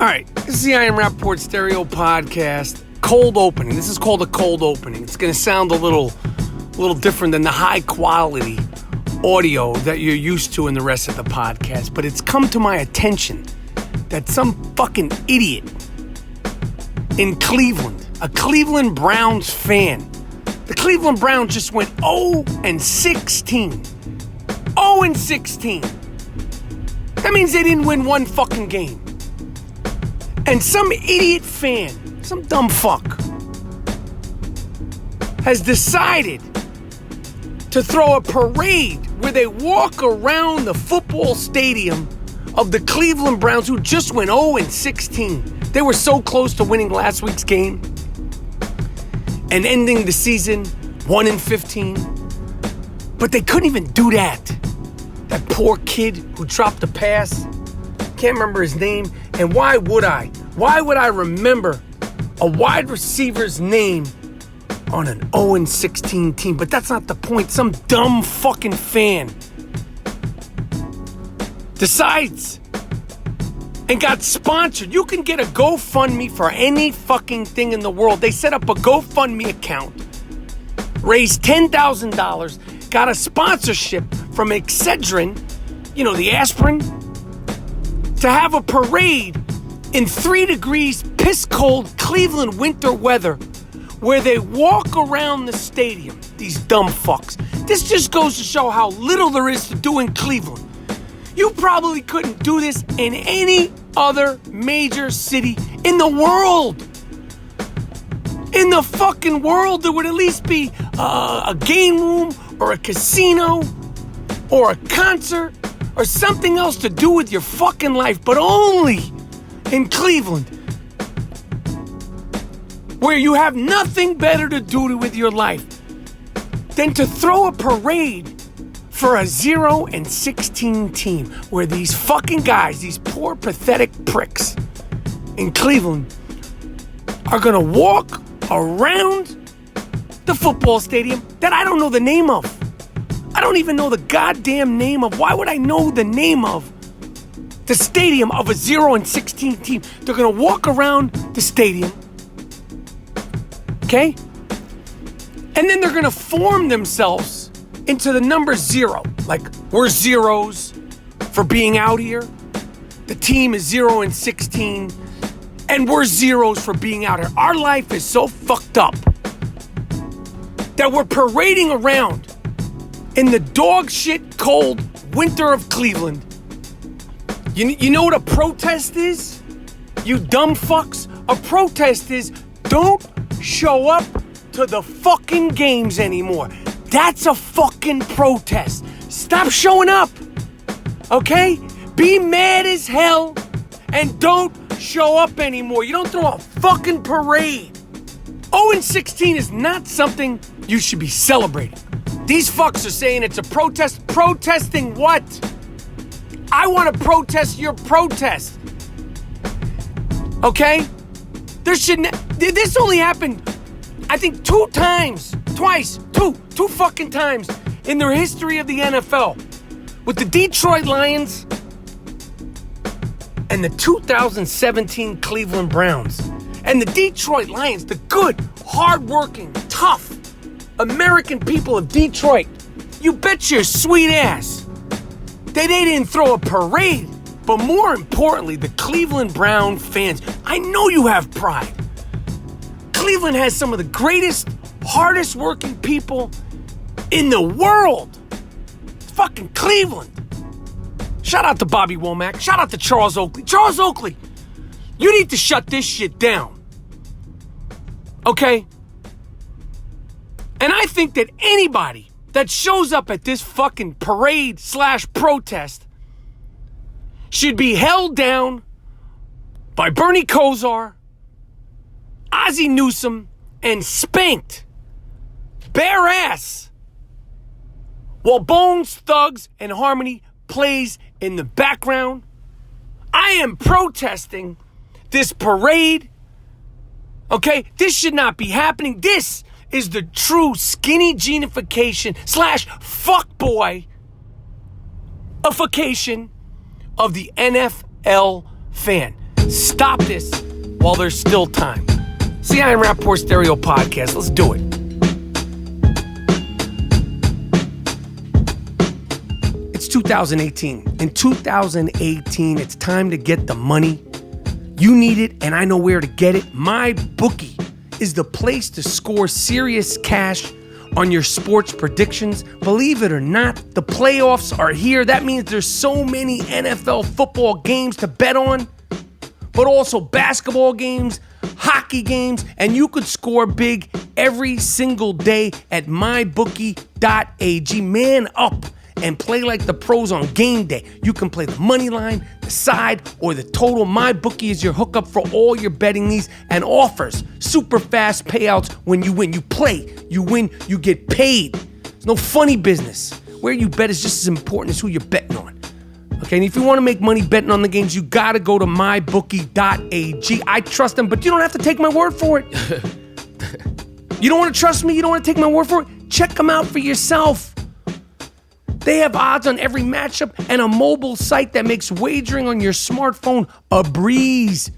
right, this is the I Am Rapaport Stereo Podcast. Cold opening. This is called a cold opening. It's going to sound a little different than the high quality audio that you're used to in the rest of the podcast. But it's come to my attention that some fucking idiot in Cleveland, a Cleveland Browns fan, the Cleveland Browns just went 0-16. 0-16. That means they didn't win one fucking game. And some idiot fan, some dumb fuck, has decided to throw a parade where they walk around the football stadium of the Cleveland Browns, who just went 0-16. They were so close to winning last week's game and ending the season 1-15. But they couldn't even do that. That poor kid who dropped the pass, can't remember his name. And why would I? Why would I remember a wide receiver's name on an 0-16 team? But that's not the point. Some dumb fucking fan decides and got sponsored. You can get a GoFundMe for any fucking thing in the world. They set up a GoFundMe account, raised $10,000, got a sponsorship from Excedrin, the aspirin, to have a parade in 3 degrees piss cold Cleveland winter weather where they walk around the stadium. These dumb fucks. This just goes to show how little there is to do in Cleveland. You probably couldn't do this in any other major city in the world. In the fucking world, there would at least be a game room or a casino or a concert or something else to do with your fucking life, but only in Cleveland, where you have nothing better to do with your life than to throw a parade for a 0-16 team, where these fucking guys, these poor pathetic pricks in Cleveland, are gonna walk around the football stadium that I don't know the name of. I don't even know the goddamn name of. Why would I know the name of the stadium of a 0-16 team? They're going to walk around the stadium, okay? And then they're going to form themselves into the number 0. Like, we're zeros for being out here. The team is 0-16. And we're zeros for being out here. Our life is so fucked up that we're parading around in the dog shit cold winter of Cleveland. You know what a protest is? You dumb fucks. A protest is don't show up to the fucking games anymore. That's a fucking protest. Stop showing up. Okay? Be mad as hell and don't show up anymore. You don't throw a fucking parade. 0-16 is not something you should be celebrating. These fucks are saying it's a protest. Protesting what? I want to protest your protest. Okay? This only happened, I think, 2 fucking times in the history of the NFL. With the Detroit Lions and the 2017 Cleveland Browns. And the Detroit Lions, the good, hardworking, tough American people of Detroit, you bet your sweet ass they didn't throw a parade. But more importantly, the Cleveland Brown fans, I know you have pride. Cleveland has some of the greatest, hardest working people in the world. It's fucking Cleveland. Shout out to Bobby Womack. Shout out to Charles Oakley. Charles Oakley, you need to shut this shit down. Okay? And I think that anybody that shows up at this fucking parade/protest should be held down by Bernie Kosar, Ozzie Newsome, and spanked bare ass while Bones, Thugs, and Harmony plays in the background. I am protesting this parade. Okay? This should not be happening. This is the true skinny genification/fuckboyification of the NFL fan. Stop this while there's still time. See, I am Rapaport Stereo Podcast. Let's do it. It's 2018. In 2018, it's time to get the money. You need it, and I know where to get it. MyBookie is the place to score serious cash on your sports predictions. Believe it or not, the playoffs are here. That means there's so many NFL football games to bet on, but also basketball games, hockey games, and you could score big every single day at mybookie.ag. Man up and play like the pros on game day. You can play the money line, the side, or the total. MyBookie is your hookup for all your betting needs and offers super fast payouts when you win. You play, you win, you get paid. It's no funny business. Where you bet is just as important as who you're betting on. Okay, and if you want to make money betting on the games, you got to go to mybookie.ag. I trust them, but you don't have to take my word for it. You don't want to trust me? You don't want to take my word for it? Check them out for yourself. They have odds on every matchup and a mobile site that makes wagering on your smartphone a breeze.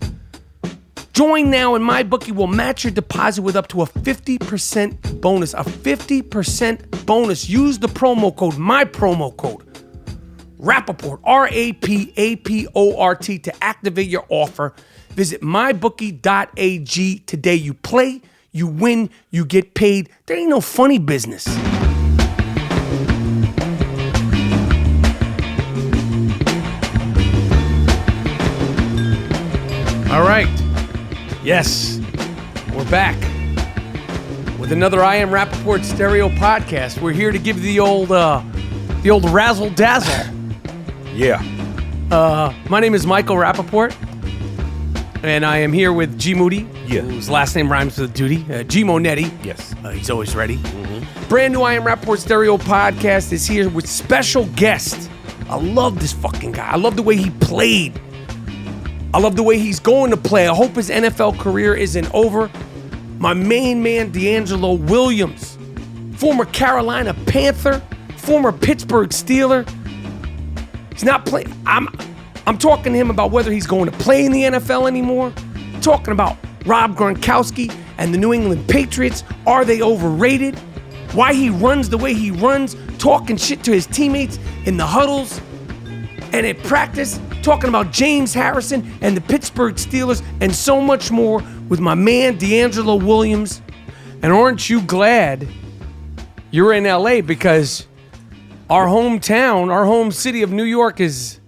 Join now and MyBookie will match your deposit with up to a 50% bonus. A 50% bonus. Use the promo code, my promo code, Rapaport, RAPAPORT, to activate your offer. Visit mybookie.ag today. You play, you win, you get paid. There ain't no funny business. All right. Yes, we're back with another I Am Rapaport Stereo Podcast. We're here to give you the old razzle dazzle. Yeah. My name is Michael Rapaport, and I am here with G Moody, whose last name rhymes with duty. G Monetti. Yes. He's always ready. Mm-hmm. Brand new I Am Rapaport Stereo Podcast is here with special guest. I love this fucking guy. I love the way he played. I love the way he's going to play. I hope his NFL career isn't over. My main man, DeAngelo Williams, former Carolina Panther, former Pittsburgh Steeler. He's not playing. I'm talking to him about whether he's going to play in the NFL anymore. I'm talking about Rob Gronkowski and the New England Patriots. Are they overrated? Why he runs the way he runs, talking shit to his teammates in the huddles and at practice, talking about James Harrison and the Pittsburgh Steelers and so much more with my man DeAngelo Williams. And aren't you glad you're in LA, because our hometown, our home city of New York is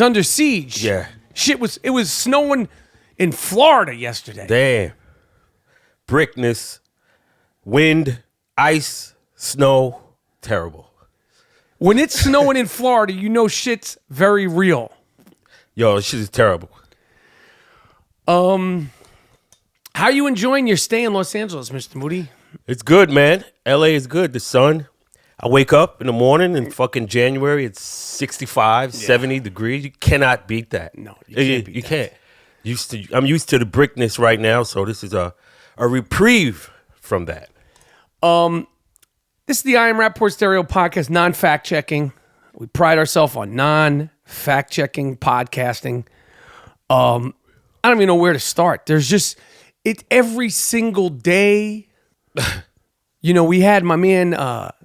under siege. Yeah. It was snowing in Florida yesterday. Damn. Brickness, wind, ice, snow, terrible. When it's snowing in Florida, you know shit's very real. Yo, this shit is terrible. How you enjoying your stay in Los Angeles, Mr. Moody? It's good, man. LA is good. The sun. I wake up in the morning in fucking January. It's 65, 70 degrees. You cannot beat that. No, you can't beat you that. can't. I'm used to the brickness right now, so this is a reprieve from that. This is the I Am Rapaport Stereo Podcast, non-fact checking. We pride ourselves on non-fact checking podcasting. I don't even know where to start. There's just, it's every single day. You know, we had my man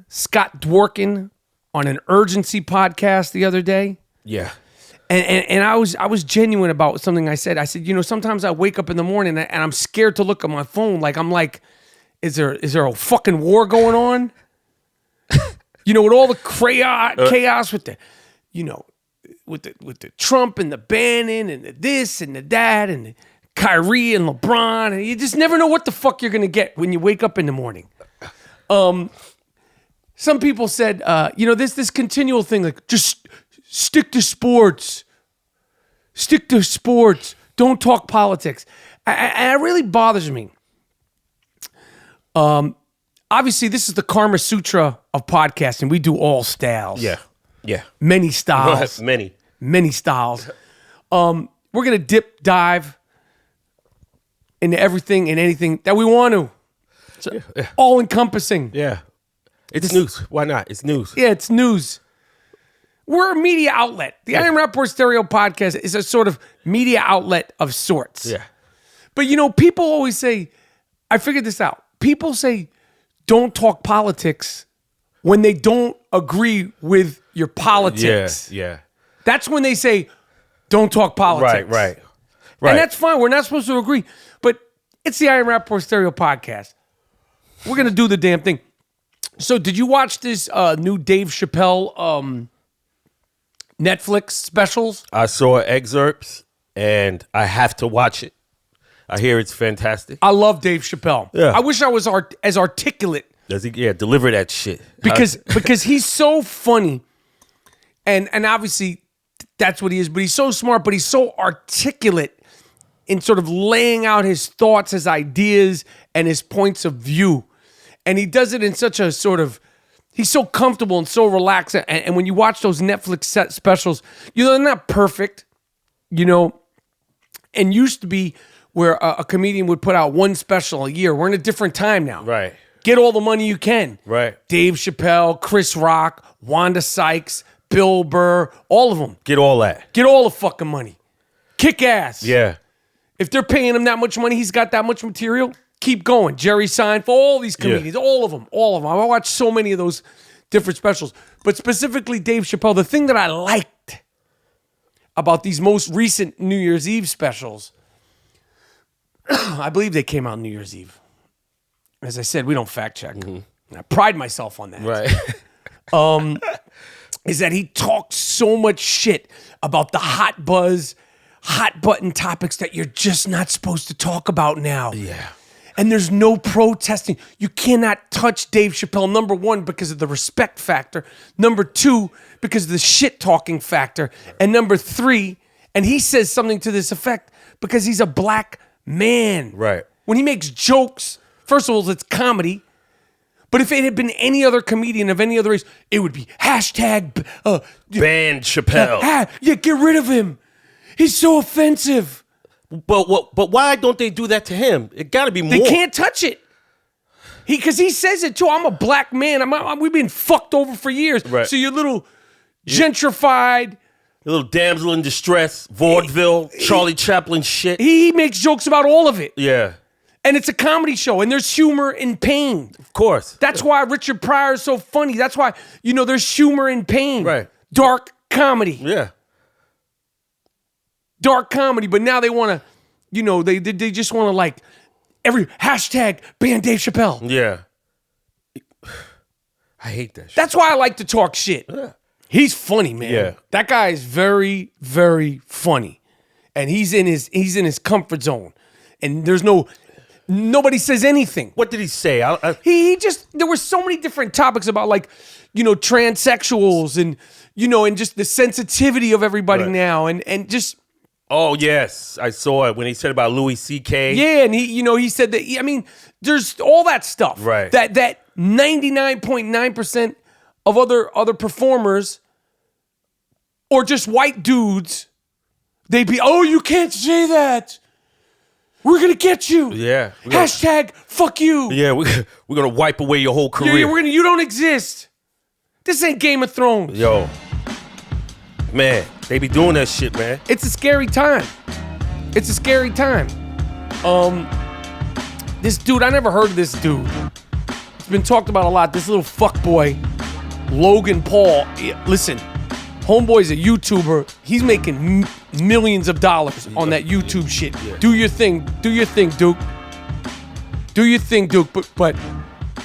Scott Dworkin on an urgency podcast the other day. Yeah. And I was genuine about something I said. I said, you know, sometimes I wake up in the morning and I'm scared to look at my phone. Like, I'm like, is there a fucking war going on? You know, with all the chaos with the, you know, with the Trump and the Bannon and the this and the that and the Kyrie and LeBron, and you just never know what the fuck you're gonna get when you wake up in the morning. Some people said, you know, this continual thing, like, just stick to sports. Stick to sports. Don't talk politics. And it really bothers me. Obviously, this is the Karma Sutra of podcasting. We do all styles. Yeah. Many styles. Many styles. We're going to dive into everything and anything that we want to. So, all encompassing. Yeah. It's news. Why not? It's news. Yeah, it's news. we're a media outlet. The Iron Rapaport Stereo Podcast is a sort of media outlet of sorts. Yeah. But, people always say, I figured this out. People say, don't talk politics when they don't agree with your politics. Yeah. That's when they say, don't talk politics. Right. And that's fine. We're not supposed to agree. But it's the Iron Rapaport Stereo Podcast. We're going to do the damn thing. So did you watch this new Dave Chappelle Netflix specials? I saw excerpts, and I have to watch it. I hear it's fantastic. I love Dave Chappelle. Yeah. I wish I was as articulate. Does he? Yeah, deliver that shit. Because he's so funny, and obviously that's what he is. But he's so smart, but he's so articulate in sort of laying out his thoughts, his ideas, and his points of view. And he does it in such a sort of, he's so comfortable and so relaxed. And when you watch those Netflix set specials, they're not perfect, and used to be where a comedian would put out one special a year. We're in a different time now. Right. Get all the money you can. Right. Dave Chappelle, Chris Rock, Wanda Sykes, Bill Burr, all of them. Get all that. Get all the fucking money. Kick ass. Yeah. If they're paying him that much money, he's got that much material, keep going. Jerry Seinfeld, all these comedians, all of them. I watched so many of those different specials. But specifically Dave Chappelle, the thing that I liked about these most recent New Year's Eve specials, I believe they came out New Year's Eve. As I said, we don't fact check. Mm-hmm. I pride myself on that. Right. Is that he talks so much shit about the hot buzz, hot button topics that you're just not supposed to talk about now. Yeah. And there's no protesting. You cannot touch Dave Chappelle, number one, because of the respect factor. Number two, because of the shit talking factor. And number three, and he says something to this effect, because he's a black man. Right. When he makes jokes, first of all, it's comedy. But if it had been any other comedian of any other race, it would be hashtag ban Chappelle. Yeah, get rid of him. He's so offensive. But why don't they do that to him? It got to be more. They can't touch it. Because he says it too. I'm a black man. We've been fucked over for years. Right. So you're little gentrified. A little damsel in distress, vaudeville, Charlie Chaplin shit. He makes jokes about all of it. Yeah. And it's a comedy show, and there's humor in pain. Of course. That's why Richard Pryor is so funny. That's why, there's humor in pain. Right. Dark comedy. Yeah. Dark comedy, but now they want to, they just want to every hashtag ban Dave Chappelle. Yeah. I hate that shit. That's why I like to talk shit. Yeah. He's funny, man. Yeah. That guy is very, very funny. And he's in his comfort zone. And there's nobody says anything. What did he say? He just, there were so many different topics about transsexuals and, and just the sensitivity of everybody now and just. Oh, yes. I saw it when he said about Louis C.K. Yeah, and he said that, there's all that stuff. Right. That 99.9% of other performers or just white dudes, they'd be, oh, you can't say that. We're going to get you. Yeah. Hashtag fuck you. Yeah, we're going to wipe away your whole career. Yeah, you don't exist. This ain't Game of Thrones. Yo. Man, they be doing that shit, man. It's a scary time. It's a scary time. This dude, I never heard of this dude. It's been talked about a lot. This little fuckboy, Logan Paul. Listen, homeboy's a YouTuber. He's making millions of dollars on that YouTube shit. Yeah. Do your thing. Do your thing, Duke. Do your thing, Duke. But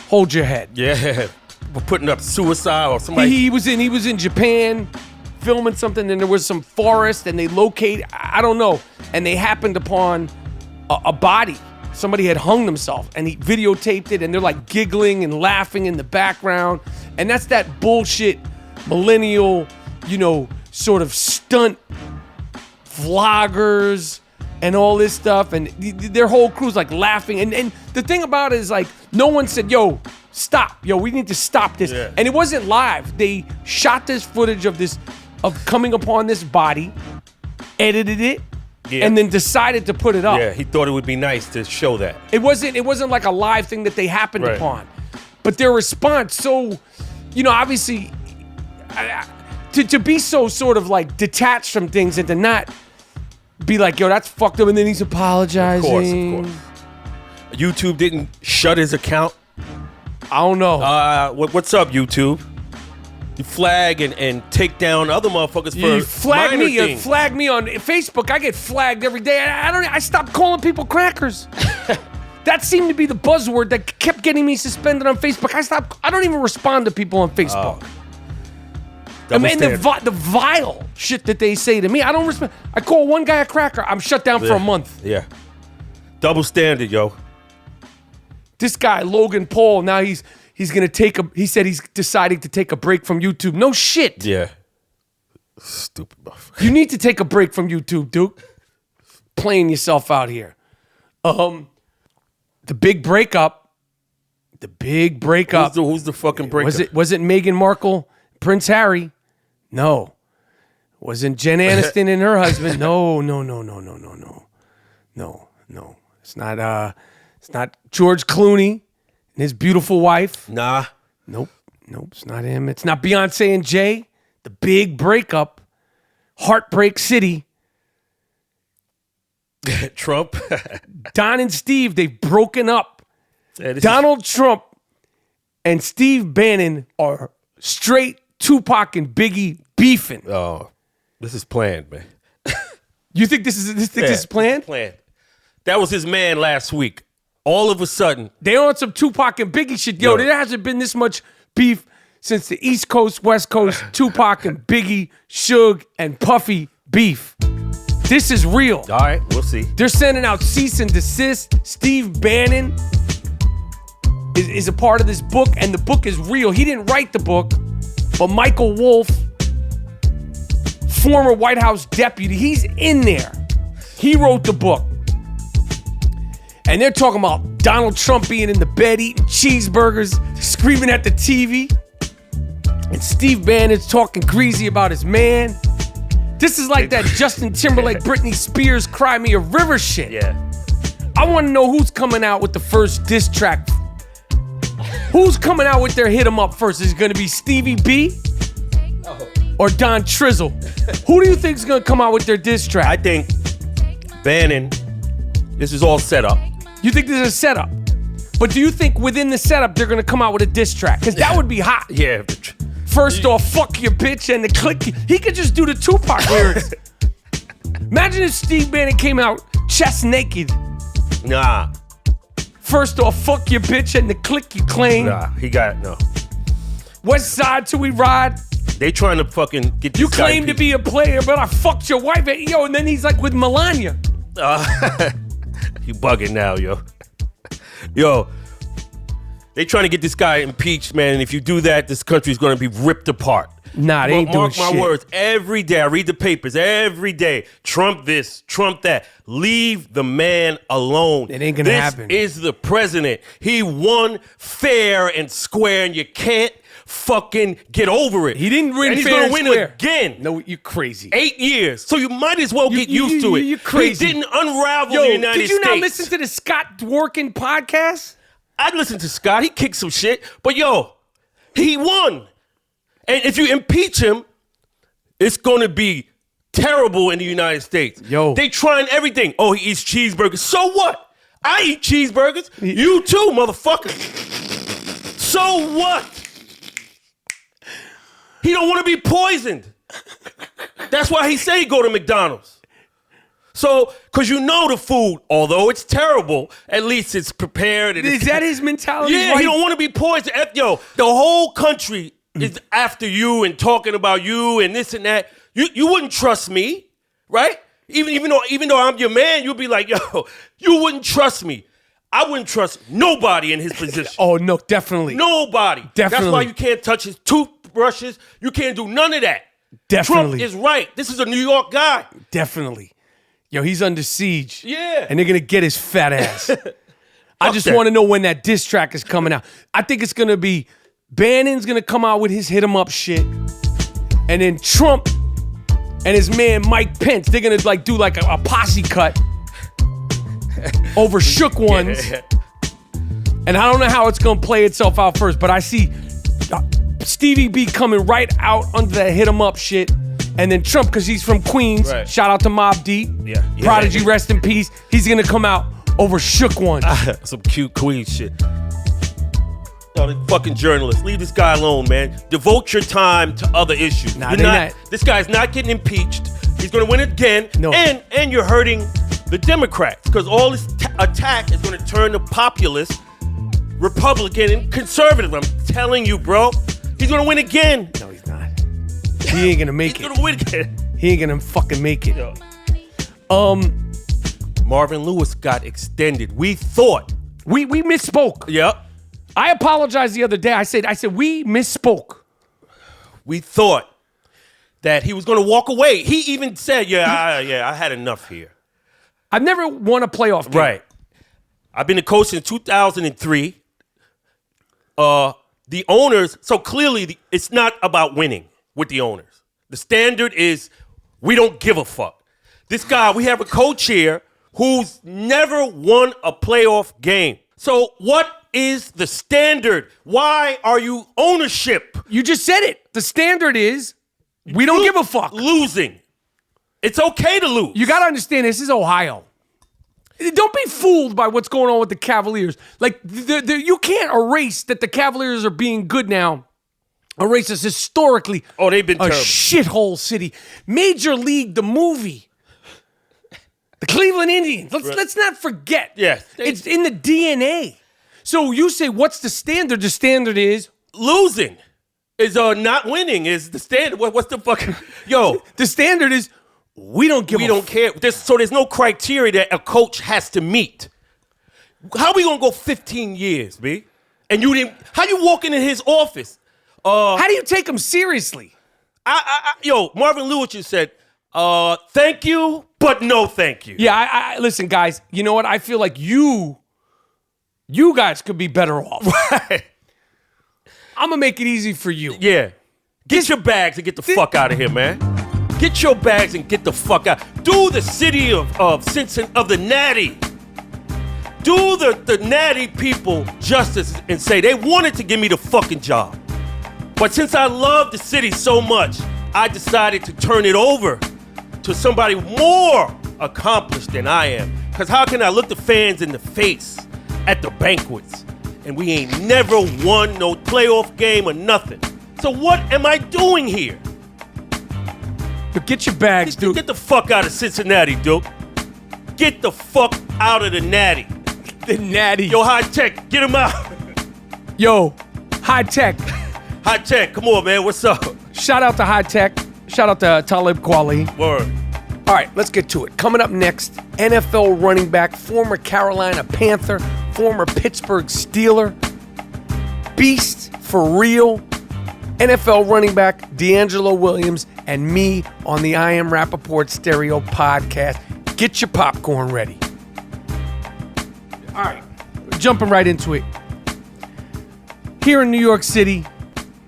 hold your head. Yeah. We're putting up suicide or somebody. He was in Japan filming something, and there was some forest, and they I don't know, and they happened upon a body. Somebody had hung themselves, and he videotaped it, and they're giggling and laughing in the background, and that's that bullshit millennial, sort of stunt vloggers and all this stuff, and their whole crew's laughing, and the thing about it is no one said, yo, stop, we need to stop this. Yeah. And it wasn't live. They shot this footage of coming upon this body, edited it, and then decided to put it up. Yeah, he thought it would be nice to show that. It wasn't like a live thing that they happened upon. But their response, so, obviously, to be so sort of like detached from things and to not be like, yo, that's fucked up, and then he's apologizing. Of course. YouTube didn't shut his account. I don't know. What's up, YouTube? You flag and take down other motherfuckers for you flag minor me. things. Flag me on Facebook. I get flagged every day. I stopped calling people crackers. That seemed to be the buzzword that kept getting me suspended on Facebook. I don't even respond to people on Facebook. I mean, the vile shit that they say to me, I don't respond. I call one guy a cracker, I'm shut down for a month. Yeah. Double standard, yo. This guy, Logan Paul, now he's gonna he said he's deciding to take a break from YouTube. No shit. Yeah. Stupid motherfucker. You need to take a break from YouTube, Duke. Playing yourself out here. The big breakup. Who's the fucking breakup? Was it Meghan Markle, Prince Harry? No. Wasn't Jen Aniston and her husband? No. It's not George Clooney and his beautiful wife. Nah. Nope, it's not him. It's not Beyonce and Jay. The big breakup. Heartbreak City. Trump. Don and Steve, they've broken up. Yeah, Donald Trump and Steve Bannon are straight Tupac and Biggie beefing. Oh, this is planned, man. You think this is planned? Planned. That was his man last week. All of a sudden, they on some Tupac and Biggie shit. Yo, there hasn't been this much beef since the East Coast, West Coast, Tupac and Biggie, Suge and Puffy beef. This is real. All right, we'll see. They're sending out cease and desist. Steve Bannon is a part of this book, and the book is real. He didn't write the book, but Michael Wolff, former White House deputy, he's in there. He wrote the book. And they're talking about Donald Trump being in the bed eating cheeseburgers, screaming at the TV. And Steve Bannon's talking greasy about his man. This is like that Justin Timberlake, Britney Spears, Cry Me a River shit. Yeah. I want to know who's coming out with the first diss track. Who's coming out with their hit 'em up first? Is it going to be Stevie B or Don Trizzle? Who do you think is going to come out with their diss track? I think Bannon, this is all set up. You think this is a setup? But do you think within the setup they're going to come out with a diss track? Because that would be hot. Yeah. First off, fuck your bitch and the click. He could just do the Tupac lyrics. Imagine if Steve Bannon came out chest naked. Nah. First off, fuck your bitch and the click you claim. Nah, he got no. West side till we ride. They trying to fucking get this You guy claim to be a player, but I fucked your wife. Yo, and then he's like with Melania. You bugging now, yo. Yo. They trying to get this guy impeached, man. And if you do that, this country's going to be ripped apart. Nah, they ain't doing shit. Mark my words. Every day, I read the papers. Every day. Trump this, Trump that. Leave the man alone. It ain't going to happen. This is the president. He won fair and square, and you can't fucking get over it. He didn't win and he's fair gonna and win square. again. No, you crazy. 8 years. So you might as well get used to it. You crazy. He didn't unravel Yo, the United States. did you not listen to the Scott Dworkin podcast? I'd listen to Scott. He kicked some shit. But yo, he won. And if you impeach him, it's going to be terrible in the United States. Yo. They trying everything. Oh, he eats cheeseburgers. So what? I eat cheeseburgers. You too, motherfucker. So what? He don't want to be poisoned. That's why he say he go to McDonald's. So, because you know the food, although it's terrible, at least it's prepared. And Is that his mentality? Yeah, he don't want to be poisoned. Yo, the whole country is after you and talking about you and this and that. You wouldn't trust me, right? Even though I'm your man, you'd be like, yo, you wouldn't trust me. I wouldn't trust nobody in his position. Oh, no, definitely. Nobody. Definitely. That's why you can't touch his toothbrushes. You can't do none of that. Definitely. Trump is right. This is a New York guy. Definitely. Yo, he's under siege. Yeah. And they're going to get his fat ass. I just that. want to know when that diss track is coming out. I think it's going to be Bannon's going to come out with his hit 'em up shit. And then Trump and his man Mike Pence, they're going to like do like a posse cut over Shook Ones. Yeah. And I don't know how it's going to play itself out first, but I see Stevie B coming right out under that hit 'em up shit. And then Trump, because he's from Queens. Right. Shout out to Mobb Deep. Yeah. Prodigy, rest in peace. He's going to come out over Shook One. Some cute Queen shit. No, the fucking journalists, leave this guy alone, man. Devote your time to other issues. Nah, not. This guy's not getting impeached. He's going to win again. No. And you're hurting the Democrats because all this attack is going to turn the populist, Republican, and conservative. I'm telling you, bro. He's going to win again. No, he's not. He ain't going to make He's it. going to win again. He ain't going to fucking make it. Yo. Marvin Lewis got extended. We thought. We misspoke. Yep. I apologized the other day. I said we misspoke. We thought that he was going to walk away. He even said, I had enough here. I've never won a playoff game. Right. I've been a coach since 2003. The owners, so clearly it's not about winning with the owners. The standard is we don't give a fuck. This guy, we have a coach here who's never won a playoff game. So what is the standard? Why are you ownership? You just said it. The standard is we don't give a fuck. Losing. It's okay to lose. You got to understand, this is Ohio. Don't be fooled by what's going on with the Cavaliers. Like, you can't erase that the Cavaliers are being good now. Erase us historically. Oh, they've been a terrible. Shithole city. Major League, the movie. The Cleveland Indians. Let's not forget. Yes. It's in the DNA. So you say, what's the standard? The standard is losing. Is not winning is the standard. What's the fucking yo? The standard is we don't care. There's no criteria that a coach has to meet. How we gonna go 15 years, B? And you didn't. How you walking in his office? How do you take him seriously? Marvin Lewis just said, "Thank you, but no, thank you." Yeah, I listen, guys. You know what? I feel like you guys could be better off. Right. I'm gonna make it easy for you. Yeah. Get your bags and get the fuck out of here, man. Get your bags and get the fuck out. Do the city of Cincinnati, of the Natty. Do the Natty people justice and say they wanted to give me the fucking job. But since I love the city so much, I decided to turn it over to somebody more accomplished than I am. Because how can I look the fans in the face at the banquets and we ain't never won no playoff game or nothing? So what am I doing here? But get your bags, dude. Get the fuck out of Cincinnati, dude. Get the fuck out of the Natty. The Natty. Yo, High Tech, get him out. Yo, High Tech. High Tech, come on, man. What's up? Shout out to High Tech. Shout out to Talib Kweli. Word. All right, let's get to it. Coming up next, NFL running back, former Carolina Panther, former Pittsburgh Steeler, beast for real, NFL running back DeAngelo Williams, and me on the I Am Rapaport Stereo podcast. Get your popcorn ready. All right, jumping right into it. Here in New York City,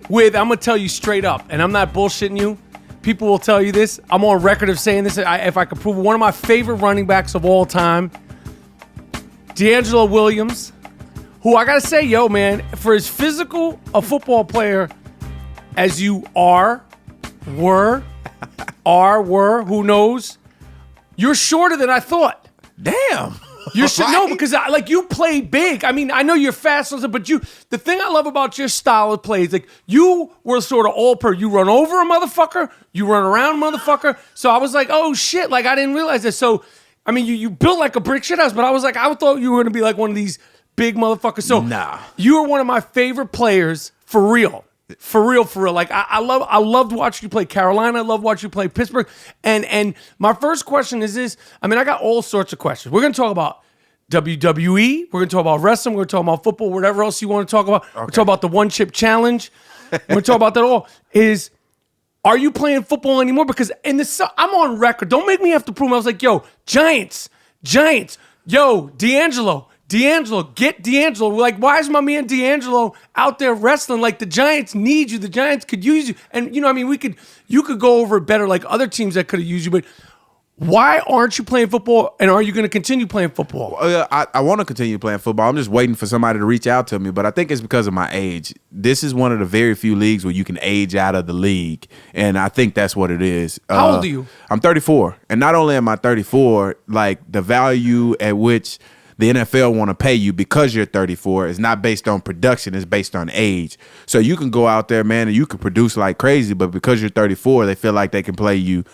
I'm going to tell you straight up, and I'm not bullshitting you. People will tell you this. I'm on record of saying this. If I could prove it, one of my favorite running backs of all time, DeAngelo Williams, who I got to say, yo, man, for as physical a football player as you were, who knows, you're shorter than I thought. Damn. You should know because you play big. I mean, I know you're fast, but the thing I love about your style of play is like you were sort of you run over a motherfucker, you run around a motherfucker. So I was like, oh shit, like I didn't realize this. So, I mean, you built like a brick shit house, but I was like, I thought you were going to be like one of these big motherfuckers. So nah. You were one of my favorite players for real. For real. Like I loved watching you play Carolina. I loved watching you play Pittsburgh. And my first question is this. I mean, I got all sorts of questions. We're going to talk about WWE. We're going to talk about wrestling. We're going to talk about football, whatever else you want to talk about. Okay. We're going to talk about the one chip challenge. We're going to talk about that all. Are you playing football anymore? Because I'm on record. Don't make me have to prove. I was like, yo, Giants. Yo, DeAngelo, get DeAngelo. We're like, why is my man DeAngelo out there wrestling? Like the Giants need you. The Giants could use you. And you know, I mean, you could go over it better like other teams that could have used you. But Why aren't you playing football, and are you going to continue playing football? I want to continue playing football. I'm just waiting for somebody to reach out to me, but I think it's because of my age. This is one of the very few leagues where you can age out of the league, and I think that's what it is. How old are you? I'm 34, and not only am I 34, like the value at which the NFL want to pay you because you're 34 is not based on production, it's based on age. So you can go out there, man, and you can produce like crazy, but because you're 34, they feel like they can pay you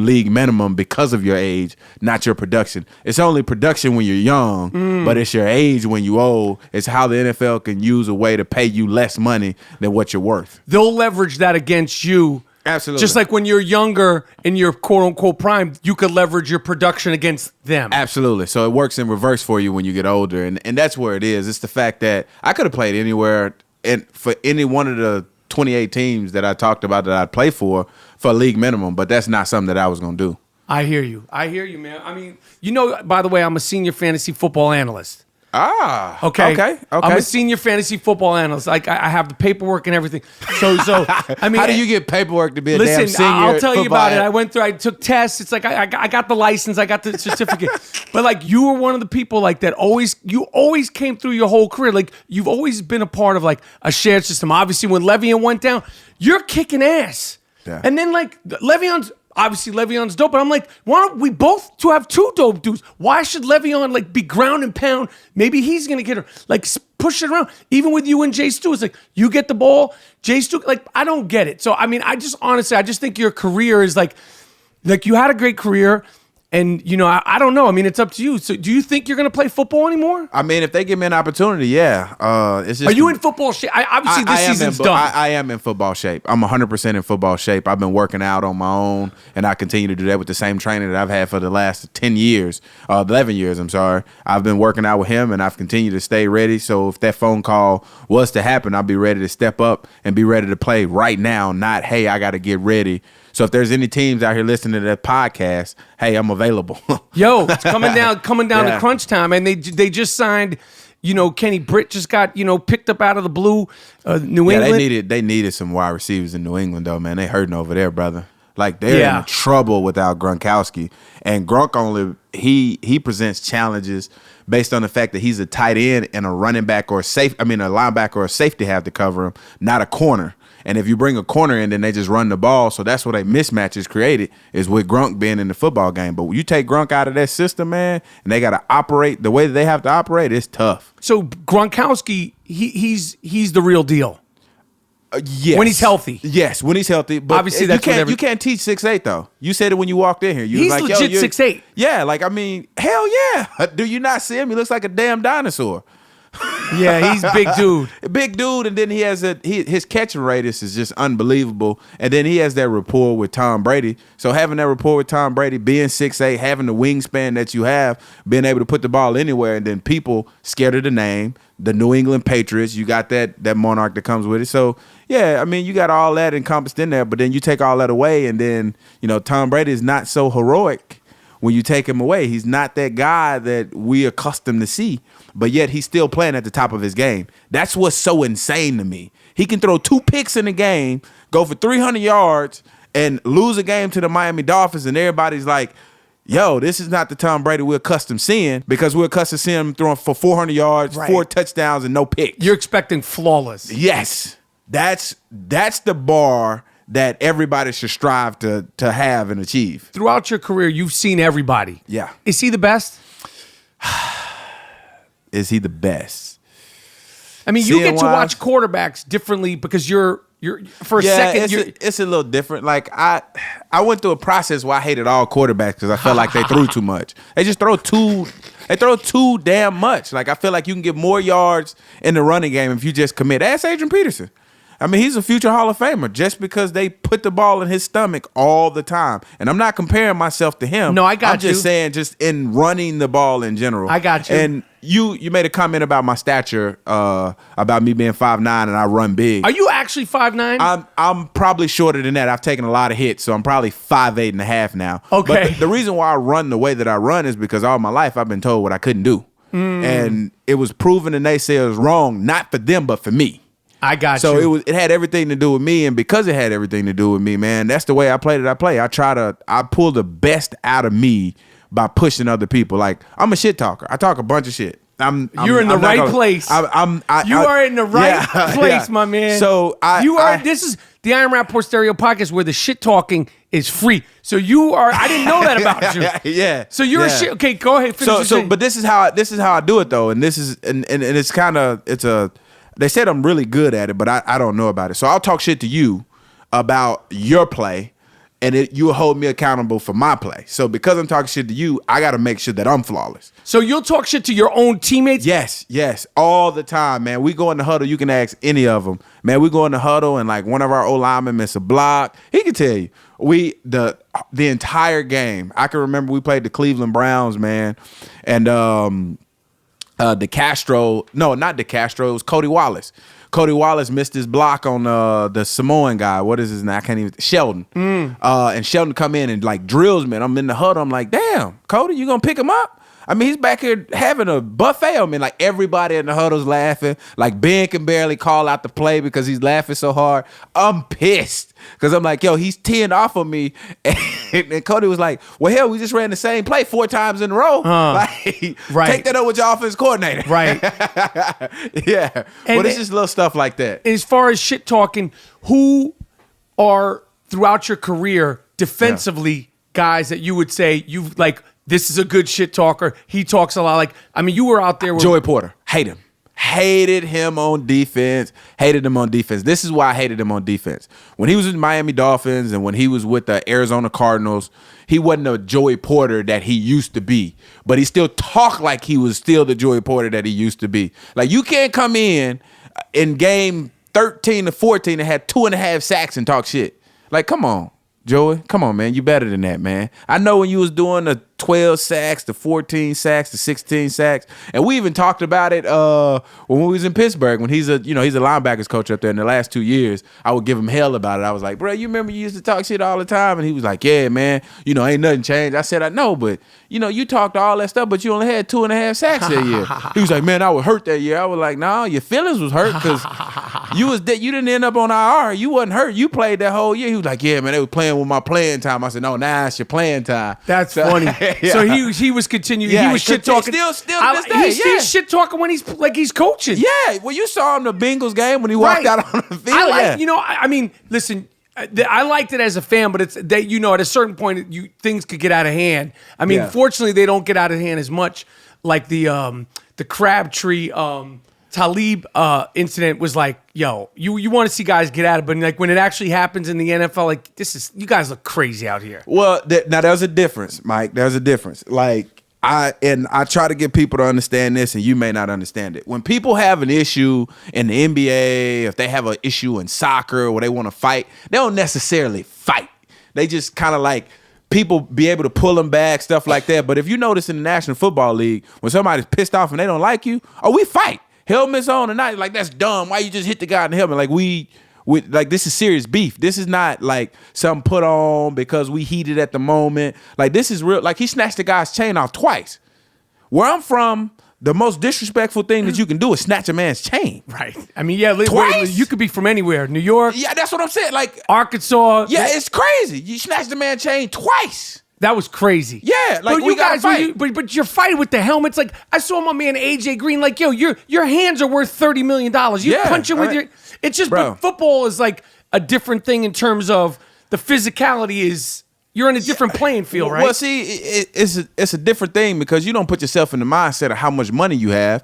league minimum because of your age, not your production. It's only production when you're young, but it's your age when you old. It's how the NFL can use a way to pay you less money than what you're worth. They'll leverage that against you. Absolutely. Just like when you're younger in your quote-unquote prime, you could leverage your production against them. Absolutely. So it works in reverse for you when you get older. And that's where it is. It's the fact that I could have played anywhere and for any one of the 28 teams that I talked about that I'd play for a league minimum, but that's not something that I was going to do. I hear you. I hear you, man. I mean, by the way, I'm a senior fantasy football analyst. Okay. I'm a senior fantasy football analyst. Like I have the paperwork and everything. So I mean, how do you get paperwork to be a damn senior? I'll tell you about it. I I took tests. It's like I got the license. I got the certificate. But like you were one of the people like that. You always came through your whole career. Like you've always been a part of like a shared system. Obviously, when Le'Veon went down, you're kicking ass. Yeah. And then like Le'Veon's dope, but I'm like, why don't we both to have two dope dudes? Why should Le'Veon like be ground and pound? Maybe he's gonna get her, like push it around. Even with you and Jay Stu, it's like you get the ball, Jay Stu. Like I don't get it. So I mean, I just think your career is like you had a great career. And, I don't know. I mean, it's up to you. So do you think you're going to play football anymore? I mean, if they give me an opportunity, yeah. It's just, are you in football shape? Obviously, this season's done. I am in football shape. I'm 100% in football shape. I've been working out on my own, and I continue to do that with the same trainer that I've had for the last 11 years, I'm sorry. I've been working out with him, and I've continued to stay ready. So if that phone call was to happen, I'll be ready to step up and be ready to play right now, not, hey, I got to get ready. So if there's any teams out here listening to that podcast, hey, I'm available. Yo, it's coming down to crunch time, and they just signed. Kenny Britt just got picked up out of the blue. New England. They needed some wide receivers in New England though, man. They hurting over there, brother. Like they're in trouble without Gronkowski, and Gronk he presents challenges based on the fact that he's a tight end and a running back or a linebacker or a safety have to cover him, not a corner. And if you bring a corner in, then they just run the ball. So that's what a mismatch is created, is with Gronk being in the football game. But when you take Gronk out of that system, man, and they got to operate the way that they have to operate, it's tough. So Gronkowski, he's the real deal. Yes. When he's healthy. Yes, when he's healthy. But obviously, you can't teach 6'8", though. You said it when you walked in here. He's like, legit 6'8". Yeah, like, I mean, hell yeah. Do you not see him? He looks like a damn dinosaur. Yeah, he's big dude. Big dude, and then he has his catching radius is just unbelievable. And then he has that rapport with Tom Brady. So having that rapport with Tom Brady, being 6'8", having the wingspan that you have, being able to put the ball anywhere, and then people scared of the name, the New England Patriots, you got that monarch that comes with it. So yeah, I mean, you got all that encompassed in there, but then you take all that away, and then Tom Brady is not so heroic. When you take him away, he's not that guy that we accustomed to see, but yet he's still playing at the top of his game. That's what's so insane to me. He can throw 2 picks in a game, go for 300 yards, and lose a game to the Miami Dolphins, and everybody's like, yo, this is not the Tom Brady we're accustomed seeing, because we're accustomed seeing him throwing for 400 yards, right, 4 touchdowns, and no picks. You're expecting flawless. Yes. That's the bar that everybody should strive to have and achieve. Throughout your career, you've seen everybody. Yeah. Is he the best? Is he the best? I mean, you get to watch quarterbacks differently because you're for a second. It's a little different. Like I went through a process where I hated all quarterbacks because I felt like they threw too much. They just throw too damn much. Like I feel like you can get more yards in the running game if you just commit. Ask Adrian Peterson. I mean, he's a future Hall of Famer just because they put the ball in his stomach all the time. And I'm not comparing myself to him. No, I got you. I'm just saying, just in running the ball in general. I got you. And you made a comment about my stature, about me being 5'9", and I run big. Are you actually 5'9"? I'm probably shorter than that. I've taken a lot of hits, so I'm probably 5'8" and a half now. Okay. But the reason why I run the way that I run is because all my life I've been told what I couldn't do. And it was proven the naysayers wrong, not for them, but for me. I got so you. it had everything to do with me, and because it had everything to do with me, man, that's the way I played it. I pull the best out of me by pushing other people. Like, I'm a shit talker. I talk a bunch of shit. You're in the right place. You are in the right place, my man. So this is the Iron Rapaport Stereo Podcast where the shit talking is free. So you are. I didn't know that about you. Yeah. So you're a shit. Okay, go ahead. But this is how I do it though, and this is and it's kind of They said I'm really good at it, but I don't know about it. So I'll talk shit to you about your play, and you'll hold me accountable for my play. So because I'm talking shit to you, I got to make sure that I'm flawless. So you'll talk shit to your own teammates? Yes, all the time, man. We go in the huddle. You can ask any of them, man. We go in the huddle, and like one of our linemen missed a block. He can tell you. The entire game. I can remember we played the Cleveland Browns, man, and DeCastro. No, not DeCastro. It was Cody Wallace. Cody Wallace missed his block on the Samoan guy. What is his name? I can't even. Sheldon. And Sheldon come in and like drills me. And I'm in the huddle. I'm like, damn, Cody, you gonna pick him up? I mean, he's back here having a buffet. I mean, like everybody in the huddle's laughing. Like Ben can barely call out the play because he's laughing so hard. I'm pissed because I'm like, yo, he's teeing off on me. And Cody was like, well, hell, we just ran the same play 4 times in a row. Like, right. Take that up with your offense coordinator. Right. Yeah. But it's just little stuff like that. As far as shit talking, who are throughout your career defensively guys that you would say you've like, this is a good shit talker. He talks a lot. Like, I mean, you were out there with Joey Porter. Hate him. Hated him on defense. Hated him on defense. This is why I hated him on defense. When he was with Miami Dolphins and when he was with the Arizona Cardinals, he wasn't a Joey Porter that he used to be. But he still talked like he was still the Joey Porter that he used to be. Like, you can't come in game 13 to 14 and had 2.5 sacks and talk shit. Like, come on, Joey. Come on, man. You better than that, man. I know when you was doing the 12 sacks, the 14 sacks, the 16 sacks, and we even talked about it when we was in Pittsburgh. When he's a linebackers coach up there in the last 2 years, I would give him hell about it. I was like, bro, you remember you used to talk shit all the time? And he was like, yeah, man. Ain't nothing changed. I said, I know, but you talked all that stuff, but you only had 2.5 sacks that year. He was like, man, I was hurt that year. I was like, nah, your feelings was hurt because you didn't end up on IR. You wasn't hurt. You played that whole year. He was like, yeah, man, they was playing with my playing time. I said, no, nah, it's your playing time. That's funny. Yeah. So he was continuing. Yeah, he was shit talking. Still to this day. He's shit talking when he's coaching. Yeah, well, you saw him the Bengals game when he walked out on the field. I mean, listen, I liked it as a fan, but it's that at a certain point things could get out of hand. I mean, fortunately, they don't get out of hand as much. Like the Crabtree Talib incident was like, yo, you want to see guys get at it, but like when it actually happens in the NFL, like you guys look crazy out here. Well, now there's a difference, Mike. There's a difference. Like I try to get people to understand this, and you may not understand it. When people have an issue in the NBA, if they have an issue in soccer or they want to fight, they don't necessarily fight. They just kind of like people be able to pull them back, stuff like that. But if you notice in the National Football League, when somebody's pissed off and they don't like you, we fight. Helmets on tonight, like that's dumb. Why you just hit the guy in the helmet? Like we like this is serious beef. This is not like something put on because we heated at the moment. Like this is real. Like he snatched the guy's chain off twice. Where I'm from, the most disrespectful thing that you can do is snatch a man's chain. Right. I mean, yeah, twice? You could be from anywhere. New York. Yeah, that's what I'm saying. Like Arkansas. Yeah, it's crazy. You snatched the man's chain twice. That was crazy. Yeah, like but we gotta fight. But you're fighting with the helmets. Like I saw my man AJ Green. Like your hands are worth $30 million. You punch him with your. It's just. But football is like a different thing in terms of the physicality. Is you're in a different playing field, right? Well, see, it's a different thing because you don't put yourself in the mindset of how much money you have.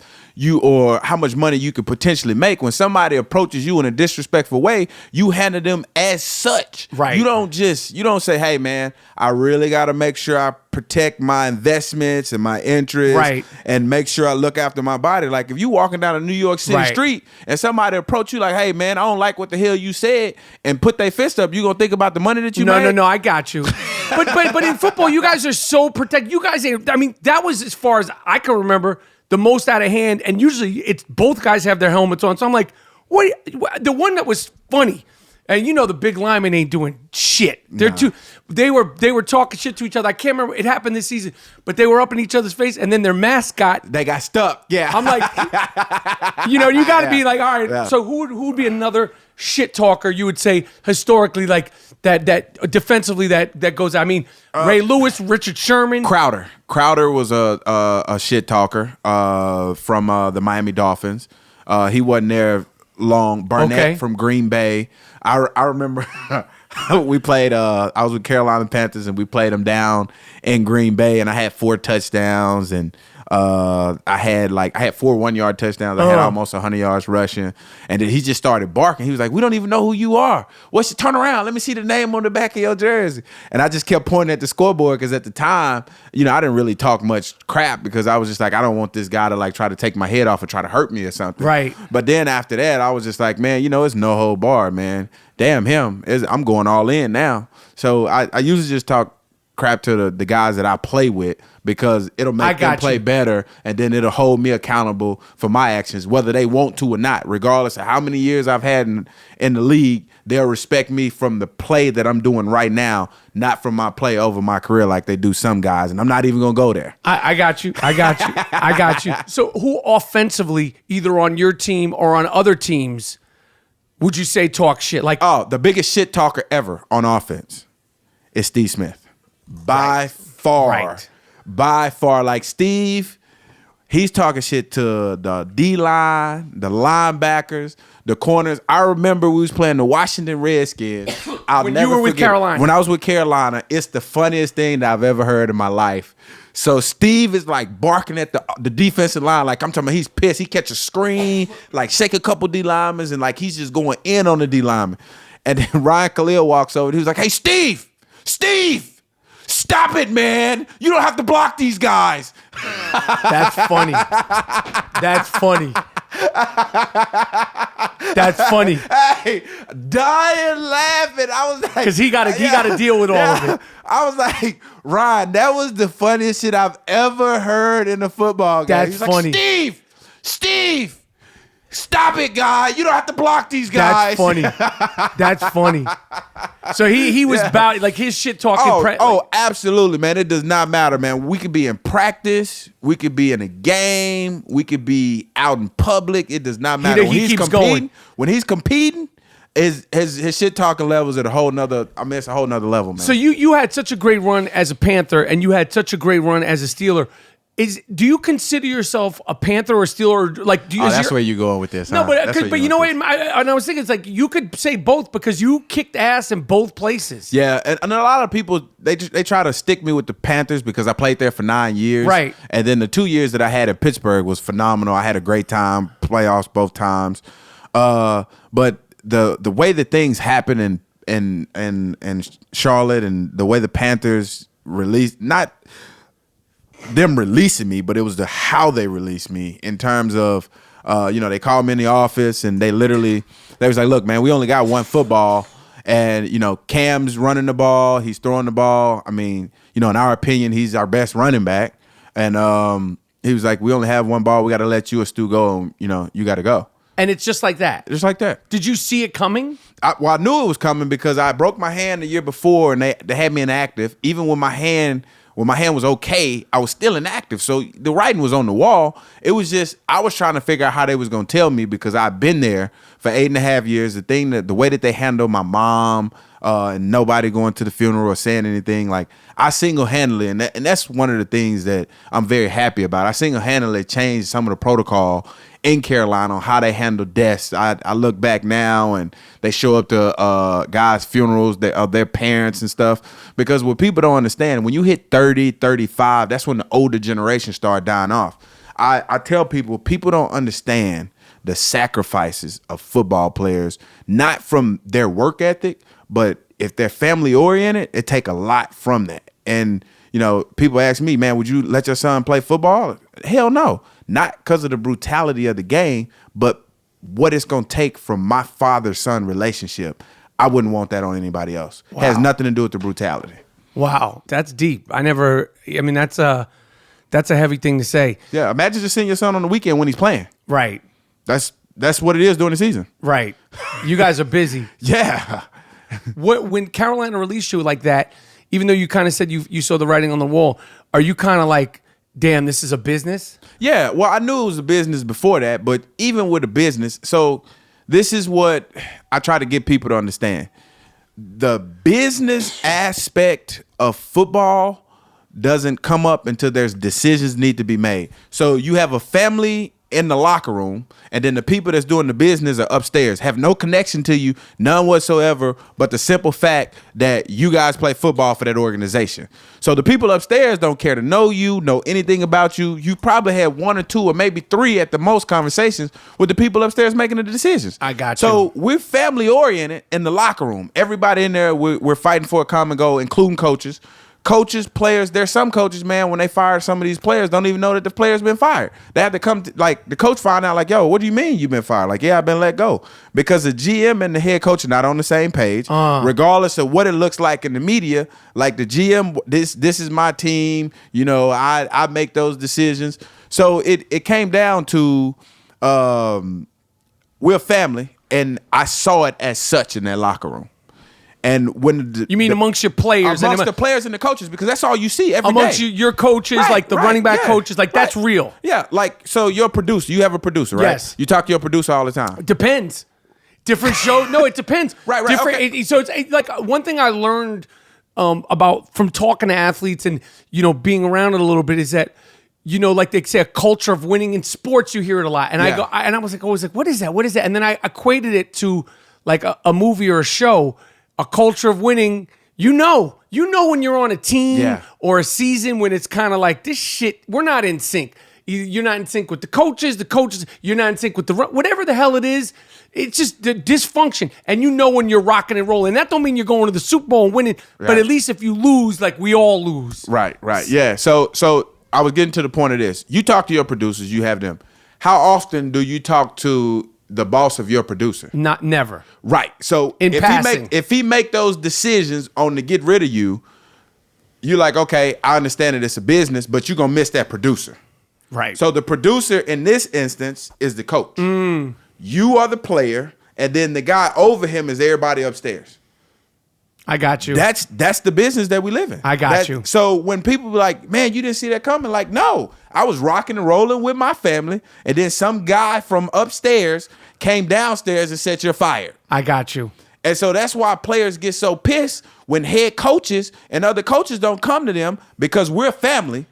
Or how much money you could potentially make. When somebody approaches you in a disrespectful way, you handle them as such. Right. You don't say, hey man, I really got to make sure I protect my investments and my interests. Right. And make sure I look after my body. Like if you walking down a New York City street and somebody approach you like, hey man, I don't like what the hell you said, and put their fist up, you gonna think about the money that you made? No, I got you. but in football, you guys are so protected. You guys ain't. I mean, that was as far as I can remember. The most out of hand, and usually it's both guys have their helmets on. So I'm like, what? The one that was funny, And you know the big linemen ain't doing shit. They were talking shit to each other. I can't remember. It happened this season, but they were up in each other's face, and then their mascot. They got stuck. Yeah. I'm like, you got to be like, all right. Yeah. So who would be another shit talker you would say historically, like that defensively that goes? I mean, Ray Lewis, Richard Sherman, Crowder. Crowder was a shit talker from the Miami Dolphins. He wasn't there long. Barnett from Green Bay. I remember we played. I was with Carolina Panthers and we played them down in Green Bay, and I had 4 touchdowns and. I had 4 1-yard touchdowns. I had almost 100 yards rushing, and then he just started barking. He was like, "We don't even know who you are. What's your turn around? Let me see the name on the back of your jersey." And I just kept pointing at the scoreboard because at the time, I didn't really talk much crap because I was just like, I don't want this guy to like try to take my head off and try to hurt me or something. Right. But then after that, I was just like, man, it's no hold bar, man. Damn him. I'm going all in now. So I usually just talk crap to the guys that I play with because it'll make them play better, and then it'll hold me accountable for my actions, whether they want to or not. Regardless of how many years I've had in the league, they'll respect me from the play that I'm doing right now, not from my play over my career like they do some guys, and I'm not even going to go there. I got you. I got you. So who offensively, either on your team or on other teams, would you say talk shit? Like, the biggest shit talker ever on offense is Steve Smith. By far. Like Steve, he's talking shit to the D-line, the linebackers, the corners. I remember we was playing the Washington Redskins. When you were with Carolina. When I was with Carolina, it's the funniest thing that I've ever heard in my life. So Steve is like barking at the defensive line, like I'm talking about he's pissed. He catch a screen, like shake a couple D linemen, and like he's just going in on the D lineman. And then Ryan Khalil walks over and he was like, "Hey, Steve! Stop it, man. You don't have to block these guys." That's funny. That's funny. Hey, dying laughing. I was like, because he got to deal with all of it. I was like, Ryan, that was the funniest shit I've ever heard in a football game. That's funny. Like, Steve, stop it, guy. You don't have to block these guys. That's funny. So he was about like his shit talking. Absolutely, man. It does not matter, man. We could be in practice. We could be in a game. We could be out in public. It does not matter. He keeps going. When he's competing, his shit talking levels at a whole nother. I mean, it's a whole nother level, man. So you had such a great run as a Panther, and you had such a great run as a Steeler. Do you consider yourself a Panther or a Steeler? Like, that's where you're going with this. No, huh? but you know what? I was thinking it's like you could say both because you kicked ass in both places. Yeah, and a lot of people they try to stick me with the Panthers because I played there for 9 years. Right. And then the 2 years that I had at Pittsburgh was phenomenal. I had a great time, playoffs both times. But the way that things happen in Charlotte and the way the Panthers released not them releasing me, but it was how they released me in terms of, they called me in the office and they was like, "Look, man, we only got one football, and Cam's running the ball, he's throwing the ball. I mean, in our opinion, he's our best running back." And he was like, "We only have one ball. We got to let you and Stu go, and you got to go." And it's just like that. Just like that. Did you see it coming? I knew it was coming because I broke my hand the year before, and they had me inactive. Even when my hand was okay, I was still inactive. So the writing was on the wall. It was just, I was trying to figure out how they was going to tell me because I've been there for 8.5 years. The way that they handled my mom and nobody going to the funeral or saying anything, like I single-handedly, and that's one of the things that I'm very happy about. I single-handedly changed some of the protocol in Carolina on how they handle deaths. I look back now and they show up to guys' funerals of their parents and stuff, because what people don't understand, when you hit 30, 35, that's when the older generation start dying off. I tell people don't understand the sacrifices of football players, not from their work ethic, but if they're family oriented, it take a lot from that. And people ask me, "Man, would you let your son play football?" Hell no. Not because of the brutality of the game, but what it's going to take from my father-son relationship. I wouldn't want that on anybody else. Wow. It has nothing to do with the brutality. Wow, that's deep. That's a heavy thing to say. Yeah, imagine just seeing your son on the weekend when he's playing. Right. That's that's what it is during the season. Right. You guys are busy. Yeah. When Carolina released you like that, even though you kind of said you saw the writing on the wall, are you kind of like, damn, this is a business? Yeah, well, I knew it was a business before that, but even with a business, so this is what I try to get people to understand. The business aspect of football doesn't come up until there's decisions need to be made. So you have a family in the locker room, and then the people that's doing the business are upstairs, have no connection to you, none whatsoever, but the simple fact that you guys play football for that organization. So the people upstairs don't care to know you, know anything about you. You probably had 1 or 2 or maybe 3 at the most conversations with the people upstairs making the decisions. I got you. So we're family oriented in the locker room. Everybody in there, we're fighting for a common goal, including coaches. Coaches, players, there's some coaches, man, when they fire some of these players, don't even know that the player's been fired. They have to come to, like, the coach find out, like, yo, what do you mean you've been fired? Like, yeah, I've been let go. Because the GM and the head coach are not on the same page. Regardless of what it looks like in the media, like the GM, this is my team, you know, I make those decisions. So it came down to we're family, and I saw it as such in that locker room. And when you mean amongst your players, amongst the players and the coaches, because that's all you see every day. Amongst your coaches, like the running back coaches, like that's real. Yeah, like so you're a producer. You have a producer, right? Yes. You talk to your producer all the time. Depends. Different show. No, it depends. Right. Different. Okay. So it's like one thing I learned about from talking to athletes and being around it a little bit is that like they say a culture of winning in sports. You hear it a lot, and I was like always like, what is that? What is that? And then I equated it to like a movie or a show. A culture of winning, you know when you're on a team or a season when it's kind of like this shit, we're not in sync. You're not in sync with the coaches, you're not in sync with whatever the hell it is. It's just the dysfunction. And when you're rocking and rolling. That don't mean you're going to the Super Bowl and winning, but at least if you lose, like we all lose. Right. Yeah. So I was getting to the point of this. You talk to your producers, you have them. How often do you talk to the boss of your producer? Never. Right. So if he make those decisions on to get rid of you, you're like, okay, I understand that it's a business, but you're gonna miss that producer. Right. So the producer in this instance is the coach. You are the player, and then the guy over him is everybody upstairs. I got you. That's the business that we live in. I got you. So when people be like, man, you didn't see that coming, like, no, I was rocking and rolling with my family, and then some guy from upstairs came downstairs and said, you're fired. I got you. And so that's why players get so pissed when head coaches and other coaches don't come to them, because we're family.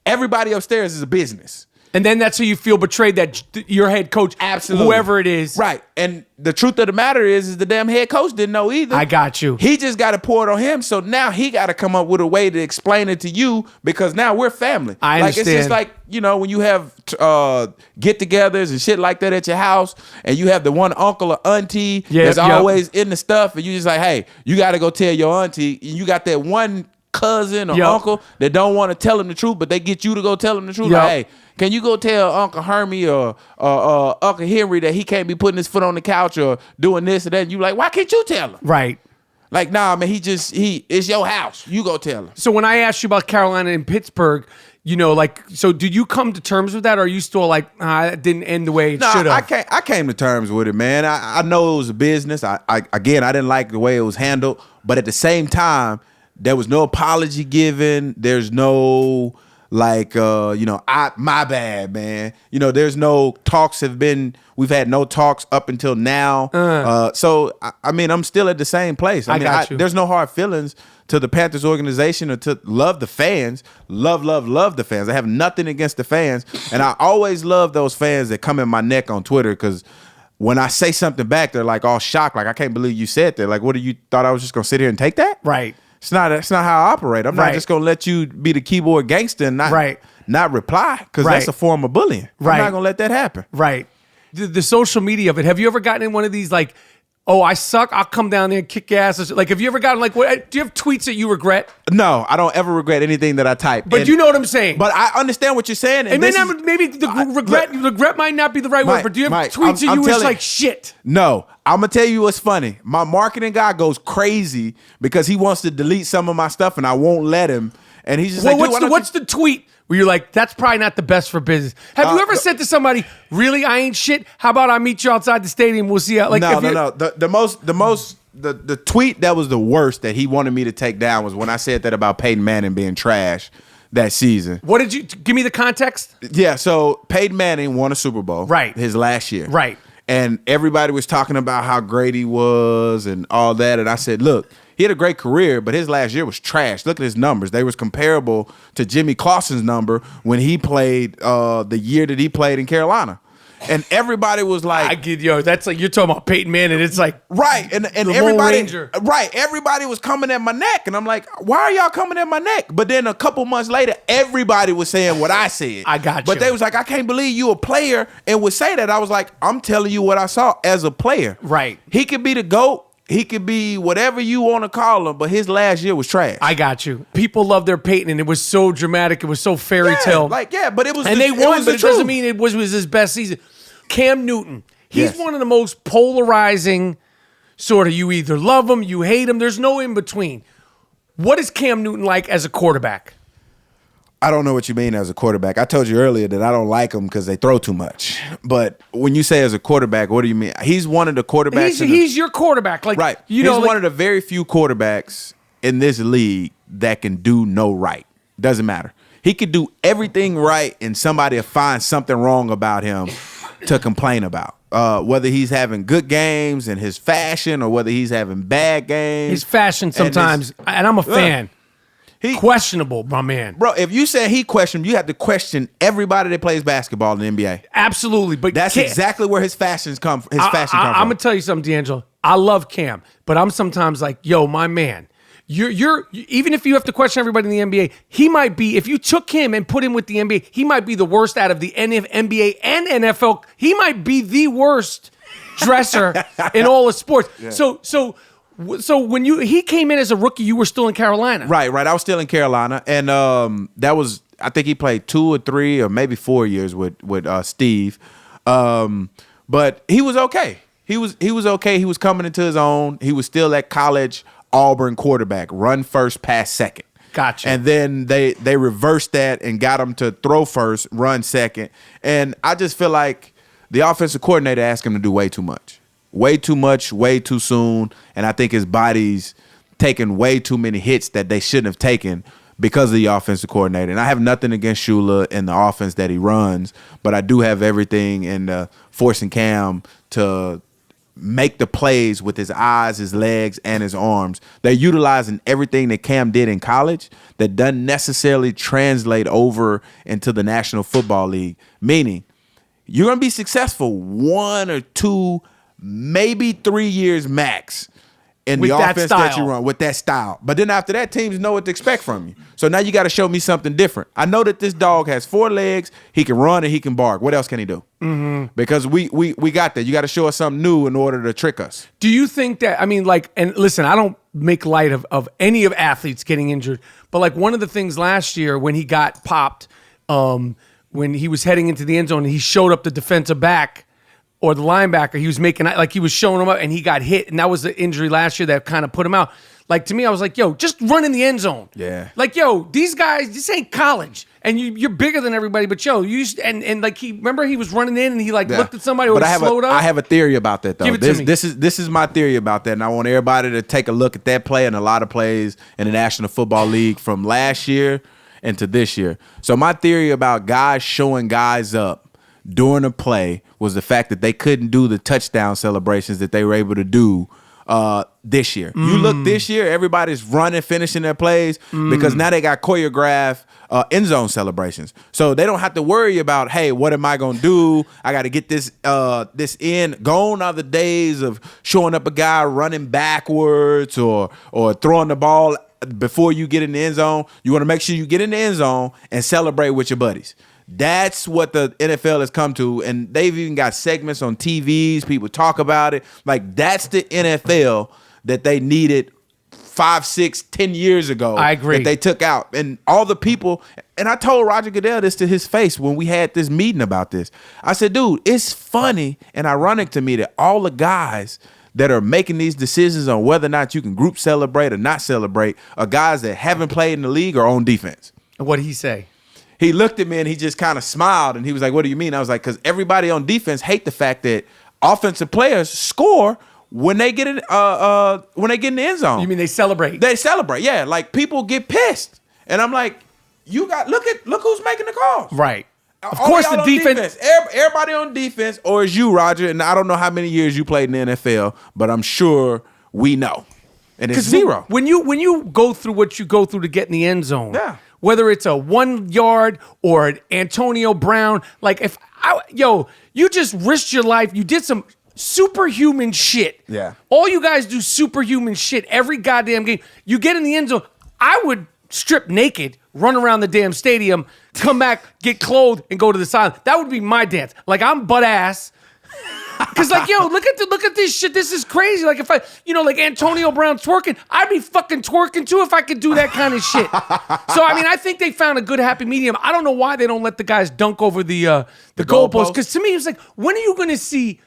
Everybody upstairs is a business. And then that's how you feel betrayed that your head coach, absolutely, whoever it is. Right. And the truth of the matter is the damn head coach didn't know either. I got you. He just got to pour it on him. So now he got to come up with a way to explain it to you, because now we're family. I understand. It's just like, when you have get-togethers and shit like that at your house, and you have the one uncle or auntie that's always in the stuff, and you just like, hey, you got to go tell your auntie. And you got that one cousin or uncle that don't want to tell him the truth, but they get you to go tell him the truth. Like, hey, can you go tell Uncle Hermie or Uncle Henry that he can't be putting his foot on the couch or doing this or that? And you like, why can't you tell him? Right. Like, nah, man, it's your house. You go tell him. So when I asked you about Carolina and Pittsburgh, so did you come to terms with that, or are you still like, it didn't end the way it should have? I came to terms with it, man. I know it was a business. I didn't like the way it was handled, but at the same time, there was no apology given. There's no my bad, man. There's no talks we've had no talks up until now. So I'm still at the same place. I got you. There's no hard feelings to the Panthers organization or to love the fans. Love the fans. I have nothing against the fans. And I always love those fans that come in my neck on Twitter, because when I say something back, they're like all shocked. Like, I can't believe you said that. Like, what, you thought I was just going to sit here and take that? Right. That's not how I operate. I'm not just gonna let you be the keyboard gangster and not reply, because that's a form of bullying. I'm not gonna let that happen. Right. The social media of it. Have you ever gotten in one of these like, oh, I suck, I'll come down there and kick your ass? Like, have you ever gotten like, what, do you have tweets that you regret? No, I don't ever regret anything that I type. But you know what I'm saying. But I understand what you're saying. And maybe regret might not be the right word, but do you have tweets that you was like, shit? No, I'm going to tell you what's funny. My marketing guy goes crazy because he wants to delete some of my stuff, and I won't let him. And he's just Well, like, dude, what's the tweet where you're like, that's probably not the best for business? Have you ever said to somebody, really, I ain't shit? How about I meet you outside the stadium? We'll see how. Like, no. The tweet that was the worst that he wanted me to take down was when I said that about Peyton Manning being trash that season. What did you give me the context? Yeah, so Peyton Manning won a Super Bowl, Right, his last year, right, and everybody was talking about how great he was and all that, and I said, look, he had a great career, but his last year was trash. Look at his numbers; they was comparable to Jimmy Clausen's number when he played the year that he played in Carolina. And everybody was like, I get that's like you're talking about Peyton Manning. It's like right, and everybody was coming at my neck, and I'm like, why are y'all coming at my neck? But then a couple months later, everybody was saying what I said. I got you. But they was like, I can't believe you a player and would say that. I was like, I'm telling you what I saw as a player. Right. He could be the GOAT. He could be whatever you want to call him, but his last year was trash. I got you. People love their Peyton, and it was so dramatic. It was so fairy tale. But it was, and they won, but it doesn't mean it was his best season. Cam Newton, he's one of the most polarizing sort of. You either love him, you hate him. There's no in between. What is Cam Newton like as a quarterback? I don't know what you mean as a quarterback. I told you earlier that I don't like them because they throw too much. But when you say as a quarterback, what do you mean? He's one of the quarterbacks. He's your quarterback. Like, right. He's one of the very few quarterbacks in this league that can do no right. Doesn't matter. He could do everything right and somebody will find something wrong about him to complain about. Whether he's having good games and his fashion or whether he's having bad games. His fashion sometimes, and I'm a fan. Questionable, my man. Bro, if you say he questioned, you have to question everybody that plays basketball in the NBA. Absolutely, but that's exactly where his fashion come from. I'm gonna tell you something, DeAngelo. I love Cam, but I'm sometimes like, yo, my man. You're even if you have to question everybody in the NBA, he might be. If you took him and put him with the NBA, he might be the worst out of the NBA and NFL. He might be the worst dresser in all of sports. Yeah. So when he came in as a rookie, you were still in Carolina. Right. I was still in Carolina, and that was, I think he played 2 or 3 or maybe 4 years with Steve, but he was okay. He was okay. He was coming into his own. He was still at college Auburn quarterback, run first, pass second. Gotcha. And then they reversed that and got him to throw first, run second. And I just feel like the offensive coordinator asked him to do way too much. Way too much, way too soon. And I think his body's taken way too many hits that they shouldn't have taken because of the offensive coordinator. And I have nothing against Shula and the offense that he runs, but I do have everything in forcing Cam to make the plays with his eyes, his legs, and his arms. They're utilizing everything that Cam did in college that doesn't necessarily translate over into the National Football League, meaning you're going to be successful 1 or 2, maybe 3 years max in the offense that you run with that style. But then after that, teams know what to expect from you. So now you got to show me something different. I know that this dog has 4 legs. He can run and he can bark. What else can he do? Mm-hmm. Because we got that. You got to show us something new in order to trick us. Do you think that, I mean, like, and listen, I don't make light of any of athletes getting injured, but like one of the things last year when he got popped, when he was heading into the end zone and he showed up the defensive back or the linebacker, he was making, like he was showing him up and he got hit. And that was the injury last year that kind of put him out. Like to me, I was like, yo, just run in the end zone. Yeah. Like, yo, these guys, this ain't college. And you're bigger than everybody, but yo, and like remember he was running in and he like looked at somebody or slowed up. I have a theory about that though. Give it to me. This is my theory about that, and I want everybody to take a look at that play and a lot of plays in the National Football League from last year into this year. So my theory about guys showing guys up during a play was the fact that they couldn't do the touchdown celebrations that they were able to do this year. You look this year, everybody's running, finishing their plays because now they got choreographed end zone celebrations. So they don't have to worry about, hey, what am I going to do? I got to get this in. Gone are the days of showing up a guy running backwards or throwing the ball before you get in the end zone. You want to make sure you get in the end zone and celebrate with your buddies. That's what the NFL has come to, and they've even got segments on TVs. People talk about it. Like, that's the NFL that they needed 5, 6, 10 years ago. I agree. That they took out. And all the people, and I told Roger Goodell this to his face when we had this meeting about this. I said, dude, it's funny and ironic to me that all the guys that are making these decisions on whether or not you can group celebrate or not celebrate are guys that haven't played in the league or on defense. What did he say? He looked at me and he just kind of smiled and he was like, "What do you mean?" I was like, "Because everybody on defense hate the fact that offensive players score when they get in the end zone." You mean they celebrate? They celebrate, yeah. Like people get pissed, and I'm like, "You got look who's making the calls." Right. Of All course, y'all the on defense. Everybody on defense, or is you, Roger? And I don't know how many years you played in the NFL, but I'm sure we know. And it's zero. When you go through what you go through to get in the end zone, Yeah. whether it's a 1 yard or an Antonio Brown, like you just risked your life. You did some superhuman shit. Yeah. All you guys do superhuman shit every goddamn game. You get in the end zone. I would strip naked, run around the damn stadium, come back, get clothed, and go to the sideline. That would be my dance. Like I'm butt ass. Cause like, yo, look at this shit. This is crazy. Like if I, like Antonio Brown twerking, I'd be fucking twerking too if I could do that kind of shit. So I mean, I think they found a good happy medium. I don't know why they don't let the guys dunk over the goalposts. Because to me, it's like, when are you going to see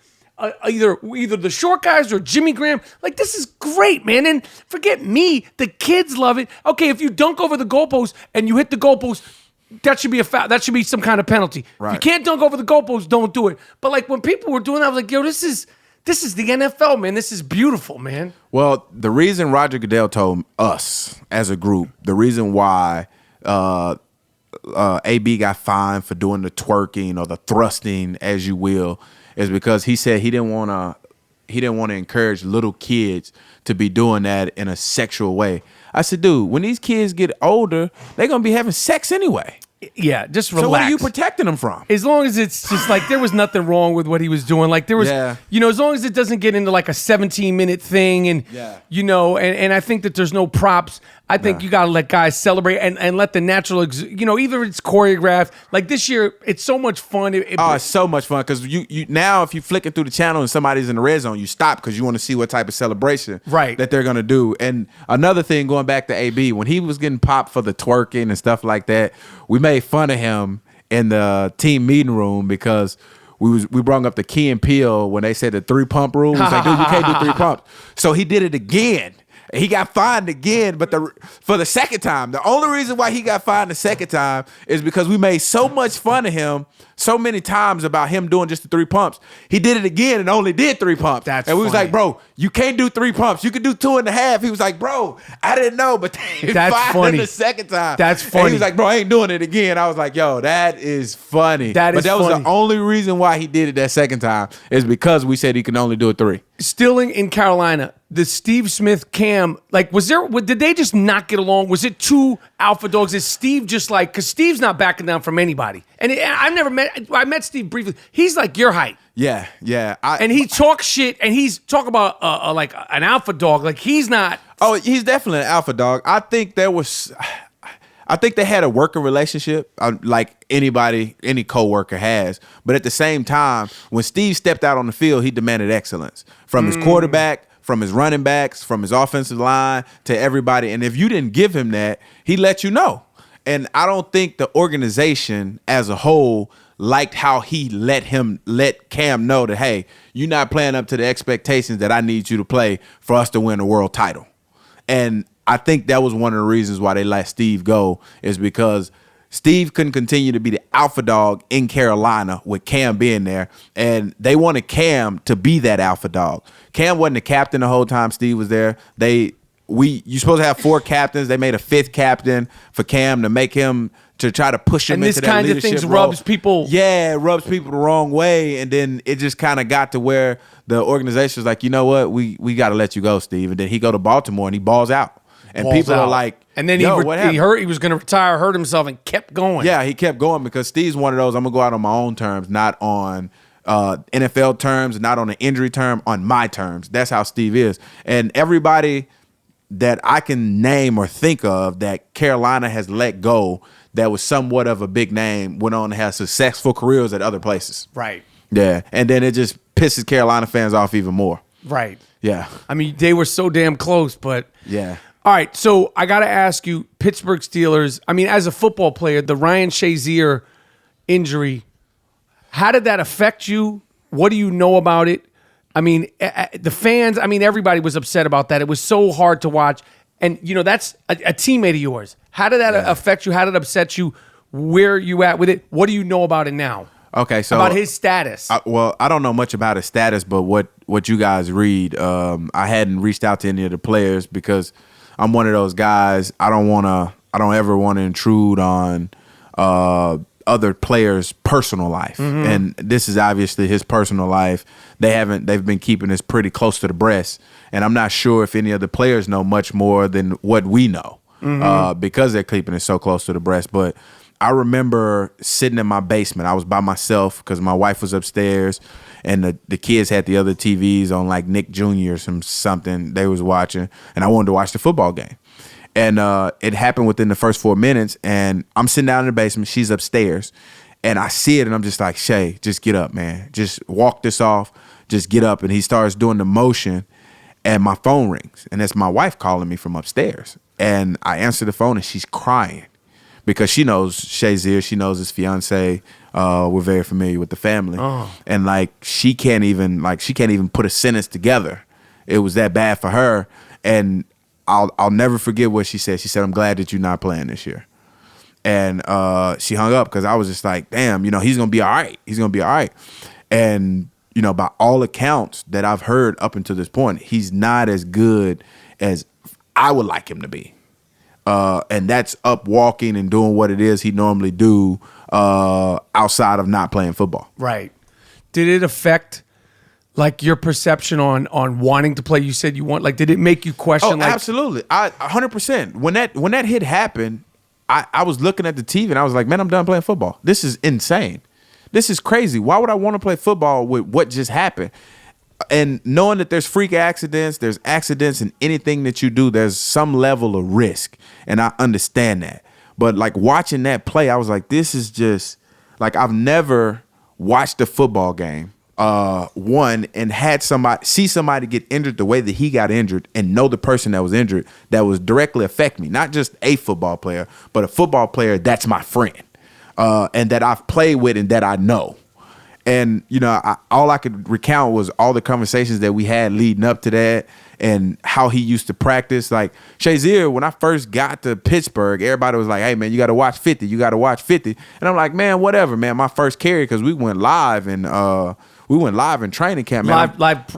either the short guys or Jimmy Graham? Like this is great, man. And forget me, the kids love it. Okay, if you dunk over the goalpost and you hit the goalpost, that should be a foul. That should be some kind of penalty. Right. If you can't dunk over the goalpost, don't do it. But like when people were doing that, I was like, yo, this is the NFL, man. This is beautiful, man. Well, the reason Roger Goodell told us as a group, the reason why AB got fined for doing the twerking or the thrusting, as you will, is because he said he didn't want to encourage little kids to be doing that in a sexual way. I said, dude, when these kids get older, they're going to be having sex anyway. Yeah, just relax. So what are you protecting them from? As long as it's just like there was nothing wrong with what he was doing. Like there was, Yeah. As long as it doesn't get into like a 17-minute thing and, Yeah. and I think that there's no props. I think you got to let guys celebrate and let the natural, either it's choreographed. Like this year, it's so much fun. It's so much fun because you now if you flicking through the channel and somebody's in the red zone, you stop because you want to see what type of celebration that they're gonna do. And another thing, going back to AB, when he was getting popped for the twerking and stuff like that, we made fun of him in the team meeting room because we brought up the Key and Peele when they said the 3-pump rule. We was like, dude, you can't do 3 pumps. So he did it again. He got fined again, but for the second time. The only reason why he got fined the second time is because we made so much fun of him so many times about him doing just the 3 pumps. He did it again and only did 3 pumps. And we was like, bro, you can't do 3 pumps. You can do 2.5. He was like, bro, I didn't know, but they fined him the second time. That's funny. And he was like, bro, I ain't doing it again. I was like, yo, that is funny. That was the only reason why he did it that second time is because we said he can only do it 3. Still in Carolina, the Steve Smith Cam, like, did they just not get along? Was it 2 alpha dogs? Is Steve just like, because Steve's not backing down from anybody. And I met Steve briefly. He's like your height. Yeah. And he talks shit, and he's talking about like an alpha dog. Like he's not. Oh, he's definitely an alpha dog. I think they had a working relationship like any coworker has. But at the same time, when Steve stepped out on the field, he demanded excellence from his quarterback, from his running backs, from his offensive line to everybody. And if you didn't give him that, he let you know. And I don't think the organization as a whole liked how he let Cam know that, hey, you're not playing up to the expectations that I need you to play for us to win a world title. And I think that was one of the reasons why they let Steve go, is because Steve couldn't continue to be the alpha dog in Carolina with Cam being there, and they wanted Cam to be that alpha dog. Cam wasn't the captain the whole time Steve was there. You're supposed to have 4 captains. They made a 5th captain for Cam to make him, to try to push him into that leadership role. And this kind of things rubs people. Yeah, it rubs people the wrong way. And then it just kind of got to where the organization was like, you know what, we got to let you go, Steve. And then he go to Baltimore and he balls out. And people are like, and then he hurt. He was going to retire, hurt himself, and kept going. Yeah, he kept going because Steve's one of those, I'm going to go out on my own terms, not on NFL terms, not on an injury term, on my terms. That's how Steve is. And everybody that I can name or think of that Carolina has let go that was somewhat of a big name went on to have successful careers at other places. Right. Yeah. And then it just pisses Carolina fans off even more. Right. Yeah. I mean, they were so damn close, but. Yeah. All right. So I got to ask you, Pittsburgh Steelers, I mean, as a football player, the Ryan Shazier injury, how did that affect you? What do you know about it? I mean, the fans, I mean, everybody was upset about that. It was so hard to watch. And, that's a teammate of yours. How did that affect you? How did it upset you? Where you at with it? What do you know about it now? Okay, so about his status. I don't know much about his status, but what you guys read, I hadn't reached out to any of the players because I'm one of those guys. I don't ever want to intrude on other players' personal life, and this is obviously his personal life. They've been keeping this pretty close to the breast, and I'm not sure if any of the players know much more than what we know because they're keeping it so close to the breast. But I remember sitting in my basement. I was by myself because my wife was upstairs, and the kids had the other TVs on, like Nick Jr. or something they was watching, and I wanted to watch the football game. And it happened within the first 4 minutes, and I'm sitting down in the basement. She's upstairs, and I see it, and I'm just like, Shay, just get up, man. Just walk this off. Just get up. And he starts doing the motion, and my phone rings, and it's my wife calling me from upstairs. And I answer the phone, and she's crying because she knows Shay's here. She knows his fiance. We're very familiar with the family, and like she can't even put a sentence together. It was that bad for her, and I'll never forget what she said. She said, "I'm glad that you're not playing this year." And she hung up because I was just like, damn, he's going to be all right. He's going to be all right. And, by all accounts that I've heard up until this point, he's not as good as I would like him to be. And that's up walking and doing what it is he normally do outside of not playing football. Right. Did it affect like your perception on wanting to play? You said you want, like, did it make you question? Oh, absolutely. 100%. When that hit happened, I was looking at the TV and I was like, man, I'm done playing football. This is insane. This is crazy. Why would I want to play football with what just happened? And knowing that there's freak accidents, there's accidents in anything that you do, there's some level of risk. And I understand that. But like watching that play, I was like, this is just like, I've never watched a football game and had somebody get injured the way that he got injured and know the person that was injured that was directly affect me. Not just a football player, but a football player that's my friend and that I've played with and that I know. And, all I could recount was all the conversations that we had leading up to that and how he used to practice. Like Shazier, when I first got to Pittsburgh, everybody was like, hey, man, you got to watch 50. You got to watch 50. And I'm like, man, whatever, man. My first carry, because we went live and in training camp, man. Like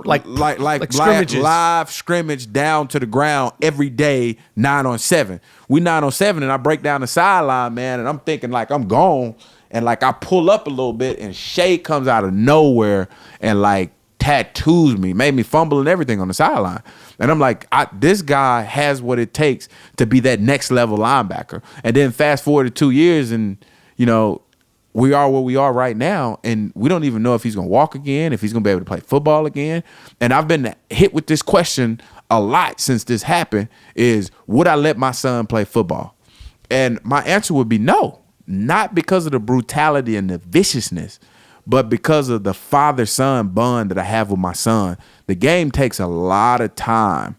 scrimmages. Live scrimmage down to the ground every day, 9-on-7. We 9-on-7, and I break down the sideline, man, and I'm thinking like I'm gone. And like I pull up a little bit, and Shay comes out of nowhere and like tattoos me, made me fumble and everything on the sideline. And I'm like, this guy has what it takes to be that next level linebacker. And then fast forward to 2 years, and we are where we are right now, and we don't even know if he's going to walk again, if he's going to be able to play football again. And I've been hit with this question a lot since this happened is, would I let my son play football? And my answer would be no, not because of the brutality and the viciousness, but because of the father-son bond that I have with my son. The game takes a lot of time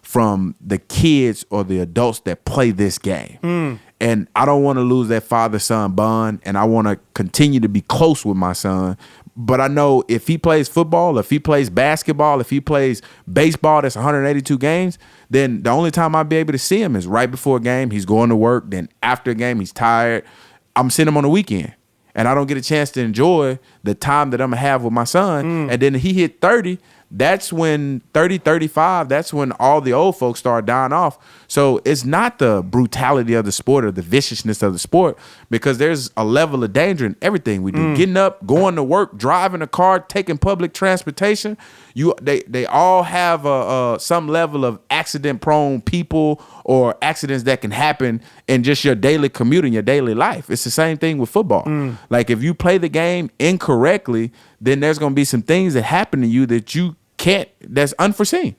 from the kids or the adults that play this game. And I don't want to lose that father-son bond, and I want to continue to be close with my son. But I know if he plays football, if he plays basketball, if he plays baseball, that's 182 games, then the only time I'll be able to see him is right before a game. He's going to work. Then after a game, he's tired. I'm seeing him on the weekend, and I don't get a chance to enjoy the time that I'm going to have with my son. And then he hit 30. That's when 30, 35, that's when all the old folks start dying off. So it's not the brutality of the sport or the viciousness of the sport, because there's a level of danger in everything we do. Getting up, going to work, driving a car, taking public transportation. They all have some level of accident-prone people or accidents that can happen in just your daily commute in your daily life. It's the same thing with football. Like if you play the game incorrectly, then there's going to be some things that happen to you that you can't, that's unforeseen.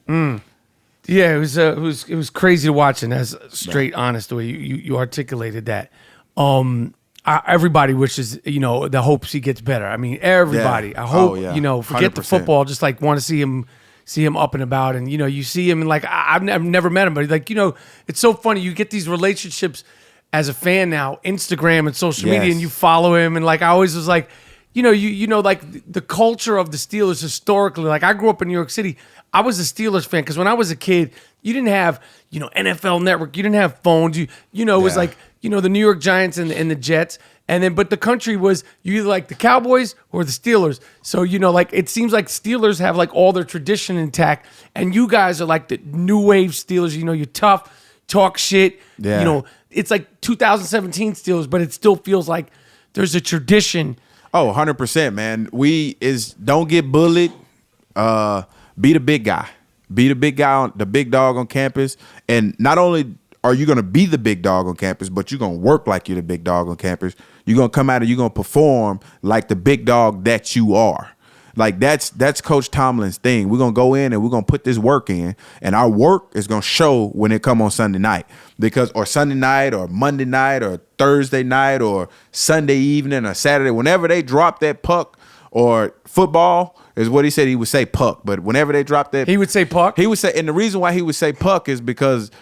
Yeah, it was crazy to watch, and that's straight honest the way you articulated that. Everybody wishes, the hopes he gets better. I mean, everybody. Yeah. I hope, forget 100%. The football, just like want to see him up and about, and you see him, and like I've never met him, but like it's so funny. You get these relationships as a fan now, Instagram and social media, and you follow him, and like I always was like, you know, like the culture of the Steelers historically. Like I grew up in New York City. I was a Steelers fan because when I was a kid, you didn't have, NFL Network. You didn't have phones. It was like, the New York Giants and the Jets. And then, but the country was you either like the Cowboys or the Steelers. So, like it seems like Steelers have like all their tradition intact. And you guys are like the new wave Steelers. You're tough, talk shit. Yeah. It's like 2017 Steelers, but it still feels like there's a tradition. Oh, 100%, man. Don't get bullied. Be the big guy. Be the big guy, the big dog on campus. And not only are you going to be the big dog on campus, but you're going to work like you're the big dog on campus. You're going to come out and you're going to perform like the big dog that you are. Like that's Coach Tomlin's thing. We're going to go in and we're going to put this work in, and our work is going to show when it come on Sunday night, or Sunday night or Monday night or Thursday night or Sunday evening or Saturday, whenever they drop that puck, or football is what he said. He would say puck, but whenever they drop that, he would say puck. He would say, and the reason why he would say puck is because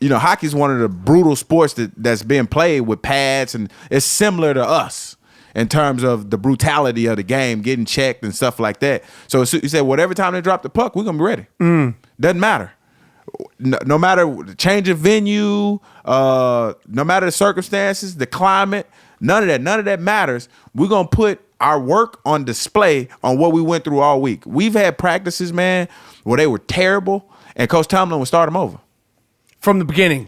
hockey is one of the brutal sports that's being played with pads, and it's similar to us in terms of the brutality of the game, getting checked and stuff like that. So he said, whatever time they drop the puck, we're going to be ready. Doesn't matter. No matter the change of venue, no matter the circumstances, the climate, none of that matters. We're going to put our work on display on what we went through all week. We've had practices, man, where they were terrible, and Coach Tomlin would start them over. From the beginning.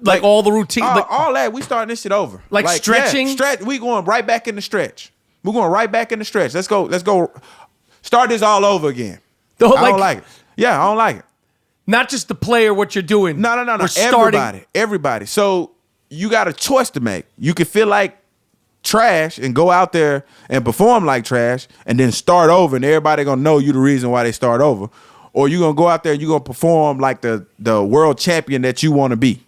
Like all the routine. All that. We starting this shit over. Like stretching? Yeah, we going right back in the stretch. We're going right back in the stretch. Let's go. Start this all over again. I don't like it. Yeah, I don't like it. Not just the player, what you're doing. No. Everybody. So you got a choice to make. You can feel like trash and go out there and perform like trash and then start over, and everybody going to know you the reason why they start over. Or you're going to go out there and you're going to perform like the world champion that you want to be.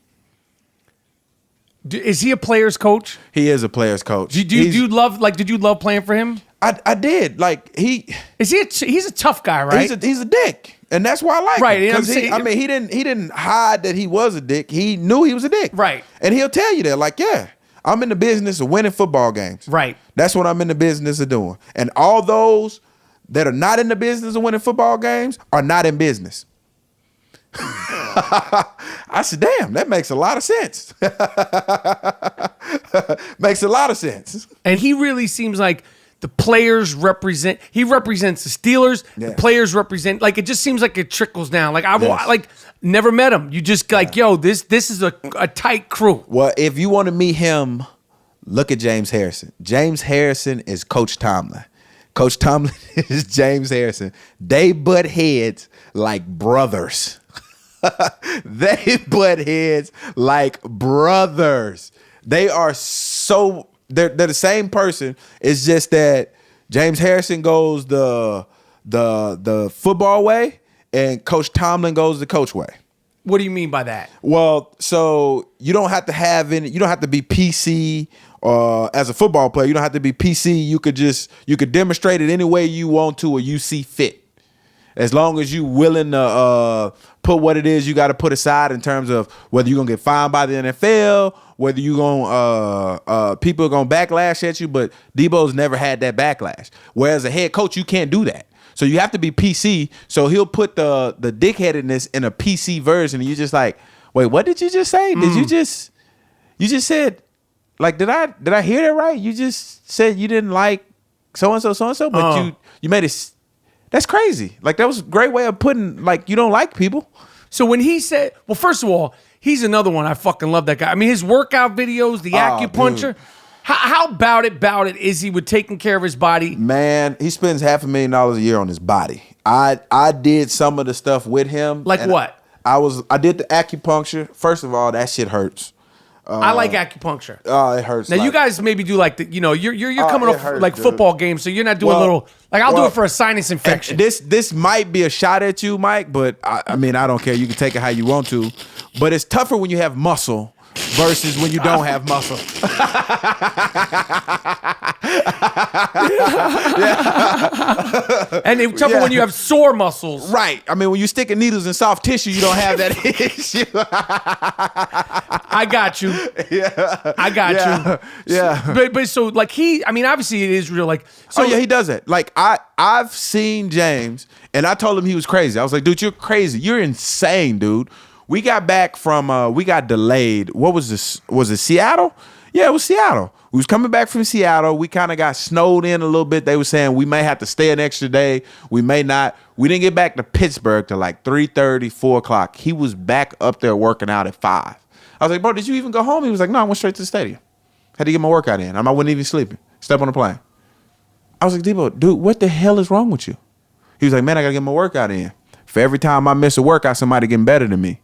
Is he a player's coach? He is a player's coach. Did you love playing for him? I did. Like he's a tough guy, right? He's a dick. And that's why I like right, him. Because he didn't hide that he was a dick. He knew he was a dick. Right. And he'll tell you that, like, yeah, I'm in the business of winning football games. Right. That's what I'm in the business of doing. And all those that are not in the business of winning football games are not in business. I said, damn, that makes a lot of sense. Makes a lot of sense. And he really seems like the players he represents the Steelers. Yes. The players represent, like, it just seems like it trickles down. Like, never met him. You just like, yo, this is a tight crew. Well, if you want to meet him, look at James Harrison. James Harrison is Coach Tomlin. Coach Tomlin is James Harrison. They butt heads like brothers. They butt heads like brothers. They are they're the same person. It's just that James Harrison goes the football way and Coach Tomlin goes the coach way. What do you mean by that? Well, so you don't have to be PC as a football player. You don't have to be PC. You could demonstrate it any way you want to or you see fit. As long as you willing to put what it is you got to put aside in terms of whether you're going to get fined by the NFL, whether you people are going to backlash at you, but Debo's never had that backlash. Whereas a head coach, you can't do that. So you have to be PC. So he'll put the dickheadedness in a PC version, and you're just like, wait, what did you just say? Did you just said, like, did I hear that right? You just said you didn't like so-and-so, but you made it. That's crazy. Like, that was a great way of putting, like, you don't like people. So when he said, well, first of all, he's another one. I fucking love that guy. I mean, his workout videos, the acupuncture. Dude. How about it is he with taking care of his body? Man, he spends $500,000 a year on his body. I did some of the stuff with him. Like what? I did the acupuncture. First of all, that shit hurts. I like acupuncture. Oh, it hurts. Now you guys maybe do like the, you're coming off like football games, so you're not doing I'll do it for a sinus infection. This might be a shot at you, Mike, but I mean, I don't care. You can take it how you want to, but it's tougher when you have muscle versus when you don't have muscle. And it's tougher when you have sore muscles. Right. I mean, when you sticking needles in soft tissue, you don't have that issue. I got you. Yeah. I got you. Yeah. But so like I mean, obviously it is real. Like, so Oh yeah, he does that. Like I've seen James, and I told him he was crazy. I was like, dude, you're crazy. You're insane, dude. We got back from we got delayed. What was this? Was it Seattle? Yeah, it was Seattle. We was coming back from Seattle. We kind of got snowed in a little bit. They were saying we may have to stay an extra day. We may not. We didn't get back to Pittsburgh till like 3:30, 4 o'clock. He was back up there working out at 5. I was like, bro, did you even go home? He was like, no, I went straight to the stadium. Had to get my workout in. I wasn't even sleeping. Step on the plane. I was like, Debo, dude, what the hell is wrong with you? He was like, man, I got to get my workout in. For every time I miss a workout, somebody getting better than me.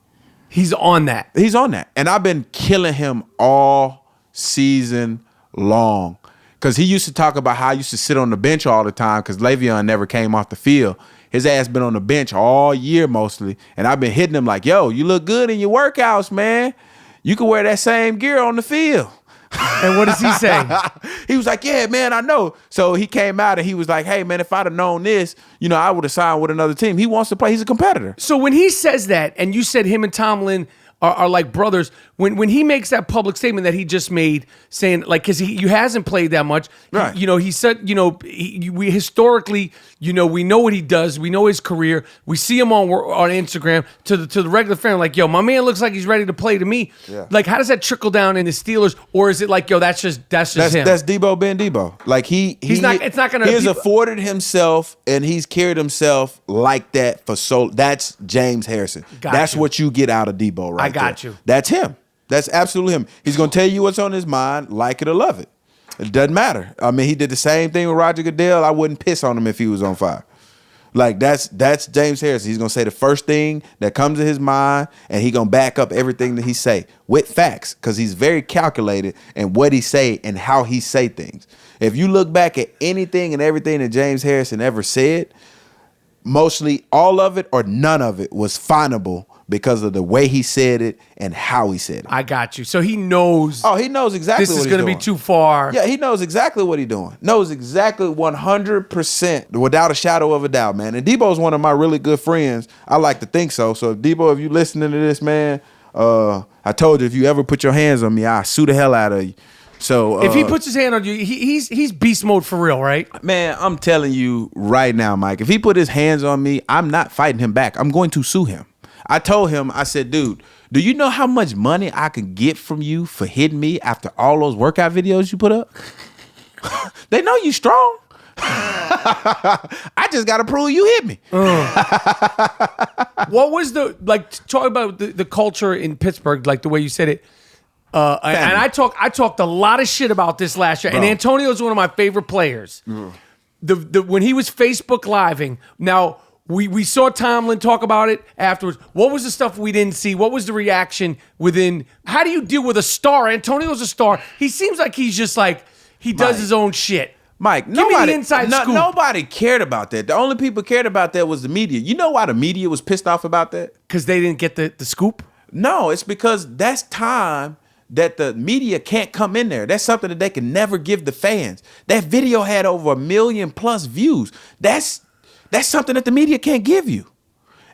he's on that. He's on that. And I've been killing him all season long. Because he used to talk about how I used to sit on the bench all the time because Le'Veon never came off the field. His ass been on the bench all year mostly. And I've been hitting him like, yo, you look good in your workouts, man. You can wear that same gear on the field. And what does he say? He was like, yeah, man, I know. So he came out and he was like, hey, man, if I'd have known this, I would have signed with another team. He wants to play. He's a competitor. So when he says that, and you said him and Tomlin are like brothers, when he makes that public statement that he just made, saying like, because he hasn't played that much, right? He said, we historically, we know what he does, we know his career, we see him on Instagram to the regular fan, like, yo, my man looks like he's ready to play to me. Yeah. Like, how does that trickle down in the Steelers, or is it like, yo, that's just him? That's Debo being Debo. Like he's not. It's not gonna. He has afforded himself and he's carried himself like that for so. That's James Harrison. That's what you get out of Debo, right? I got you. That's him. That's absolutely him. He's gonna tell you what's on his mind, like it or love it. It doesn't matter. I mean, he did the same thing with Roger Goodell. I wouldn't piss on him if he was on fire. Like that's James Harrison. He's gonna say the first thing that comes to his mind, and he gonna back up everything that he say with facts, because he's very calculated in what he say and how he say things. If you look back at anything and everything that James Harrison ever said, mostly all of it or none of it was findable because of the way he said it and how he said it. I got you. So he knows. Oh, he knows exactly this what is he's going to doing. be too far. Yeah, he knows exactly what he's doing. Knows exactly 100% without a shadow of a doubt, man. And Debo's one of my really good friends. I like to think so. So Debo, if you listening to this, man, I told you, if you ever put your hands on me, I'll sue the hell out of you. So if he puts his hand on you, he's beast mode for real, right? Man, I'm telling you right now, Mike, if he put his hands on me, I'm not fighting him back. I'm going to sue him. I told him, I said, dude, do you know how much money I can get from you for hitting me after all those workout videos you put up? They know you strong. I just got to prove you hit me. What was talk about the culture in Pittsburgh, like the way you said it. And I talked a lot of shit about this last year. Bro. And Antonio's one of my favorite players. When he was Facebook living, now we saw Tomlin talk about it afterwards. What was the stuff we didn't see? What was the reaction within? How do you deal with a star? Antonio's a star. He seems like he's just like he does his own shit. Mike, Give me the inside scoop. Nobody cared about that. The only people cared about that was the media. You know why the media was pissed off about that? Because they didn't get the scoop? No, it's because that's time that the media can't come in there. That's something that they can never give the fans. That video had over 1 million plus views. That's something that the media can't give you.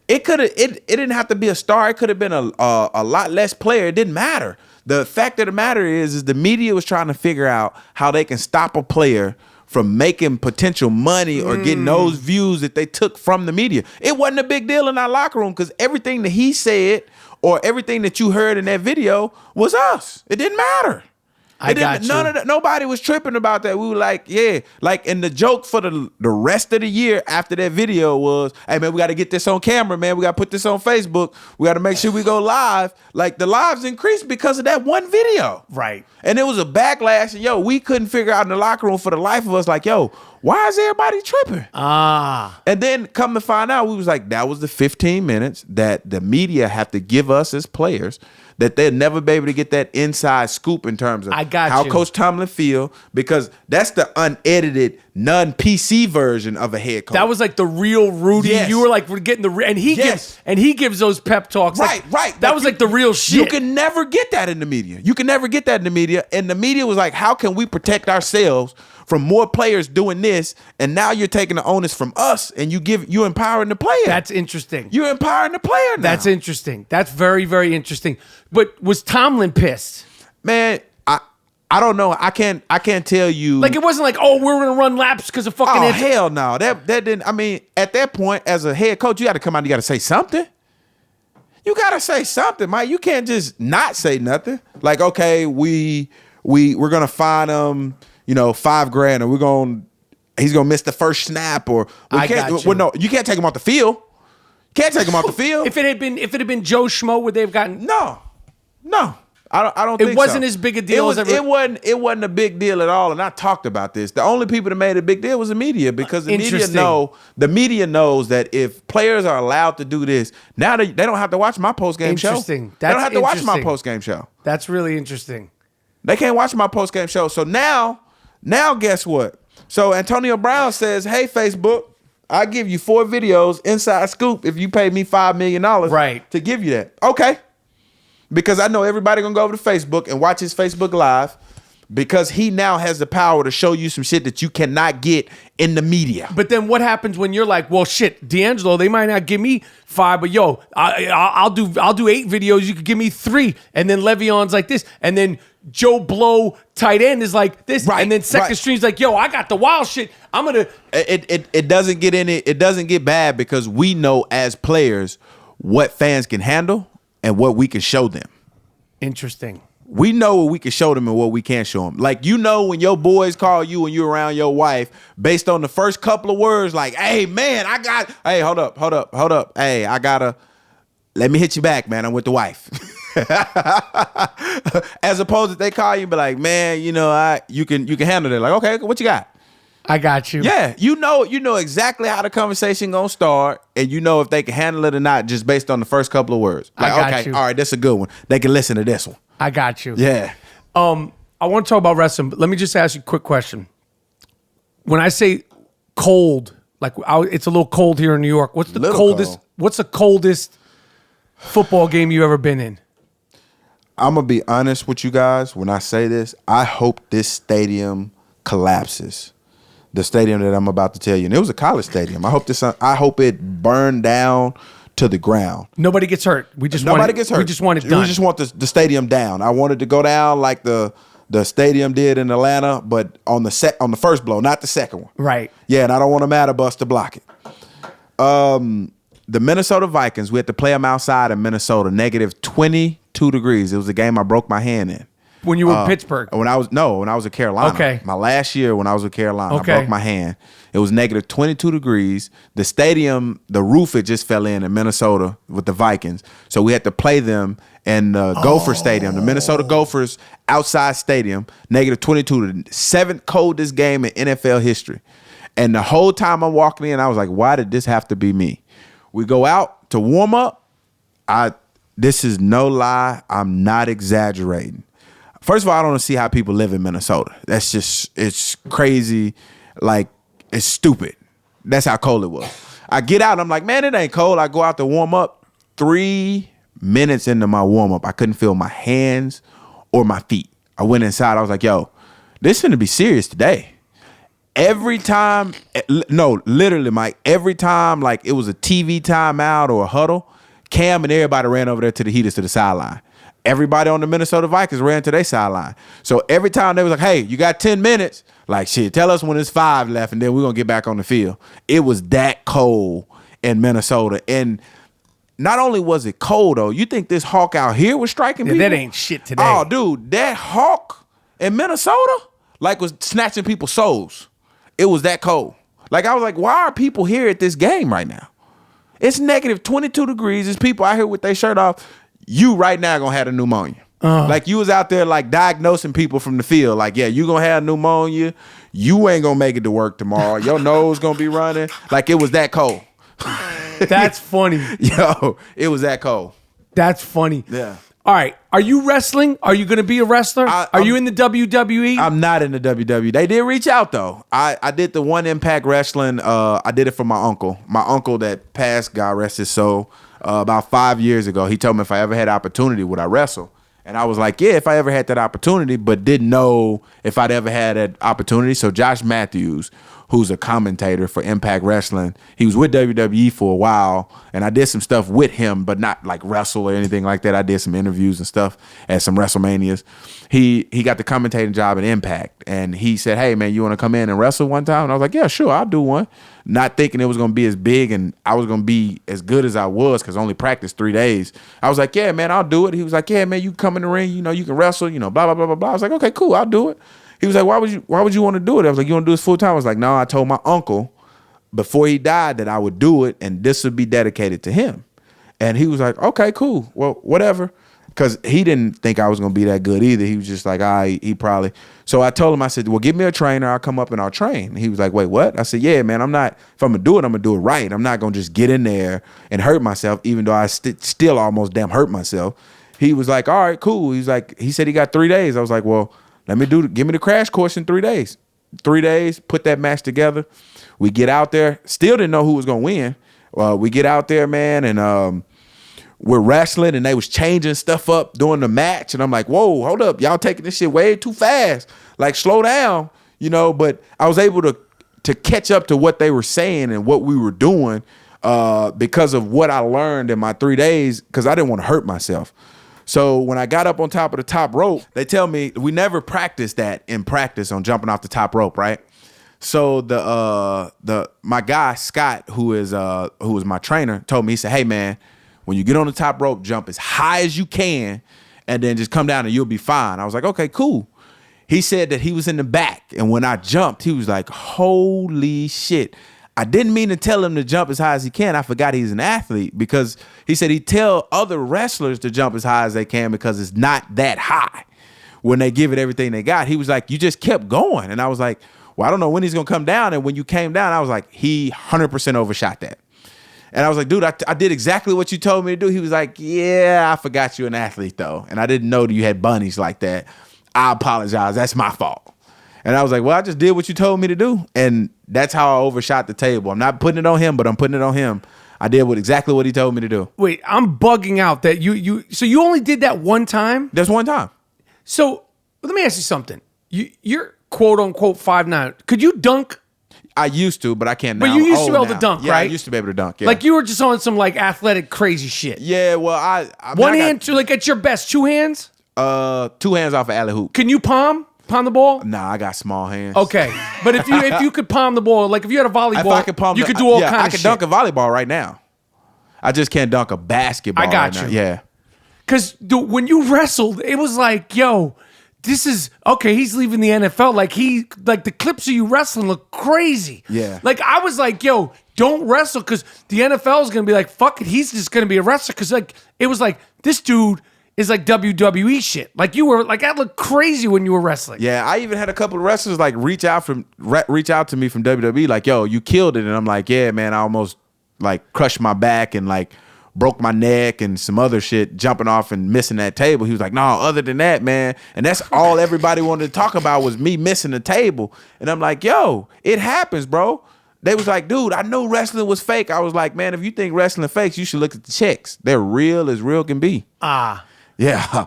It didn't have to be a star. It could have been a lot less player. It didn't matter. The fact of the matter is the media was trying to figure out how they can stop a player from making potential money or getting those views that they took from the media. It wasn't a big deal in our locker room because everything that he said or everything that you heard in that video was us. It didn't matter. None of that. Nobody was tripping about that. We were like, yeah. Like, and the joke for the rest of the year after that video was, hey, man, we got to get this on camera, man. We got to put this on Facebook. We got to make sure we go live. Like, the lives increased because of that one video. Right. And it was a backlash. And, yo, we couldn't figure out in the locker room for the life of us, like, yo, Why is everybody tripping? Ah. And then come to find out, we was like, that was the 15 minutes that the media have to give us as players, that they'll never be able to get that inside scoop in terms of how Coach Tomlin feel, because that's the unedited, non-PC version of a head coach. That was like the real Rudy. Yes. You were like, we're getting and he gives those pep talks. Right. That was like the real shit. You can never get that in the media. And the media was like, how can we protect ourselves from more players doing this? And now you're taking the onus from us, and you empowering the player. That's interesting. You're empowering the player now. That's interesting. That's very, very interesting. But was Tomlin pissed? Man, I don't know. I can't tell you. Like, it wasn't like, oh, we're gonna run laps because of fucking. Oh hell no. That didn't. I mean, at that point, as a head coach, you got to come out and you got to say something. You got to say something, Mike. You can't just not say nothing. Like, okay, we're gonna fine him, $5,000, or he's gonna miss the first snap, or no, you can't take him off the field. Can't take him off the field. If it had been Joe Schmo, would they have gotten? No. I don't think so. It wasn't as big a deal as it wasn't a big deal at all. And I talked about this. The only people that made a big deal was the media, because the media knows that if players are allowed to do this, now they don't have to watch my post-game show. Interesting. They don't have to watch my post-game show. That's really interesting. They can't watch my post-game show. So now guess what? So Antonio Brown says, hey, Facebook, I'll give you 4 videos, inside scoop, if you pay me $5 million to give you that. Okay. Because I know everybody gonna go over to Facebook and watch his Facebook Live, because he now has the power to show you some shit that you cannot get in the media. But then what happens when you're like, well, shit, DeAngelo, they might not give me 5, but yo, I'll do 8 videos. You could give me 3, and then Le'Veon's like this, and then Joe Blow tight end is like this, and then second string's like, yo, I got the wild shit. I'm gonna. It doesn't get it doesn't get bad, because we know as players what fans can handle and what we can show them. Interesting. We know what we can show them and what we can't show them. Like, when your boys call you when you're around your wife, based on the first couple of words, like, hey, man, hey, hold up. Hey, let me hit you back, man. I'm with the wife. As opposed to they call you and be like, man, you can handle it. Like, okay, what you got? I got you. Yeah, you know exactly how the conversation gonna start, and you know if they can handle it or not just based on the first couple of words. Like, okay, all right, that's a good one. They can listen to this one. I got you. Yeah. I want to talk about wrestling, but let me just ask you a quick question. When I say cold, like it's a little cold here in New York. What's the coldest? Cold. What's the coldest football game you ever been in? I'm gonna be honest with you guys when I say this. I hope this stadium collapses. The stadium that I'm about to tell you, and it was a college stadium. I hope it burned down to the ground. Nobody gets hurt. Nobody gets hurt. We just want it done. We just want the stadium down. I wanted to go down like the stadium did in Atlanta, but on the first blow, not the second one. Right. Yeah, and I don't want a matter bus to block it. The Minnesota Vikings, we had to play them outside in Minnesota, negative 22 degrees. It was a game I broke my hand in. When you were in Pittsburgh? When I was in Carolina. Okay. My last year when I was in Carolina, okay. I broke my hand. It was negative 22 degrees. The stadium, the roof, it just fell in Minnesota with the Vikings. So we had to play them in the Gopher Stadium, the Minnesota Gophers outside stadium, negative 22, the 7th coldest game in NFL history. And the whole time I'm walking in, I was like, why did this have to be me? We go out to warm up. This is no lie. I'm not exaggerating. First of all, I don't see how people live in Minnesota. It's crazy. Like, it's stupid. That's how cold it was. I get out and I'm like, man, it ain't cold. I go out to warm up. 3 minutes into my warm up, I couldn't feel my hands or my feet. I went inside. I was like, yo, this is going to be serious today. Every time, no, literally, Mike, every time like it was a TV timeout or a huddle, Cam and everybody ran over there to the heaters to the sideline. Everybody on the Minnesota Vikings ran to their sideline. So every time they was like, hey, you got 10 minutes. Like, shit, tell us when it's 5 left, and then we're going to get back on the field. It was that cold in Minnesota. And not only was it cold, though, you think this hawk out here was striking people? That ain't shit today. Oh, dude, that hawk in Minnesota, like, was snatching people's souls. It was that cold. Like, I was like, why are people here at this game right now? It's negative 22 degrees. There's people out here with their shirt off. You right now gonna have a pneumonia. Like, you was out there like diagnosing people from the field. Like, yeah, you gonna have pneumonia. you ain't gonna make it to work tomorrow. Your nose gonna be running. Like, it was that cold. That's funny. Yo, it was that cold. That's funny. Yeah. All right. Are you wrestling? Are you going to be a wrestler? Are you in the WWE? I'm not in the WWE. They did reach out though. I did the one Impact Wrestling. I did it for my uncle. My uncle that passed, God rest his soul, about 5 years ago. He told me if I ever had opportunity, would I wrestle? And I was like, yeah, if I ever had that opportunity, but didn't know if I'd ever had that opportunity. So Josh Matthews, who's a commentator for Impact Wrestling, he was with WWE for a while, and I did some stuff with him, but not like wrestle or anything like that. I did some interviews and stuff at some WrestleManias. He got the commentating job at Impact, and he said, hey, man, you want to come in and wrestle one time? And I was like, yeah, sure, I'll do one. Not thinking it was going to be as big and I was going to be as good as I was because I only practiced 3 days. I was like, yeah, man, I'll do it. He was like, yeah, man, you come in the ring, you know, you can wrestle, you know, blah, blah, blah, blah, blah. I was like, okay, cool, I'll do it. He was like, why would you want to do it? I was like, you want to do this full time? I was like, no, I told my uncle before he died that I would do it and this would be dedicated to him. And he was like, okay, cool. Well, whatever. Because he didn't think I was going to be that good either. He was just like, he probably. So I told him, I said, well, give me a trainer. I'll come up and I'll train. And he was like, wait, what? I said, yeah, man, if I'm going to do it, I'm going to do it right. I'm not going to just get in there and hurt myself, even though I still almost damn hurt myself. He was like, all right, cool. He said he got 3 days. I was like, well, give me the crash course in 3 days. 3 days, put that match together. We get out there. Still didn't know who was going to win. We get out there, man, and we're wrestling, and they was changing stuff up during the match. And I'm like, whoa, hold up. Y'all taking this shit way too fast. Like, slow down, you know. But I was able to catch up to what they were saying and what we were doing because of what I learned in my 3 days, because I didn't want to hurt myself. So when I got up on top of the top rope, they tell me we never practiced that in practice on jumping off the top rope, right? So my guy Scott, who was my trainer, told me, he said, hey man, when you get on the top rope, jump as high as you can and then just come down and you'll be fine. I was like, okay, cool. He said that he was in the back, and when I jumped, he was like, holy shit. I didn't mean to tell him to jump as high as he can. I forgot he's an athlete, because he said he'd tell other wrestlers to jump as high as they can because it's not that high when they give it everything they got. He was like, you just kept going. And I was like, well, I don't know when he's going to come down. And when you came down, I was like, he 100% overshot that. And I was like, dude, I did exactly what you told me to do. He was like, yeah, I forgot you're an athlete, though. And I didn't know that you had bunnies like that. I apologize. That's my fault. And I was like, well, I just did what you told me to do. And that's how I overshot the table. I'm not putting it on him, but I'm putting it on him. I did exactly what he told me to do. Wait, I'm bugging out that so you only did that one time? Just one time. So let me ask you something. You're quote unquote 5'9". Could you dunk? I used to, but I can't now. But you used to be able now. to dunk, yeah, right? I used to be able to dunk, yeah. Like you were just on some like athletic crazy shit. Yeah, well, One hand, like at your best, 2 hands? 2 hands off of alley hoop. Can you palm the ball? Nah, I got small hands. Okay, but if you could palm the ball, like if you had a volleyball, if I could palm you could do all kinds of I shit. could dunk a volleyball right now. I just can't dunk a basketball. I got right you. now. Yeah. Because when you wrestled, it was like, yo, this is okay. He's leaving the NFL. Like the clips of you wrestling look crazy. Yeah. Like I was like, yo, don't wrestle because the NFL is gonna be like, fuck it. He's just gonna be a wrestler because like it was like this dude is like WWE shit. Like you were like that looked crazy when you were wrestling. Yeah, I even had a couple of wrestlers like reach out to me from WWE like, yo, you killed it, and I'm like, yeah, man, I almost like crushed my back and like broke my neck and some other shit jumping off and missing that table. He was like, no, other than that, man. And that's all everybody wanted to talk about was me missing the table. And I'm like, yo, it happens, bro. They was like, dude, I know wrestling was fake. I was like, man, if you think wrestling fakes, you should look at the checks. They're real as real can be. Yeah.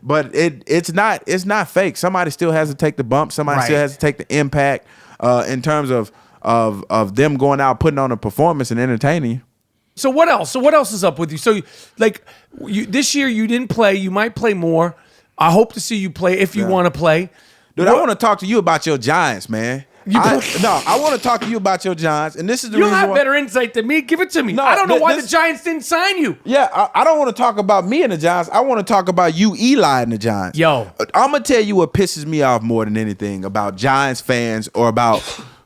But it's not fake. Somebody still has to take the bump. Somebody still has to take the impact in terms of them going out, putting on a performance and entertaining you. So what else? So what else is up with you? So like this year you didn't play. You might play more. I hope to see you play if you want to play. Dude, I want to talk to you about your Giants, man. I want to talk to you about your Giants, and this is the reason. You have better insight than me. Give it to me. No, I don't know why the Giants didn't sign you. Yeah, I don't want to talk about me and the Giants. I want to talk about you, Eli, and the Giants. Yo, I'm gonna tell you what pisses me off more than anything about Giants fans or about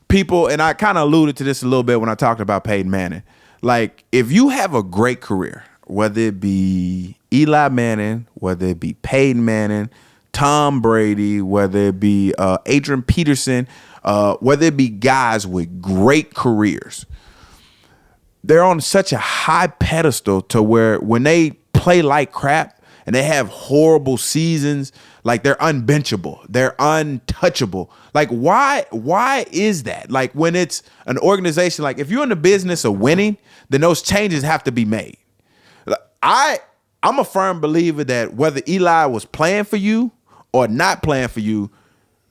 people, and I kind of alluded to this a little bit when I talked about Peyton Manning. Like, if you have a great career, whether it be Eli Manning, whether it be Peyton Manning, Tom Brady, whether it be Adrian Peterson, whether it be guys with great careers, they're on such a high pedestal to where when they play like crap and they have horrible seasons, like they're unbenchable, they're untouchable. Like why is that? Like when it's an organization, like if you're in the business of winning, then those changes have to be made. I'm a firm believer that whether Eli was playing for you or not playing for you,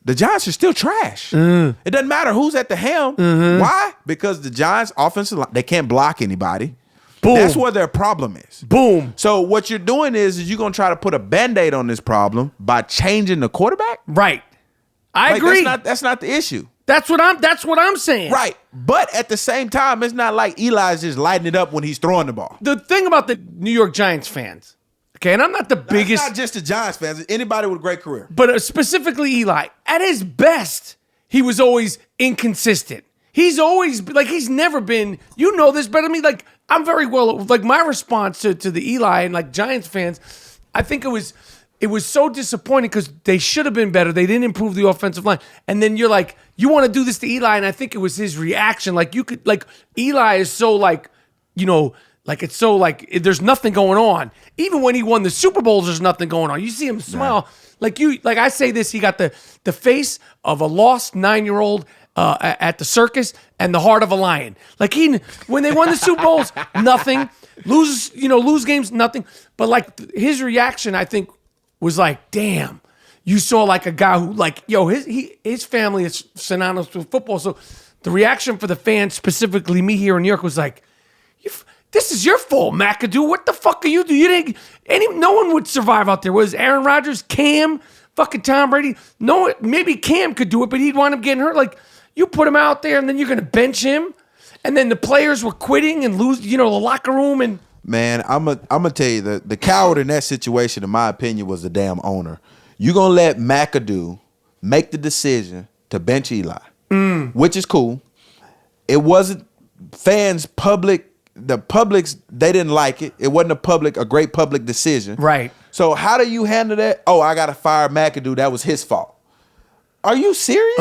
the Giants are still trash. It doesn't matter who's at the helm. Why? Because the Giants offensive line, they can't block anybody. Boom. That's where their problem is. Boom. So what you're doing is you're going to try to put a Band-Aid on this problem by changing the quarterback? Right. I agree. That's not the issue. That's what I'm saying. Right. But at the same time, it's not like Eli's just lighting it up when he's throwing the ball. The thing about the New York Giants fans, okay, and I'm not the biggest. It's not just the Giants fans. Anybody with a great career. But specifically Eli, at his best, he was always inconsistent. He's always, like, he's never been, you know this better than me, like, I'm very well, like, my response to the Eli and, like, Giants fans, I think it was so disappointing because they should have been better. They didn't improve the offensive line. And then you're like, you want to do this to Eli, and I think it was his reaction. Like, you could, like, Eli is so, like, you know, like, it's so, like, there's nothing going on. Even when he won the Super Bowls, there's nothing going on. You see him smile. Yeah. Like I say this, he got the face of a lost 9-year-old at the circus and the heart of a lion. Like, when they won the Super Bowls, nothing. Lose games, nothing. But, like, his reaction, I think, was like, damn, you saw, like, a guy who, like, his family is synonymous with football. So the reaction for the fans, specifically me here in New York, was like, this is your fault, McAdoo. What the fuck are you doing? You didn't. No one would survive out there. Was Aaron Rodgers, Cam, fucking Tom Brady? No, maybe Cam could do it, but he'd wind up getting hurt. Like, you put him out there, and then you're gonna bench him, and then the players were quitting and lose. The locker room and. Man, I'm gonna tell you the coward in that situation, in my opinion, was the damn owner. You gonna let McAdoo make the decision to bench Eli, which is cool. It wasn't the public's, they didn't like it. It wasn't a great public decision. Right. So how do you handle that? Oh, I gotta fire McAdoo. That was his fault. Are you serious?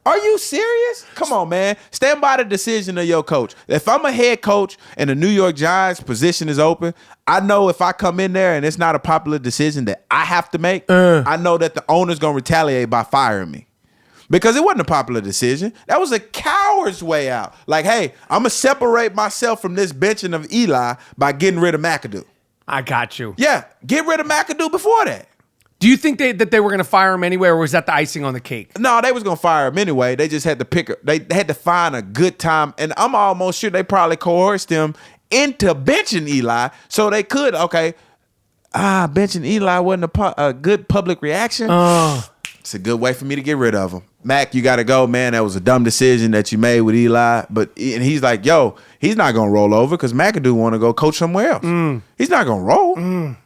Are you serious? Come on, man. Stand by the decision of your coach. If I'm a head coach and the New York Giants position is open, I know if I come in there and it's not a popular decision that I have to make, I know that the owner's going to retaliate by firing me. Because it wasn't a popular decision. That was a coward's way out. Like, hey, I'm going to separate myself from this benching of Eli by getting rid of McAdoo. I got you. Yeah, get rid of McAdoo before that. Do you think that they were going to fire him anyway, or was that the icing on the cake? No, they was going to fire him anyway. They just had to they had to find a good time. And I'm almost sure they probably coerced him into benching Eli so they could, benching Eli wasn't a good public reaction. It's a good way for me to get rid of him. Mac, you got to go, man. That was a dumb decision that you made with Eli. And he's like, yo, he's not going to roll over because McAdoo want to go coach somewhere else. He's not going to roll.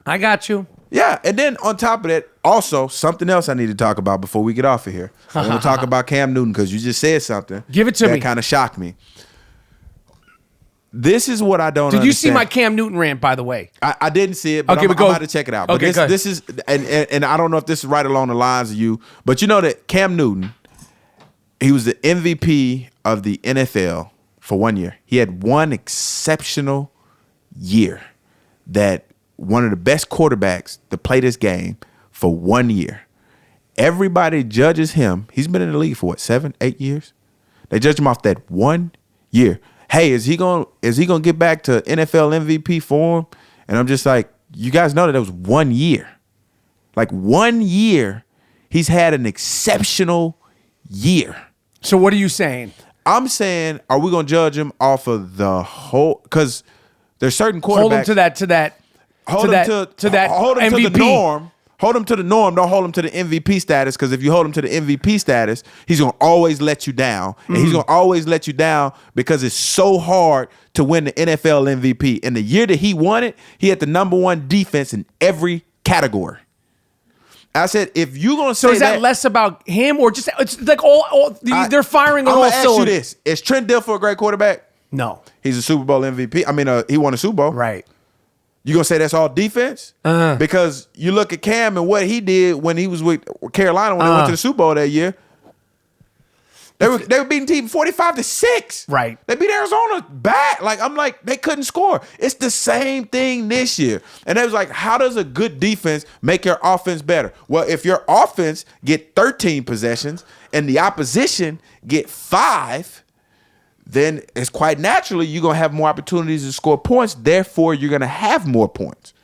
I got you. Yeah, and then on top of that, also, something else I need to talk about before we get off of here. I want to talk about Cam Newton because you just said something. Give it to me. That kind of shocked me. This is what I don't understand. Did you see my Cam Newton rant, by the way? I didn't see it, but I'm about to check it out. But okay, this is, and I don't know if this is right along the lines of you, but you know that Cam Newton, he was the MVP of the NFL for 1 year. He had one exceptional year that one of the best quarterbacks to play this game for 1 year. Everybody judges him. He's been in the league for what, 7, 8 years? They judge him off that 1 year. Hey, is he gonna get back to NFL MVP form? And I'm just like, you guys know that it was 1 year. Like 1 year, he's had an exceptional year. So what are you saying? I'm saying, are we gonna judge him off of the whole? Because there's certain quarterbacks. Hold him to that MVP. To the norm. Hold him to the norm. Don't hold him to the MVP status, because if you hold him to the MVP status, he's going to always let you down. And he's going to always let you down because it's so hard to win the NFL MVP. And the year that he won it, he had the #1 defense in every category. I said, if you're going to say so is that less about him or just it's like they're firing on all cylinders? I'm going to ask you this. Is Trent Dilfer a great quarterback? No. He's a Super Bowl MVP. I mean, he won a Super Bowl. Right. You gonna say that's all defense? Because you look at Cam and what he did when he was with Carolina when they went to the Super Bowl that year. They were beating team 45-6. Right. They beat Arizona back. Like, I'm like, they couldn't score. It's the same thing this year. And it was like, how does a good defense make your offense better? Well, if your offense get 13 possessions and the opposition get 5, then it's quite naturally you're going to have more opportunities to score points. Therefore, you're going to have more points.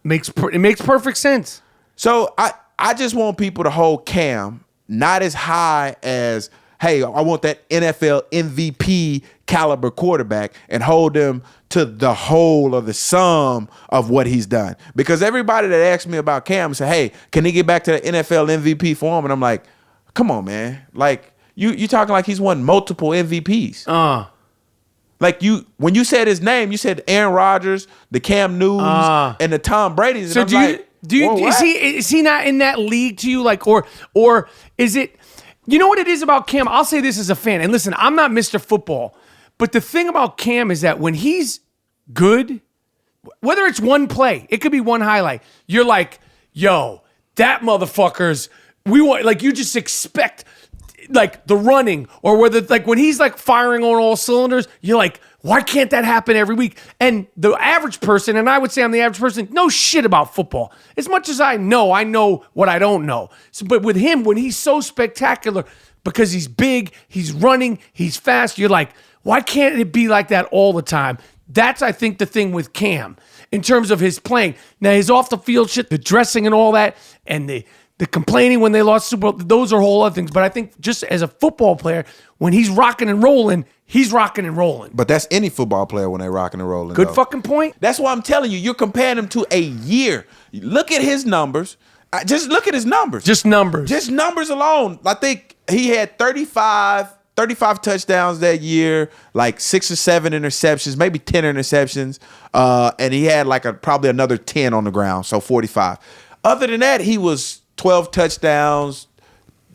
It makes perfect sense. So I just want people to hold Cam not as high as, hey, I want that NFL MVP caliber quarterback, and hold them to the whole of the sum of what he's done. Because everybody that asks me about Cam say, hey, can he get back to the NFL MVP form? And I'm like, come on, man. Like, you talking like he's won multiple MVPs. Like, when you said his name, you said Aaron Rodgers, the Cam Newtons, and the Tom Brady's. So and is he not in that league to you? Like, or is it? You know what it is about Cam? I'll say this as a fan. And listen, I'm not Mr. Football, but the thing about Cam is that when he's good, whether it's one play, it could be one highlight. You're like, yo, that motherfucker's. We want, like, you just expect, like, the running, or whether, like, when he's like firing on all cylinders, you're like, why can't that happen every week? And the average person, and I would say I'm the average person, knows shit about football. As much as I know what I don't know. So, but with him, when he's so spectacular, because he's big, he's running, he's fast, you're like, why can't it be like that all the time? That's, I think, the thing with Cam in terms of his playing. Now, his off the field shit, the dressing and all that, and the complaining when they lost Super Bowl, those are whole other things. But I think just as a football player, when he's rocking and rolling, he's rocking and rolling. But that's any football player when they're rocking and rolling. Good fucking point. That's why I'm telling you, you're comparing him to a year. Look at his numbers. Just look at his numbers. Just numbers. Just numbers alone. I think he had 35 touchdowns that year, like 6 or 7 interceptions, maybe 10 interceptions. And he had like probably another 10 on the ground, so 45. Other than that, he was 12 touchdowns,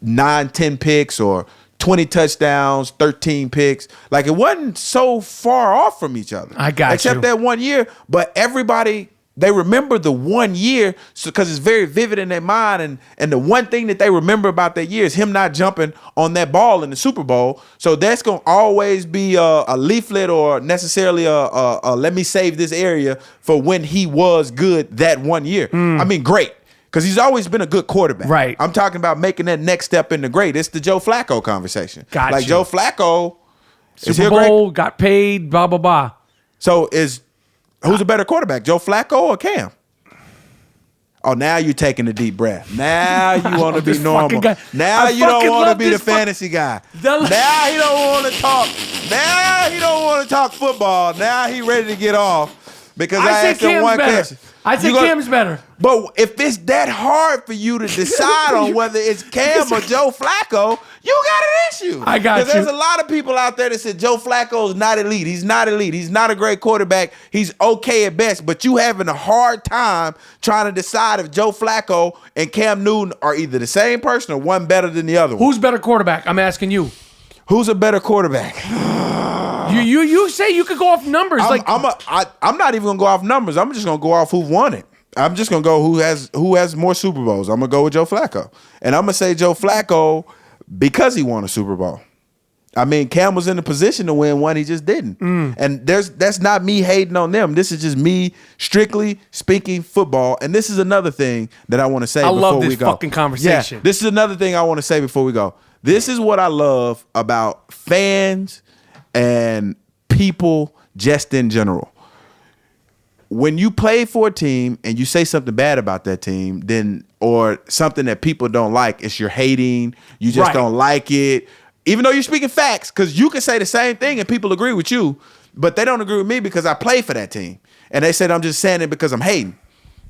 10 picks, or 20 touchdowns, 13 picks. Like, it wasn't so far off from each other. I got Except you. that 1 year. But everybody, they remember the 1 year because it's very vivid in their mind. And the one thing that they remember about that year is him not jumping on that ball in the Super Bowl. So that's going to always be a leaflet, or necessarily a let me save this area for when he was good that 1 year. I mean, great. Because he's always been a good quarterback. Right. I'm talking about making that next step into great. It's the Joe Flacco conversation. Gotcha. Like, Joe Flacco, Super Bowl, got paid, blah, blah, blah. So who's a better quarterback, Joe Flacco or Cam? Oh, now you're taking a deep breath. Now you want to be normal. Now you don't want to be the fantasy guy. Now he don't want to talk. Now he don't want to talk football. Now he ready to get off because I asked him one question. I think Cam's better. But if it's that hard for you to decide on whether it's Cam or Joe Flacco, you got an issue. I got you. Because there's a lot of people out there that said Joe Flacco is not elite. He's not elite. He's not a great quarterback. He's okay at best. But you having a hard time trying to decide if Joe Flacco and Cam Newton are either the same person or one better than the other one. Who's better quarterback? I'm asking you. Who's a better quarterback? You say you could go off numbers. I'm not even gonna go off numbers. I'm just gonna go off who won it. I'm just gonna go who has more Super Bowls. I'm gonna go with Joe Flacco, and I'm gonna say Joe Flacco because he won a Super Bowl. I mean, Cam was in a position to win one, he just didn't. And that's not me hating on them. This is just me strictly speaking football. And this is another thing that I want to say before we go. I love this fucking conversation. Yeah, this is another thing I want to say before we go. This is what I love about fans and people just in general. When you play for a team and you say something bad about that team, then, or something that people don't like, it's you're hating, you just don't like it. Even though you're speaking facts, because you can say the same thing and people agree with you, but they don't agree with me because I play for that team. And they said I'm just saying it because I'm hating.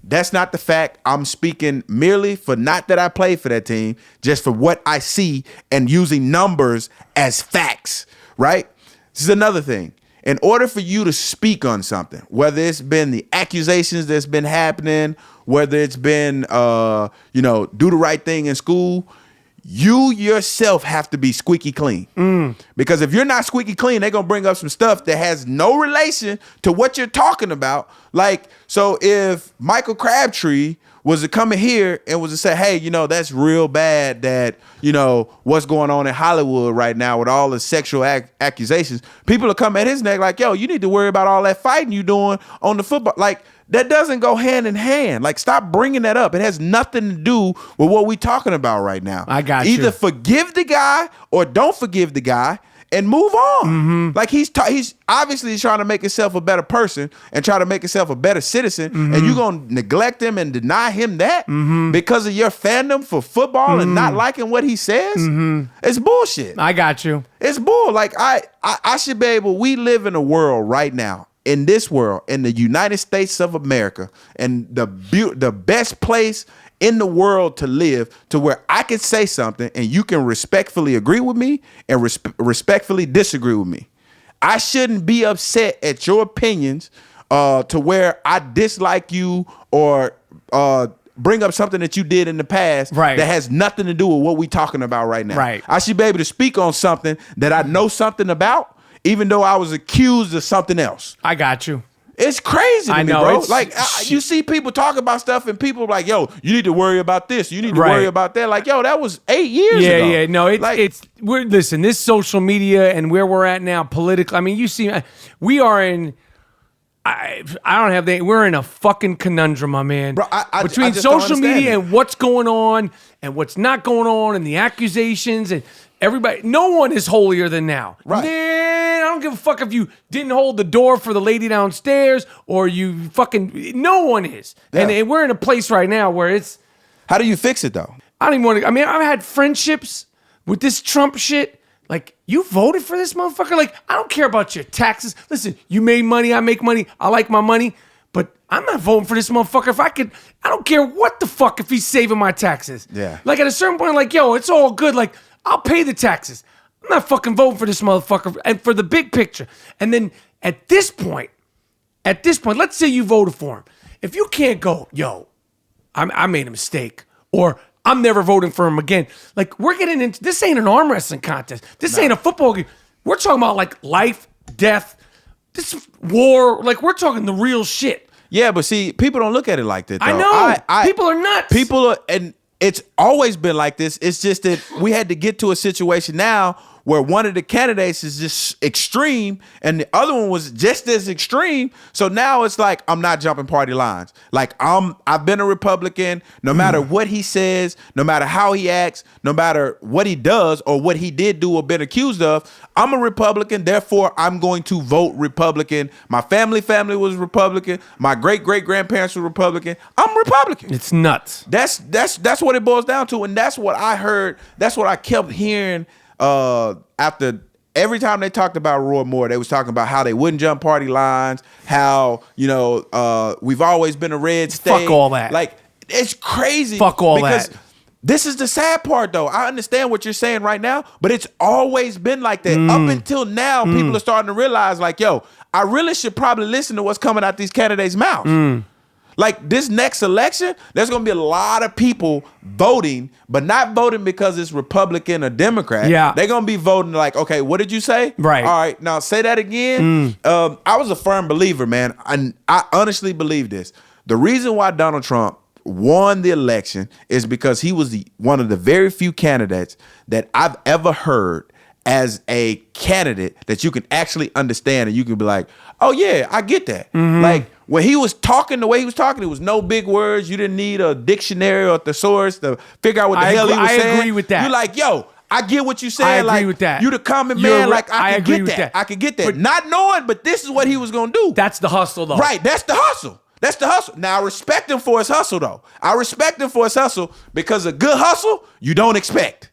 That's not the fact. I'm speaking merely for not that I play for that team, just for what I see and using numbers as facts, right? This is another thing. In order for you to speak on something, whether it's been the accusations that's been happening, whether it's been, do the right thing in school, you yourself have to be squeaky clean. Because if you're not squeaky clean, they're going to bring up some stuff that has no relation to what you're talking about. Like, so if Michael Crabtree was to come in here and was to say, hey, that's real bad that, what's going on in Hollywood right now with all the sexual accusations. People are coming at his neck like, yo, you need to worry about all that fighting you doing on the football. Like, that doesn't go hand in hand. Like, stop bringing that up. It has nothing to do with what we're talking about right now. I got you. Either forgive the guy or don't forgive the guy and move on. Mm-hmm. Like, he's obviously trying to make himself a better person and try to make himself a better citizen, and you're going to neglect him and deny him that because of your fandom for football and not liking what he says? It's bullshit. I got you. It's bull. Like, I should be able, we live in a world right now, in this world, in the United States of America, and the best place in the world to live, to where I can say something and you can respectfully agree with me and respectfully disagree with me. I shouldn't be upset at your opinions to where I dislike you or bring up something that you did in the past that has nothing to do with what we're talking about right now. Right. I should be able to speak on something that I know something about, even though I was accused of something else. I got you. It's crazy to I me, know, bro. it's Like, you see people talk about stuff and people like, yo, you need to worry about this. You need to worry about that. Like, yo, that was 8 years ago. Yeah. No, listen, this social media and where we're at now politically. I mean, you see, we are in, we're in a fucking conundrum, my man. Bro, between I just don't social understand media it. and what's going on and what's not going on and the accusations and everybody, no one is holier than now. Right. Man, I don't give a fuck if you didn't hold the door for the lady downstairs or you fucking, no one is. Yeah. And we're in a place right now where it's, How do you fix it, though? I don't even want to, I mean, I've had friendships with this Trump shit. Like, you voted for this motherfucker? Like, I don't care about your taxes. Listen, you made money, I make money, I like my money, but I'm not voting for this motherfucker. If I don't care what the fuck if he's saving my taxes. Yeah. Like, at a certain point, like, yo, it's all good. Like, I'll pay the taxes. I'm not fucking voting for this motherfucker and for the big picture. And then at this point, let's say you voted for him. If you can't go, yo, I made a mistake, or I'm never voting for him again. Like, we're getting into, this ain't an arm wrestling contest. This ain't a football game. We're talking about like life, death, this war. Like, we're talking the real shit. Yeah, but see, people don't look at it like that, though. I know. People are nuts. People are, and it's always been like this. It's just that we had to get to a situation now where one of the candidates is just extreme and the other one was just as extreme. So now it's like, I'm not jumping party lines. Like, I've been a Republican. No matter what he says, no matter how he acts, no matter what he does or what he did do or been accused of, I'm a Republican. Therefore, I'm going to vote Republican. My family was Republican. My great-great-grandparents were Republican. I'm Republican. It's nuts. That's what it boils down to, and that's what I heard. That's what I kept hearing after every time they talked about Roy Moore. They was talking about how they wouldn't jump party lines, how we've always been a red state. Fuck all that. Like, it's crazy. Fuck all because that. This is the sad part, though. I understand what you're saying right now, but it's always been like that. Up until now, people are starting to realize, like, yo, I really should probably listen to what's coming out these candidates' mouths. Like, this next election, there's going to be a lot of people voting, but not voting because it's Republican or Democrat. Yeah. They're going to be voting like, okay, what did you say? Right. All right, now say that again. I was a firm believer, man. I honestly believe this. The reason why Donald Trump won the election is because he was one of the very few candidates that I've ever heard as a candidate that you can actually understand and you can be like, oh yeah, I get that. Like, when he was talking the way he was talking, it was no big words. You didn't need a dictionary or thesaurus to figure out what the hell he was saying. I agree with that. You're like, yo, I get what you're saying. I agree like, with that. You the common man. Like, I can agree get with that. that. I can get that. But not knowing, but this is what he was going to do. That's the hustle, though. Right. That's the hustle. That's the hustle. Now, I respect him for his hustle, though. I respect him for his hustle because a good hustle, you don't expect.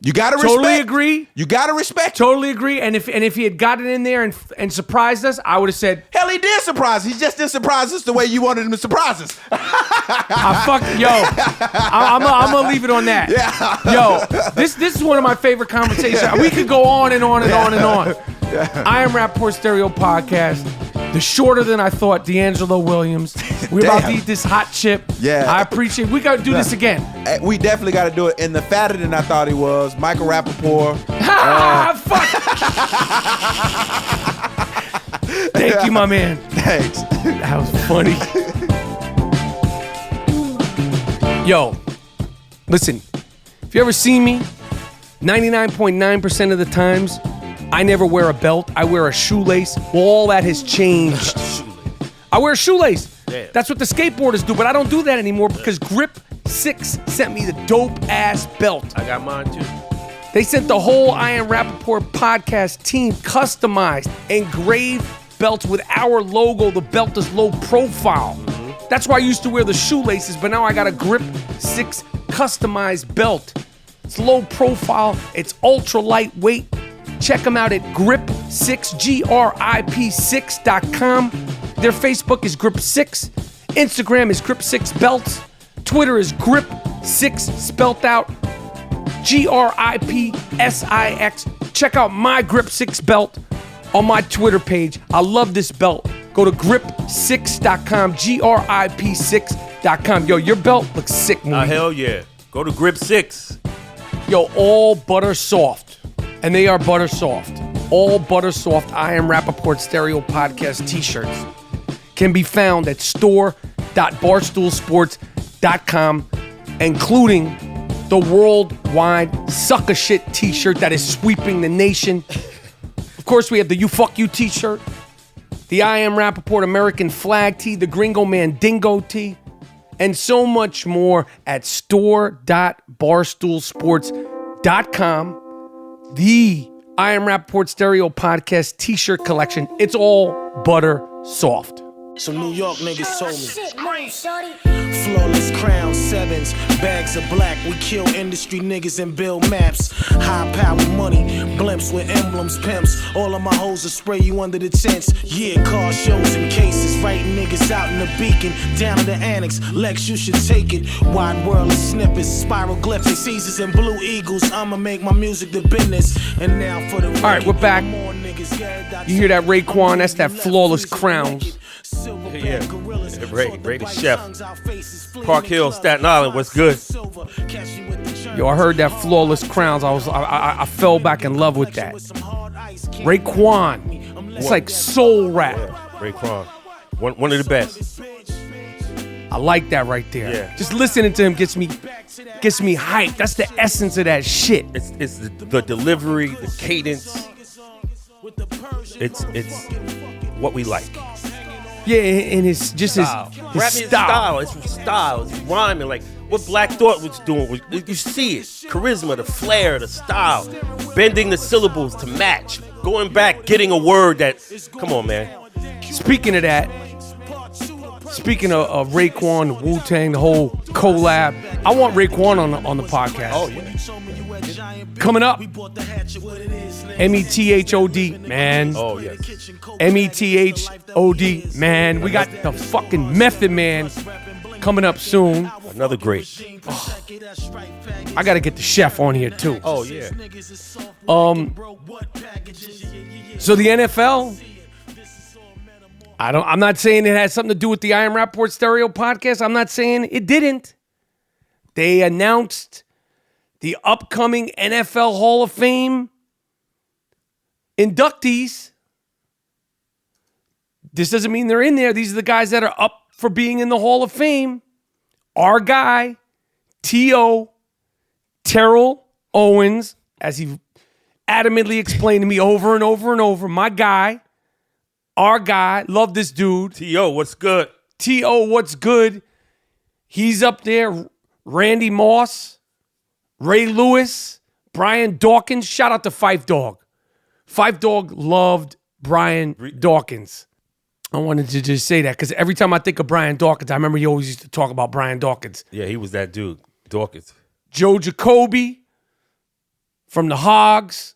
You gotta respect. Totally agree. You gotta respect. Totally agree. And if he had gotten in there and surprised us, I would have said, hell, he did surprise. He just didn't surprise us the way you wanted him to surprise us. I'm gonna leave it on that. Yeah. Yo, this is one of my favorite conversations. We could go on and on and on and on. I am Rapaport Stereo Podcast. The shorter than I thought, DeAngelo Williams. We're about to eat this hot chip. Yeah. I appreciate it. We got to do this again. We definitely got to do it. And the fatter than I thought he was, Michael Rapaport. Fuck. Thank you, my man. Thanks. That was funny. Yo, listen, if you ever see me, 99.9% of the times, I never wear a belt. I wear a shoelace. Well, all that has changed. I wear a shoelace. Damn. That's what the skateboarders do, but I don't do that anymore because Grip 6 sent me the dope-ass belt. I got mine too. They sent the whole I Am Rapaport podcast team customized, engraved belts with our logo. The belt is low profile. That's why I used to wear the shoelaces, but now I got a Grip 6 customized belt. It's low profile. It's ultra lightweight. Check them out at grip6, grip6.com. Their Facebook is Grip6. Instagram is Grip6Belts. Twitter is Grip6 spelt out. GRIPSIX. Check out my Grip6 belt on my Twitter page. I love this belt. Go to grip6.com, grip6.com. Yo, your belt looks sick, man. Hell yeah. Go to Grip 6. Yo, all butter soft. And they are butter soft. All butter soft I Am Rapaport Stereo Podcast t-shirts can be found at store.barstoolsports.com, including the worldwide sucker shit t-shirt that is sweeping the nation. Of course, we have the You Fuck You t-shirt, the I Am Rapaport American flag tee, the Gringo Man Dingo tee, and so much more at store.barstoolsports.com. The I Am Rapaport Stereo Podcast t-shirt collection. It's all butter soft. Some New York niggas told me. Flawless crown, sevens, bags of black. We kill industry niggas and build maps. High power money, blimps with emblems, pimps. All of my hoes will spray you under the tents. Yeah, car shows and cases. Writing niggas out in the beacon, down to the annex. Lex, you should take it. Wide world of snippets, spiral glyphics, Caesars and blue eagles. I'ma make my music the business. And now for the all right, we're back. You hear that Raekwon? That's that Flawless Crowns. Yeah. Greatest chef. Park Hill, Staten Island, what's good? Yo, I heard that Flawless Crowns. I fell back in love with that. Raekwon. It's like soul rap. Raekwon. One of the best. I like that right there. Yeah. Just listening to him gets me hyped. That's the essence of that shit. It's the delivery, the cadence. It's what we like. Yeah, and it's just his style. It's style. It's rhyming. Like what Black Thought was doing. You see it. Charisma, the flair, the style. Bending the syllables to match. Going back, getting a word that, come on, man. Speaking of that, speaking of Raekwon, Wu-Tang, the whole collab, I want Raekwon on the podcast. Oh, yeah. Coming up, METHOD, man. Oh, yes. METHOD, man. We got the fucking Method Man coming up soon. Another great. I got to get the chef on here, too. Oh, yeah. So the NFL, I'm not saying it has something to do with the I Am Rapaport Stereo podcast. I'm not saying it didn't. They announced the upcoming NFL Hall of Fame inductees. This doesn't mean they're in there. These are the guys that are up for being in the Hall of Fame. Our guy, T.O. Terrell Owens, as he adamantly explained to me over and over and over, my guy, our guy, love this dude. T.O., what's good? T.O., what's good? He's up there. Randy Moss, Ray Lewis, Brian Dawkins. Shout out to Fife Dog. Fife Dog loved Brian Dawkins. I wanted to just say that because every time I think of Brian Dawkins, I remember he always used to talk about Brian Dawkins. Yeah, he was that dude, Dawkins. Joe Jacoby from the Hogs,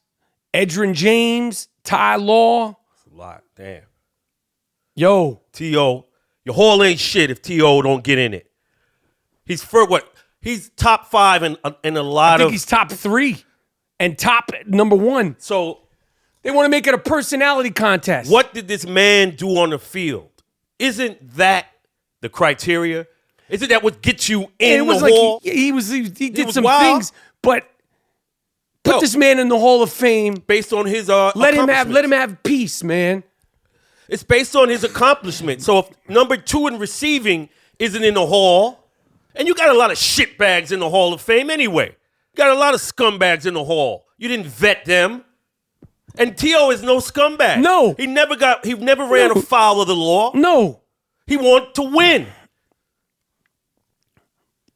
Edgerrin James, Ty Law. That's a lot, damn. Yo. T.O., your hall ain't shit if T.O. don't get in it. He's for what? He's top 5 in a lot of... I think he's top 3 and top number 1. So... They want to make it a personality contest. What did this man do on the field? Isn't that the criteria? Isn't that what gets you in the hall? He did some wild. things, but put this man in the Hall of Fame based on his let him have peace, man. It's based on his accomplishment. So if number 2 in receiving isn't in the hall, And you got a lot of shitbags in the Hall of Fame anyway. You got a lot of scumbags in the Hall. You didn't vet them. And T.O. is no scumbag. No. He never ran afoul of the law. No. He wanted to win.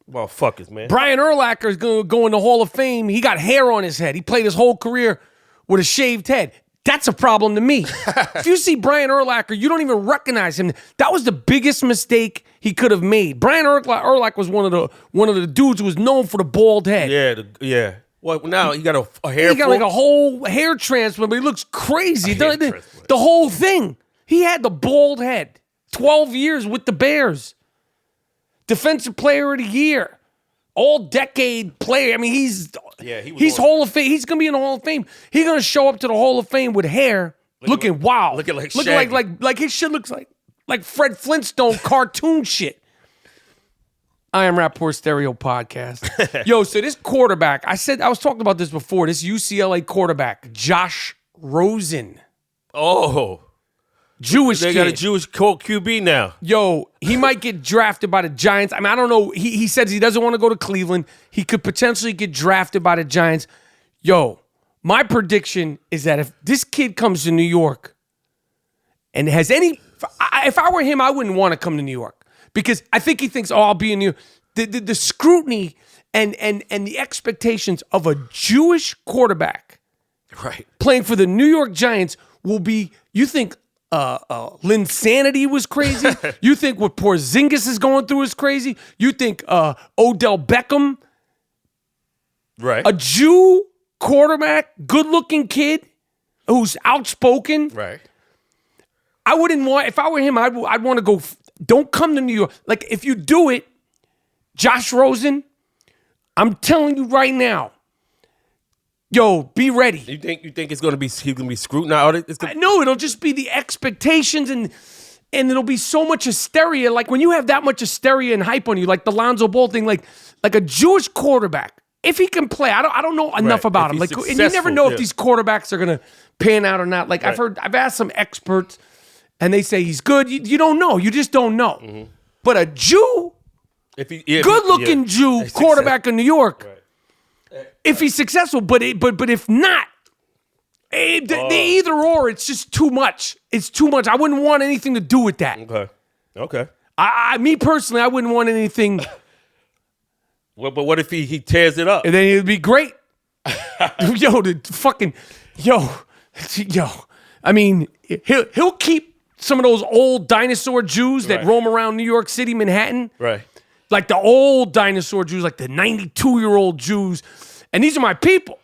Well, fuckers, man. Brian Urlacher is going to go in the Hall of Fame. He got hair on his head. He played his whole career with a shaved head. That's a problem to me. If you see Brian Urlacher, you don't even recognize him. That was the biggest mistake he could have made. Brian Urlacher was one of the dudes who was known for the bald head. Yeah. Well, now he got a hair. He got like a whole hair transplant, but he looks crazy. The whole thing. He had the bald head. 12 years with the Bears. Defensive Player of the Year. All-decade player. I mean, he's Hall of Fame. He's going to be in the Hall of Fame. He's going to show up to the Hall of Fame with hair, looking wild. Looking like like his shit looks like Fred Flintstone cartoon shit. I Am Rapaport Stereo Podcast. Yo, so this quarterback, I was talking about this before, this UCLA quarterback, Josh Rosen. Oh. Jewish They kid. got a Jewish QB now. Yo, he might get drafted by the Giants. I mean, I don't know. He says he doesn't want to go to Cleveland. He could potentially get drafted by the Giants. Yo, my prediction is that if this kid comes to New York and has any... If I were him, I wouldn't want to come to New York because I think he thinks, I'll be in New York. The scrutiny and the expectations of a Jewish quarterback playing for the New York Giants will be, you think... Linsanity was crazy. You think what Porzingis is going through is crazy. You think Odell Beckham, a Jew quarterback, good-looking kid who's outspoken. Right. I wouldn't want. If I were him, I'd want to go. Don't come to New York. Like if you do it, Josh Rosen, I'm telling you right now. Yo, be ready. You think he's gonna be scrutinized? No, it'll just be the expectations and it'll be so much hysteria. Like when you have that much hysteria and hype on you, like the Lonzo Ball thing, like a Jewish quarterback, if he can play, I don't know enough about him. Like, and you never know if these quarterbacks are gonna pan out or not. Like I've asked some experts, and they say he's good. You don't know. You just don't know. Mm-hmm. But a Jew, good-looking Jew quarterback in New York. Right. If he's successful, but if not, the either or, it's just too much. It's too much. I wouldn't want anything to do with that. Okay. Me personally, I wouldn't want anything. Well, but what if he tears it up? And then it'd be great. Yo. I mean, he'll keep some of those old dinosaur Jews that roam around New York City, Manhattan. Right. Like the old dinosaur Jews, like the 92-year-old Jews. And these are my people.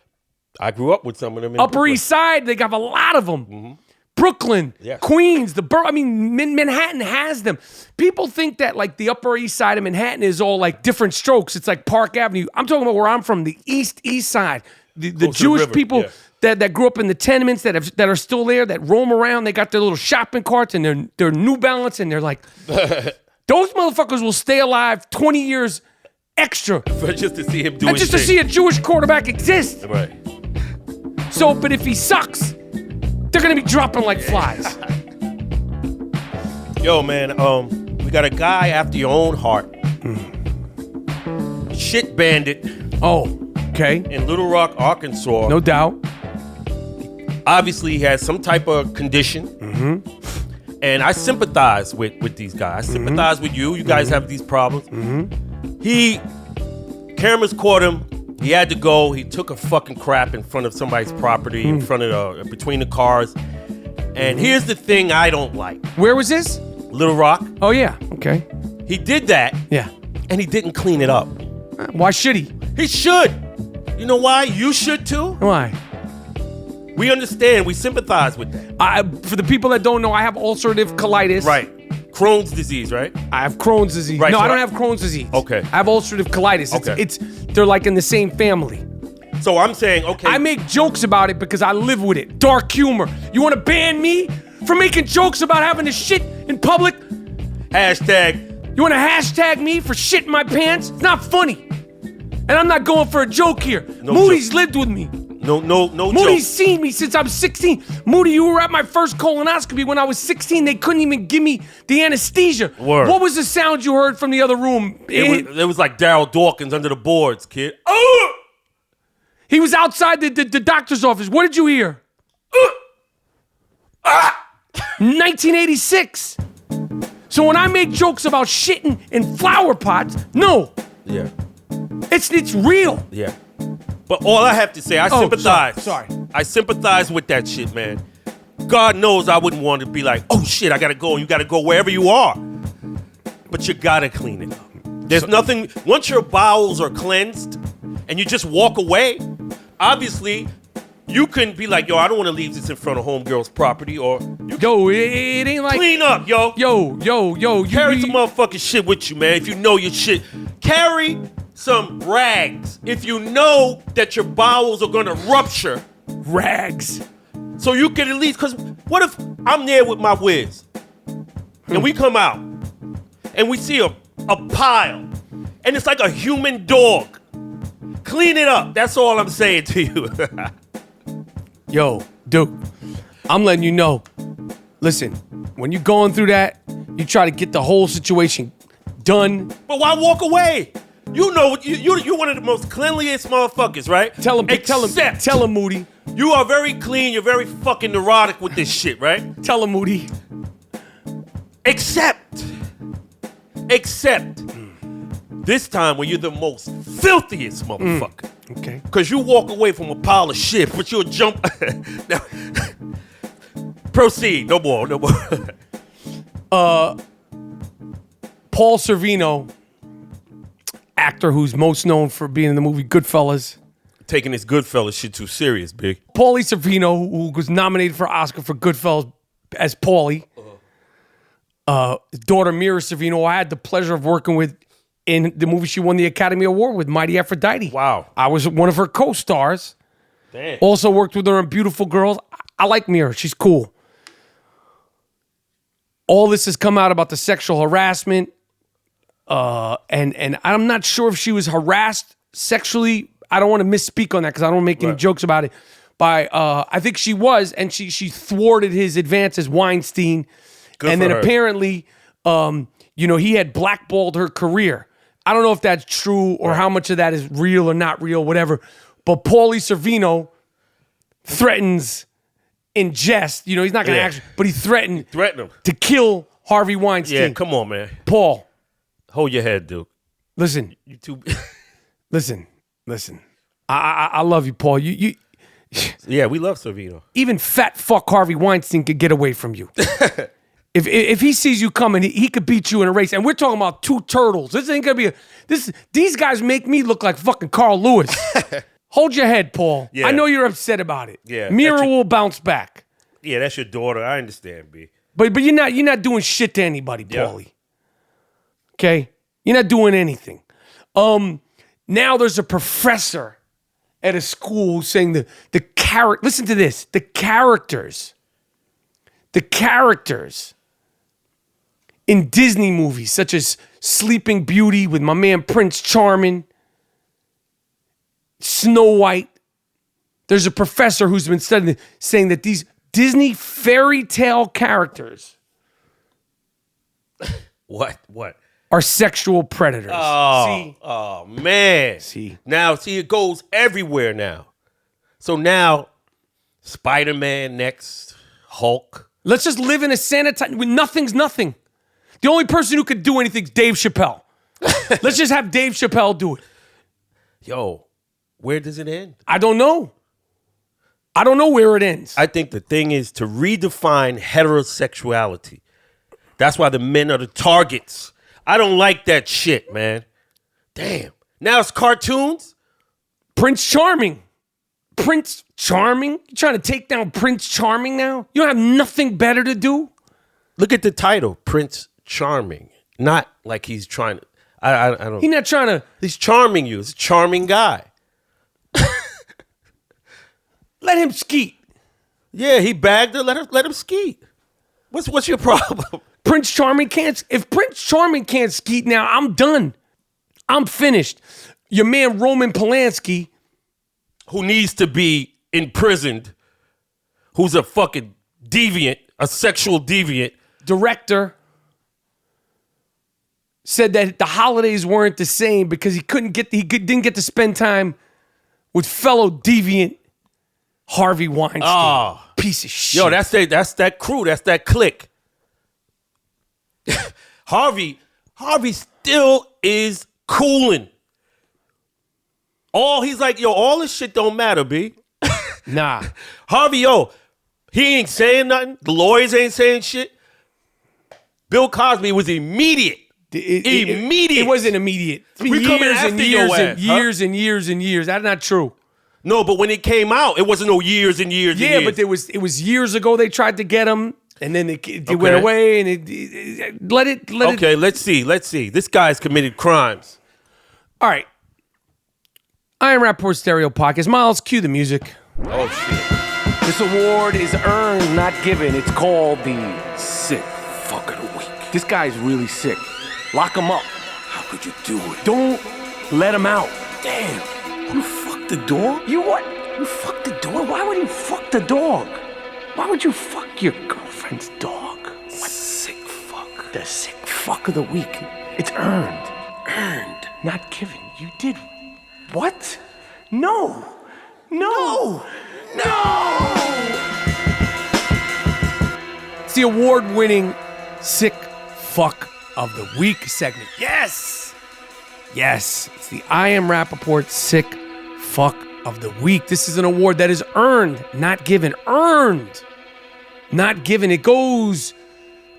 I grew up with some of them. Upper East Side, they got a lot of them. Mm-hmm. Brooklyn, Queens, Manhattan has them. People think that like the Upper East Side of Manhattan is all like different strokes. It's like Park Avenue. I'm talking about where I'm from, the East Side. The Jewish people that grew up in the tenements that are still there, that roam around. They got their little shopping carts and their New Balance, and they're like... Those motherfuckers will stay alive 20 years extra. Just to see him do and just to see a Jewish quarterback exist. Right. So, but if he sucks, they're going to be dropping like flies. Yo, man, we got a guy after your own heart. Shit bandit. Oh, okay. In Little Rock, Arkansas. No doubt. Obviously, he has some type of condition. Mm-hmm. And I sympathize with these guys. I sympathize with you. You guys have these problems. Mm-hmm. Cameras caught him. He had to go. He took a fucking crap in front of somebody's property, in front of between the cars. And here's the thing I don't like. Where was this? Little Rock. Oh, yeah. Okay. He did that. Yeah. And he didn't clean it up. Why should he? He should. You know why? You should too. Why? We understand. We sympathize with that. For the people that don't know, I have ulcerative colitis. Right. Crohn's disease, right? I have Crohn's disease. Right, no, so I don't have Crohn's disease. Okay. I have ulcerative colitis. Okay. They're like in the same family. So I'm saying, okay. I make jokes about it because I live with it. Dark humor. You want to ban me for making jokes about having to shit in public? Hashtag. You want to hashtag me for shit in my pants? It's not funny. And I'm not going for a joke here. Moody's lived with me. No Moody's joke. seen me since I'm 16. Moody, you were at my first colonoscopy when I was 16. They couldn't even give me the anesthesia. Word. What was the sound you heard from the other room? It was like Daryl Dawkins under the boards, kid. He was outside the doctor's office. What did you hear? 1986. So when I make jokes about shitting in flower pots, no, Yeah. it's real. Yeah. But all I have to say, I sympathize. sorry. I sympathize with that shit, man. God knows I wouldn't want to be like, oh shit, I gotta go. You gotta go wherever you are. But you gotta clean it up. There's nothing, once your bowels are cleansed and you just walk away, obviously, you can be like, yo, I don't want to leave this in front of homegirl's property, or you Yo, it ain't like clean up, yo. Yo. Carry some motherfucking shit with you, man. If you know your shit, carry some rags. If you know that your bowels are gonna rupture, rags. so you can at least. Cause what if I'm there with my whiz, and we come out, and we see a pile, and it's like a human dog. Clean it up. That's all I'm saying to you. Yo, dude, I'm letting you know. Listen, when you're going through that, you try to get the whole situation done. But why walk away? You know, you're one of the most cleanliest motherfuckers, right? Tell him, Moody. You are very clean. You're very fucking neurotic with this shit, right? Tell him, Moody. Except this time when you're the most filthiest motherfucker. Okay. Because you walk away from a pile of shit, but you'll jump. Now, proceed. No more. Paul Sorvino, actor who's most known for being in the movie Goodfellas. Taking this Goodfellas shit too serious, big. Paulie Sorvino, who was nominated for Oscar for Goodfellas as Paulie. His daughter Mira Sorvino, I had the pleasure of working with in the movie she won the Academy Award with, Mighty Aphrodite. Wow. I was one of her co-stars. Damn. Also worked with her on Beautiful Girls. I like Mira. She's cool. All this has come out about the sexual harassment. And I'm not sure if she was harassed sexually. I don't want to misspeak on that because I don't make any jokes about it. I think she was, and she thwarted his advance as Weinstein. Good and for then her. apparently, he had blackballed her career. I don't know if that's true or how much of that is real or not real, whatever. But Paulie Sorvino threatens in jest. He's not going to actually, but he threatened Threaten him. to kill Harvey Weinstein. Yeah, come on, man. Paul, Hold your head, dude. listen. You too. Listen. I love you, Paul. You Yeah, we love Sorvino. even fat fuck Harvey Weinstein could get away from you. If he sees you coming, he could beat you in a race. And we're talking about two turtles. This ain't gonna be these guys make me look like fucking Carl Lewis. Hold your head, Paul. Yeah. I know you're upset about it. Yeah, Mira that's your- will bounce back. Yeah, that's your daughter. I understand, B. But you're not doing shit to anybody, Yeah. Paulie. Okay? You're not doing anything. Now there's a professor at a school who's saying the character. Listen to this. The characters in Disney movies, such as Sleeping Beauty with my man Prince Charming, Snow White. There's a professor who's been studying, saying that these Disney fairy tale characters What? are sexual predators. Oh, man. See. Now, it goes everywhere now. So now, Spider-Man next, Hulk. Let's just live in a sanitized, nothing's nothing. The only person who could do anything is Dave Chappelle. Let's just have Dave Chappelle do it. Yo, where does it end? I don't know where it ends. I think the thing is to redefine heterosexuality. That's why the men are the targets. I don't like that shit, man. Damn. Now it's cartoons? Prince Charming. Prince Charming? You trying to take down Prince Charming now? You don't have nothing better to do? Look at the title, Prince Charming. Not like he's trying to, I don't. He's not trying to. He's charming you. He's a charming guy. Let him skeet. Yeah, he bagged her. Let him skeet. What's your problem? Prince Charming can't. If Prince Charming can't skeet now, I'm done. I'm finished. Your man Roman Polanski. Who needs to be imprisoned who's a fucking deviant, a sexual deviant. Director said that the holidays weren't the same because he didn't get to spend time with fellow deviant Harvey Weinstein. Oh. Piece of shit. Yo, that's that crew. That's that clique. Harvey still is cooling. He's like, yo, all this shit don't matter, B. Nah. Harvey, yo, he ain't saying nothing. The lawyers ain't saying shit. Bill Cosby was immediate. Immediate. It wasn't immediate. We coming after your ass, years and years and years. That's not true. No, but when it came out, it wasn't no years and years. Yeah, and years. but it was years ago they tried to get him, and then it went away, and let it. Okay, let's see. This guy's committed crimes. All right. I am Rapaport Stereo Podcast. Miles, cue the music. Oh shit! This award is earned, not given. It's called the Sick Fuck of the Week. This guy's really sick. Lock him up. How could you do it? Don't let him out. Damn. You fucked the dog? You what? You fucked the dog? Why would you fuck the dog? Why would you fuck your girlfriend's dog? What? Sick fuck. The Sick Fuck of the Week. It's earned. Earned. Not given. You did. What? No. It's the award-winning Sick Fuck of the Week segment. Yes! It's the I Am Rapaport Sick Fuck of the Week. This is an award that is earned, not given. Earned, not given. It goes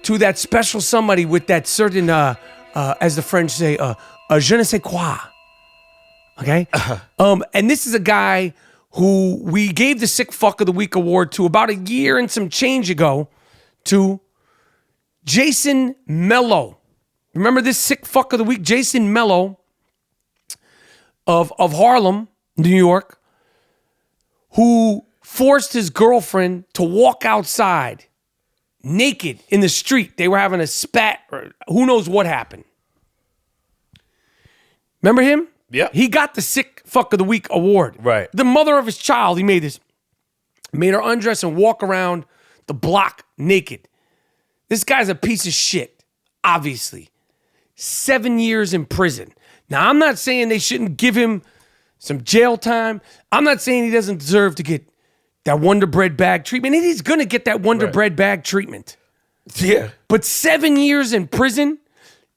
to that special somebody with that certain, as the French say, je ne sais quoi. Okay? And this is a guy who we gave the Sick Fuck of the Week award to about a year and some change ago to Jason Mello. Remember this Sick Fuck of the Week? Jason Mello of Harlem, New York, who forced his girlfriend to walk outside naked in the street. They were having a spat, or who knows what happened. Remember him? Yeah. He got the Sick Fuck of the Week award. Right. The mother of his child, he made her undress and walk around the block naked. This guy's a piece of shit, obviously. 7 years in prison. Now, I'm not saying they shouldn't give him some jail time. I'm not saying he doesn't deserve to get that Wonder Bread bag treatment. And he's going to get that Wonder Bread bag treatment. Yeah. But 7 years in prison,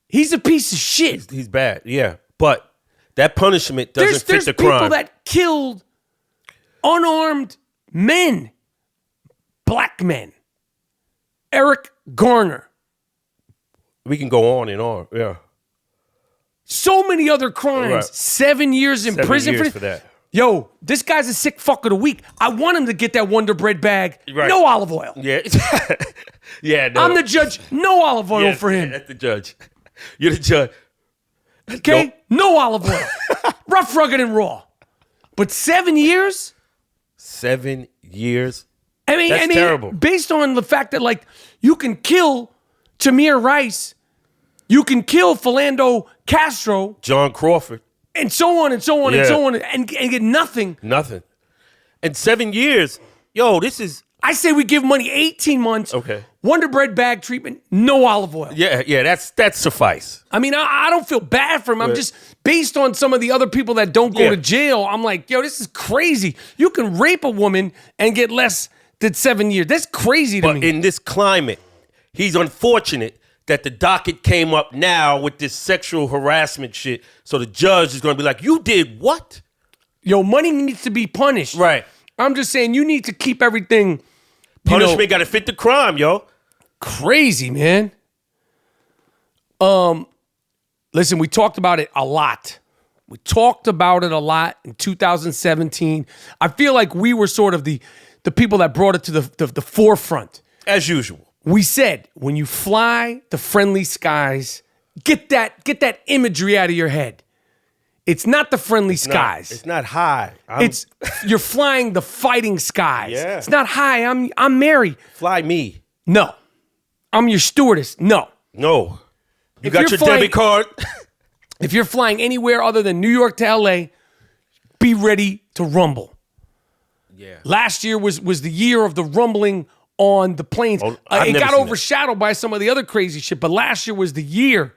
he's a piece of shit. He's bad, yeah. But that punishment doesn't fit the crime. There's people that killed unarmed men, black men. Eric Garner. We can go on and on, yeah. So many other crimes. Right. 7 years in 7 prison years for that. Yo, this guy's a Sick Fuck of the Week. I want him to get that Wonder Bread bag. Right. No olive oil. Yeah. Yeah, no. I'm the judge. No olive oil Yes, for him. That's the judge. You're the judge. Okay? No olive oil. Rough, rugged, and raw. But 7 years? 7 years. I mean, terrible. Based on the fact that, like, you can kill Tamir Rice, you can kill Philando Castro, John Crawford. and so on and so on and Yeah. so on, and get nothing. Nothing. And 7 years, yo, this is... I say we give money 18 months. Okay. Wonder Bread bag treatment, no olive oil. Yeah, that's suffice. I mean, I don't feel bad for him. I'm just, based on some of the other people that don't go Yeah. to jail, I'm like, yo, this is crazy. You can rape a woman and get less than 7 years. That's crazy to But me. in this climate, he's unfortunate that the docket came up now with this sexual harassment shit. So the judge is going to be like, you did what? Yo, money needs to be punished. Right. I'm just saying, you need to keep everything, Punishment got to fit the crime, yo. crazy, man. Listen, we talked about it a lot. We talked about it a lot in 2017. I feel like we were sort of the people that brought it to the forefront. As usual. We said, when you fly the friendly skies, get that imagery out of your head. It's not the friendly skies. It's not high. You're flying the fighting skies. Yeah. It's not, hi, I'm Mary. Fly me. No. I'm your stewardess. No. No. You If got you're your flying- debit card? If you're flying anywhere other than New York to LA, be ready to rumble. Yeah. Last year was the year of the rumbling on the planes. Oh, I've it never got seen overshadowed by some of the other crazy shit, but last year was the year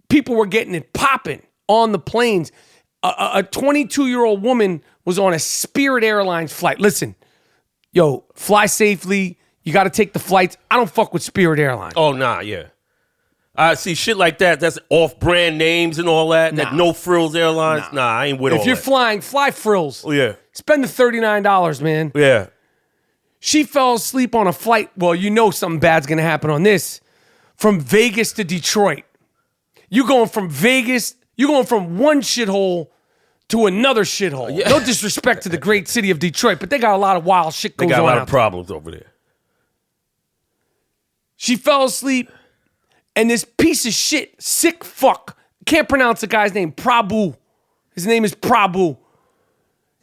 people were getting it popping on the planes. A 22-year-old woman was on a Spirit Airlines flight. Listen, yo, fly safely. You got to take the flights. I don't fuck with Spirit Airlines. Oh, nah, yeah. I see shit like that. That's off-brand names and all that. Nah. That No Frills Airlines. Nah, I ain't with all that. If you're flying, fly frills. Oh, yeah. Spend the $39, man. Yeah. She fell asleep on a flight. Well, you know something bad's going to happen on this. From Vegas to Detroit. You going from Vegas, you going from one shithole to another shithole. Yeah. No disrespect to the great city of Detroit, but they got a lot of wild shit They going on. got a lot out of there. problems over there. She fell asleep, and this piece of shit, sick fuck, can't pronounce the guy's name, Prabhu. His name is Prabhu.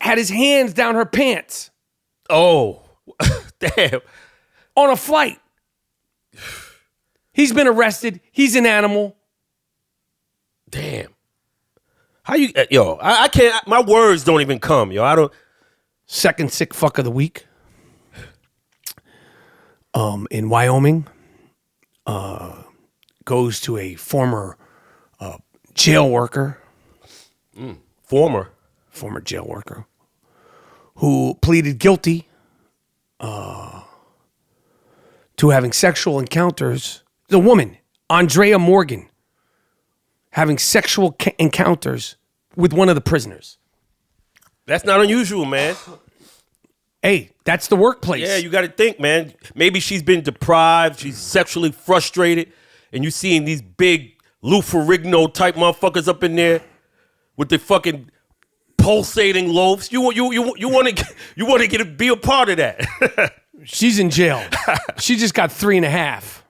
Had his hands down her pants Oh, damn. on a flight. He's been arrested. He's an animal. Damn. How you, yo, I can't, my words don't even come, yo. I don't. Second sick fuck of the week. In Wyoming, goes to a former jail worker, Former jail worker, who pleaded guilty to having sexual encounters. The woman, Andrea Morgan, having sexual encounters with one of the prisoners. That's not unusual, man. Hey, that's the workplace. Yeah, you got to think, man. Maybe she's been deprived. She's sexually frustrated. And you seeing these big Lou Ferrigno type motherfuckers up in there with the fucking pulsating loaves. You want to be a part of that. She's in jail. She just got 3.5.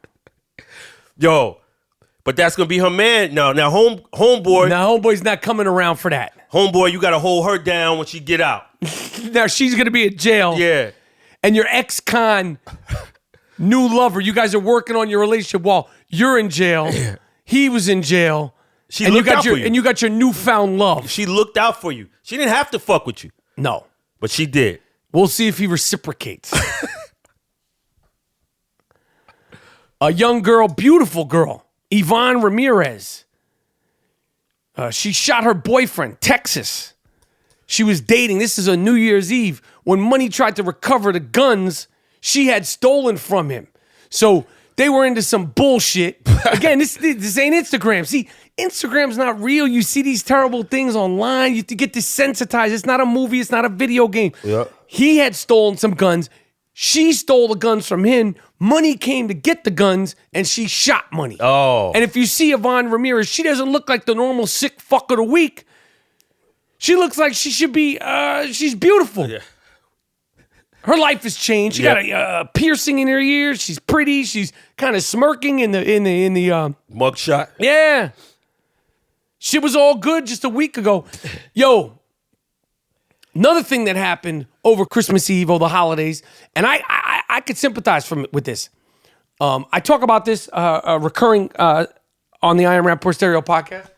Yo, but that's gonna be her man. Now homeboy. Now, homeboy's not coming around for that. Homeboy, you gotta hold her down when she get out. Now she's gonna be in jail. Yeah. And your ex-con new lover, you guys are working on your relationship while you're in jail. Yeah. He was in jail. She and looked you got out your for you. and you got your newfound love. She looked out for you. She didn't have to fuck with you, No. but she did. We'll see if he reciprocates. A young girl, beautiful girl, Yvonne Ramirez. She shot her boyfriend, Texas. She was dating. This is a New Year's Eve. When Money tried to recover the guns she had stolen from him. So they were into some bullshit. Again, this ain't Instagram. See, Instagram's not real. You see these terrible things online. You have to get desensitized. It's not a movie. It's not a video game. Yeah. He had stolen some guns. She stole the guns from him. Money came to get the guns, and she shot Money. Oh. And if you see Yvonne Ramirez, she doesn't look like the normal sick fuck of the week. She looks like she should be, she's beautiful. Yeah. Her life has changed. She got a piercing in her ears. She's pretty. She's kind of smirking in the Mugshot. yeah. Shit was all good just a week ago. Yo, another thing that happened over Christmas Eve or the holidays, and I could sympathize with this. I talk about this recurring on the I Am Rapaport Stereo podcast.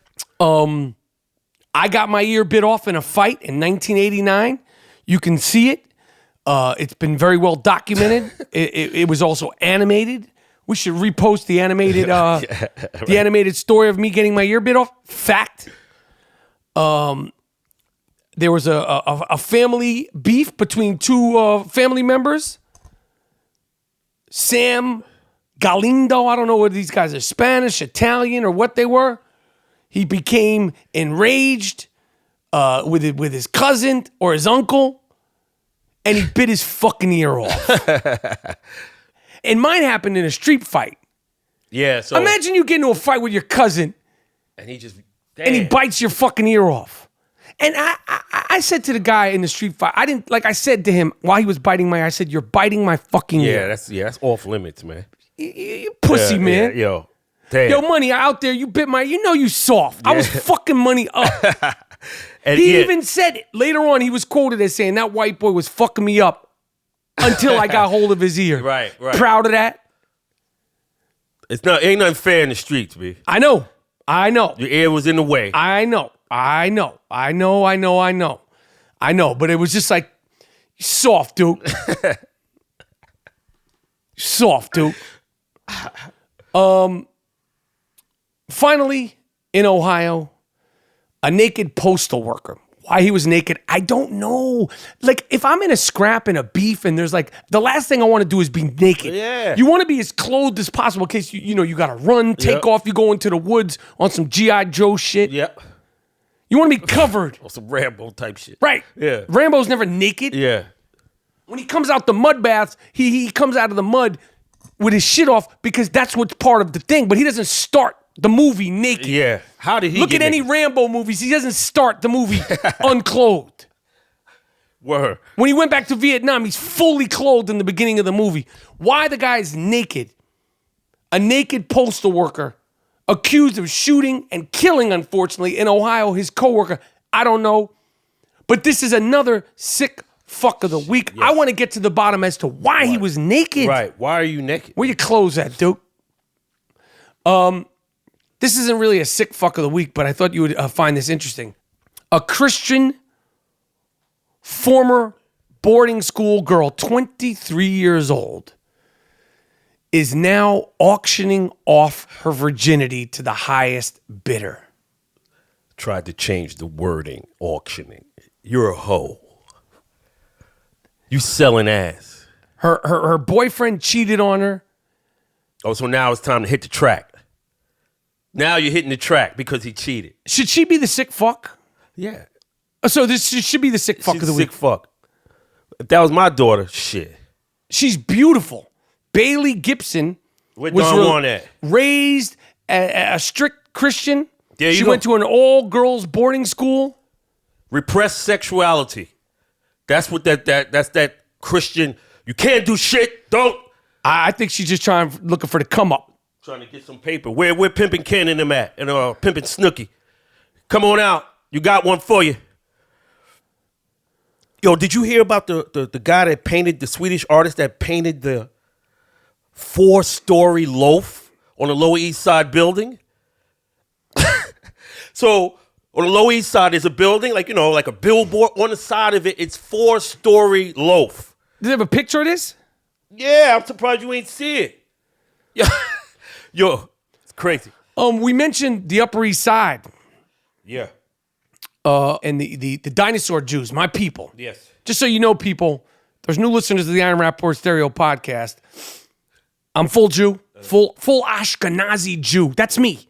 I got my ear bit off in a fight in 1989. You can see it. It's been very well documented. It was also animated. We should repost the animated the animated story of me getting my ear bit off. Fact. There was a family beef between two family members. Sam Galindo, I don't know whether these guys are Spanish, Italian, or what they were. He became enraged with his cousin or his uncle, and he bit his fucking ear off. And mine happened in a street fight. Yeah, so Imagine you get into a fight with your cousin, and he just and he bites your fucking ear off. And I said to the guy in the street fight, I said to him while he was biting my ear, I said, "You're biting my fucking ear." that's off limits, man. You pussy, man. Yeah, yo. Damn. Yo, Money out there, you bit my, you soft. I was fucking Money up. And He even said it. Later on, he was quoted as saying, that white boy was fucking me up until I got hold of his ear. Right. Proud of that. Ain't nothing fair in the streets, B. I know. Your ear was in the way. I know. But it was just like, Soft, Duke. Soft, Duke. Finally, in Ohio, a naked postal worker. Why he was naked, I don't know. Like, if I'm in a scrap and a beef and there's like, the last thing I want to do is be naked. Yeah. You want to be as clothed as possible in case you got to run, take off, you go into the woods on some G.I. Joe shit. Yep. You want to be covered. Or some Rambo type shit. Right. Yeah. Rambo's never naked. Yeah. When he comes out the mud baths, he comes out of the mud with his shit off because that's what's part of the thing. But he doesn't start the movie naked. Yeah. How did he Look get at any naked? Rambo movies. He doesn't start the movie unclothed. Word. When he went back to Vietnam, he's fully clothed in the beginning of the movie. Why the guy's naked? A naked postal worker accused of shooting and killing, unfortunately, in Ohio, his coworker. I don't know. But this is another sick fuck of the week. Yes. I want to get to the bottom as to why he was naked. Right. Why are you naked? Where your clothes at, Duke? This isn't really a sick fuck of the week, but I thought you would find this interesting. A Christian former boarding school girl, 23 years old, is now auctioning off her virginity to the highest bidder. Tried to change the wording, auctioning. You're a hoe. You selling ass. Her boyfriend cheated on her. Oh, so now it's time to hit the track. Now you're hitting the track because he cheated. Should she be the sick fuck? Yeah. So this should be the sick fuck She's of the a week. sick fuck. If that was my daughter, shit. She's beautiful. Bailey Gibson Where Don Juan at? raised a strict Christian. There you she go. went to an all-girls boarding school. Repressed sexuality. That's what that's that Christian. You can't do shit. Don't. I think she's just looking for the come up. Trying to get some paper. Where Pimpin' Ken and them at? And Pimpin' Snooky. Come on out. You got one for you. Yo, did you hear about the guy that painted, the Swedish artist that painted the 4-story loaf on the Lower East Side building? So on the Lower East Side, there's a building, like a billboard. On the side of it, it's 4-story loaf. Does it have a picture of this? Yeah, I'm surprised you ain't see it. Yo, it's crazy. We mentioned the Upper East Side Yeah. and the dinosaur Jews, my people. Yes. Just so you know, people, there's new listeners to the Iron Rapaport Stereo podcast. I'm full Jew, full Ashkenazi Jew. That's me.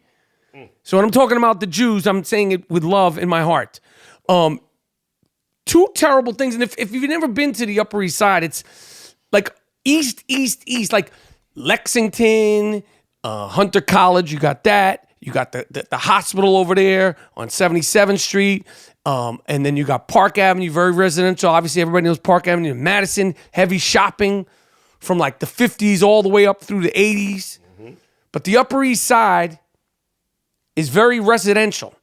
So when I'm talking about the Jews, I'm saying it with love in my heart. Two terrible things, and if you've never been to the Upper East Side, it's like east, like Lexington, Hunter College. You got that. You got the hospital over there on 77th Street. And then you got Park Avenue, very residential. Obviously, everybody knows Park Avenue. Madison, heavy shopping from like the 50s all the way up through the 80s. Mm-hmm. But the Upper East Side is very residential.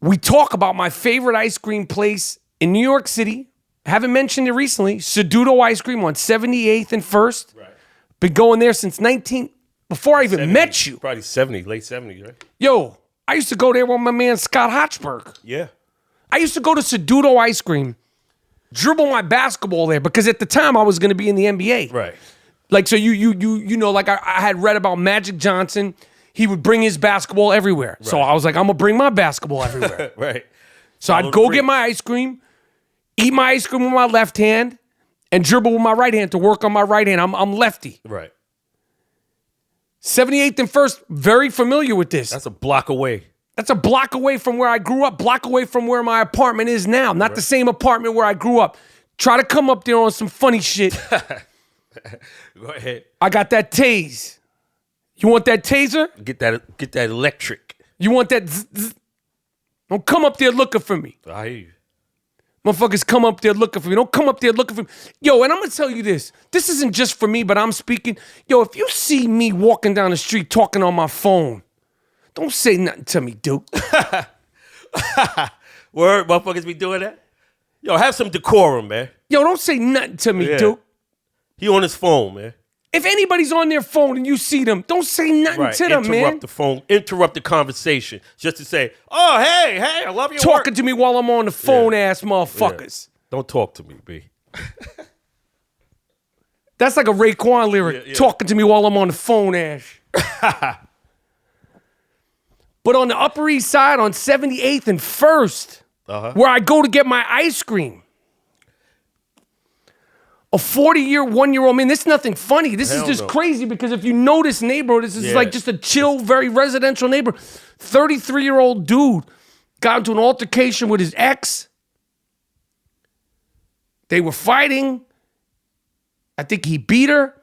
We talk about my favorite ice cream place in New York City. Haven't mentioned it recently. Seduto Ice Cream on 78th and 1st. Right. Been going there since before I even 70, met you. Probably 70, late 70s, right? Yo, I used to go there with my man Scott Hochberg. Yeah. I used to go to Seduto Ice Cream, dribble my basketball there because at the time I was going to be in the NBA. Right. Like, so you know, like I had read about Magic Johnson. He would bring his basketball everywhere. Right. So I was like, I'm going to bring my basketball everywhere. Right. So I'd go get my ice cream, eat my ice cream with my left hand, and dribble with my right hand to work on my right hand. I'm lefty. Right. 78th and 1st, very familiar with this. That's a block away. That's a block away from where I grew up, block away from where my apartment is now. Not the same apartment where I grew up. Try to come up there on some funny shit. Go ahead. I got that tase. You want that taser? Get that electric. You want that zzz, zzz? Don't come up there looking for me. I hear you. Motherfuckers come up there looking for me. Don't come up there looking for me. Yo, and I'm going to tell you this. This isn't just for me, but I'm speaking. Yo, if you see me walking down the street talking on my phone, don't say nothing to me, Duke. Word, motherfuckers be doing that? Yo, have some decorum, man. Yo, don't say nothing to me, Duke. He on his phone, man. If anybody's on their phone and you see them, don't say nothing to them, man. Interrupt the phone. Interrupt the conversation. Just to say, oh, hey, I love your Talking work. to me while I'm on the phone, ass motherfuckers. Yeah. Don't talk to me, B. That's like a Raekwon lyric, talking to me while I'm on the phone, Ash. But on the Upper East Side, on 78th and 1st, where I go to get my ice cream, a 1-year-old man, this is nothing funny. This is just crazy because if you know this neighborhood, this is like just a chill, very residential neighborhood. 33-year-old dude got into an altercation with his ex. They were fighting. I think he beat her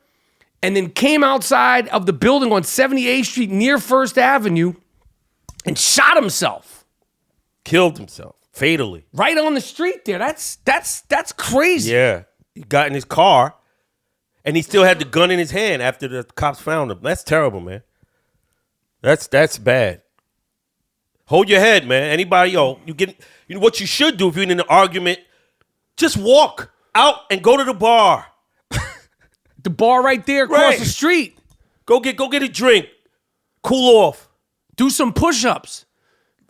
and then came outside of the building on 78th Street near 1st Avenue and shot himself. Killed himself fatally. Right on the street there. That's crazy. Yeah. He got in his car and he still had the gun in his hand after the cops found him. That's terrible, man. That's bad. Hold your head, man. Anybody, you know what you should do if you're in an argument, just walk out and go to the bar. The bar right there across the street. Go get a drink. Cool off. Do some push-ups.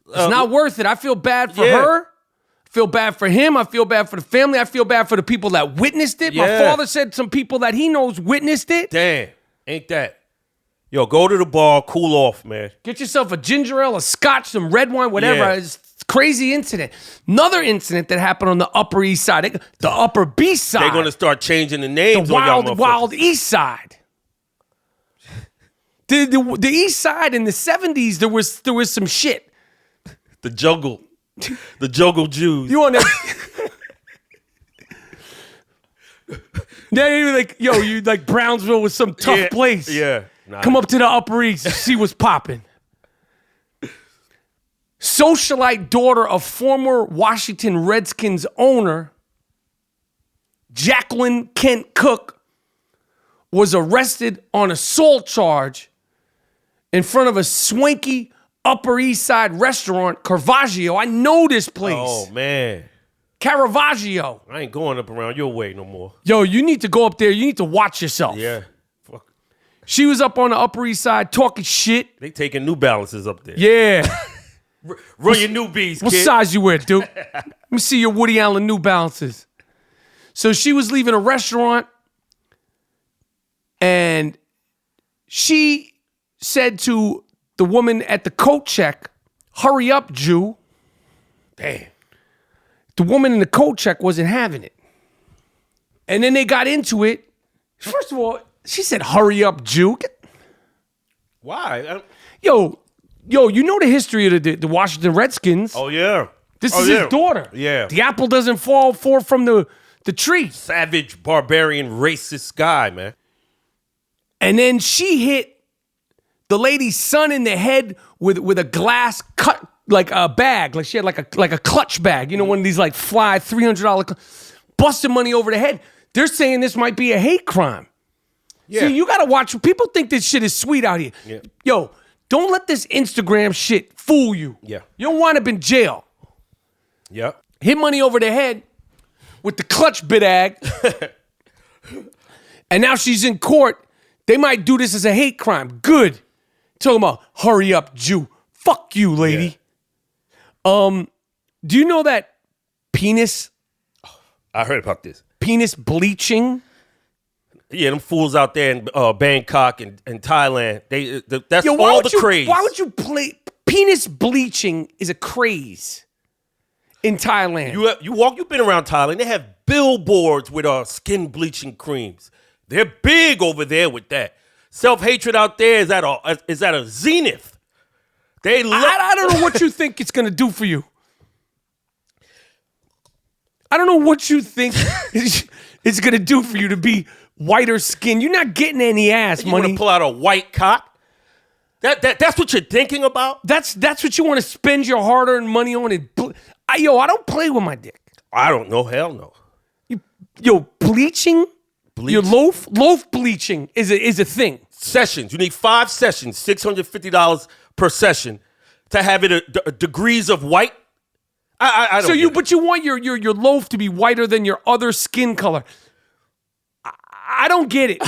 It's not worth it. I feel bad for her. I feel bad for him. I feel bad for the family. I feel bad for the people that witnessed it. My father said some people that he knows witnessed it. Damn. Ain't that. Yo, go to the bar. Cool off, man. Get yourself a ginger ale, a scotch, some red wine, whatever. Yeah. It's a crazy incident. Another incident that happened on the Upper East Side. The Upper B Side. They're going to start changing the names the on y'all motherfuckers. Wild East Side. The East Side in the 70s, there was some shit. The jungle. The jungle Jews. You on that? Now you're like, you like Brownsville was some tough place. Yeah. Nah. Come up to the Upper East, see what's popping. Socialite daughter of former Washington Redskins owner Jacqueline Kent Cook was arrested on assault charge in front of a swanky Upper East Side restaurant, Caravaggio. I know this place. Oh, man. Caravaggio. I ain't going up around your way no more. Yo, you need to go up there. You need to watch yourself. Yeah. Fuck. She was up on the Upper East Side talking shit. They taking New Balances up there. Yeah. Run your New B's, What kid. size you wear, dude? Let me see your Woody Allen New Balances. So she was leaving a restaurant and she said to the woman at the coat check, "Hurry up, Jew." Damn. The woman in the coat check wasn't having it. And then they got into it. First of all, she said, "Hurry up, Jew." Why? Yo, you know the history of the Washington Redskins. Oh, yeah. This is his daughter. Yeah. The apple doesn't fall far from the tree. Savage, barbarian, racist guy, man. And then she hit the lady's son in the head with a glass cut, like a bag. Like she had like a clutch bag. You know, one of these like fly $300 busted money over the head. They're saying this might be a hate crime. Yeah. See, you got to watch. People think this shit is sweet out here. Yeah. Yo, don't let this Instagram shit fool you. Yeah. You don't wind up in jail. Yep. Hit money over the head with the clutch bag. And now she's in court. They might do this as a hate crime. Good. Talking about hurry up, Jew. Fuck you, lady. Yeah. Do you know that penis? I heard about this. Penis bleaching? Yeah, them fools out there in Bangkok and Thailand. That's Yo, all the craze. Why would you play? Penis bleaching is a craze in Thailand. You've been around Thailand. They have billboards with skin bleaching creams. They're big over there with that. Self-hatred out there is at a zenith. I don't know what you think it's gonna do for you. I don't know what you think it's gonna do for you to be whiter skin. You're not getting any ass You money. want to pull out a white cock? That's what you're thinking about? That's what you want to spend your hard-earned money on. I don't play with my dick. I don't know. Hell no. Bleaching? Your loaf bleaching is a thing. Sessions. You need 5 sessions, $650 per session to have it degrees of white. I don't. But you want your loaf to be whiter than your other skin color. I don't get it.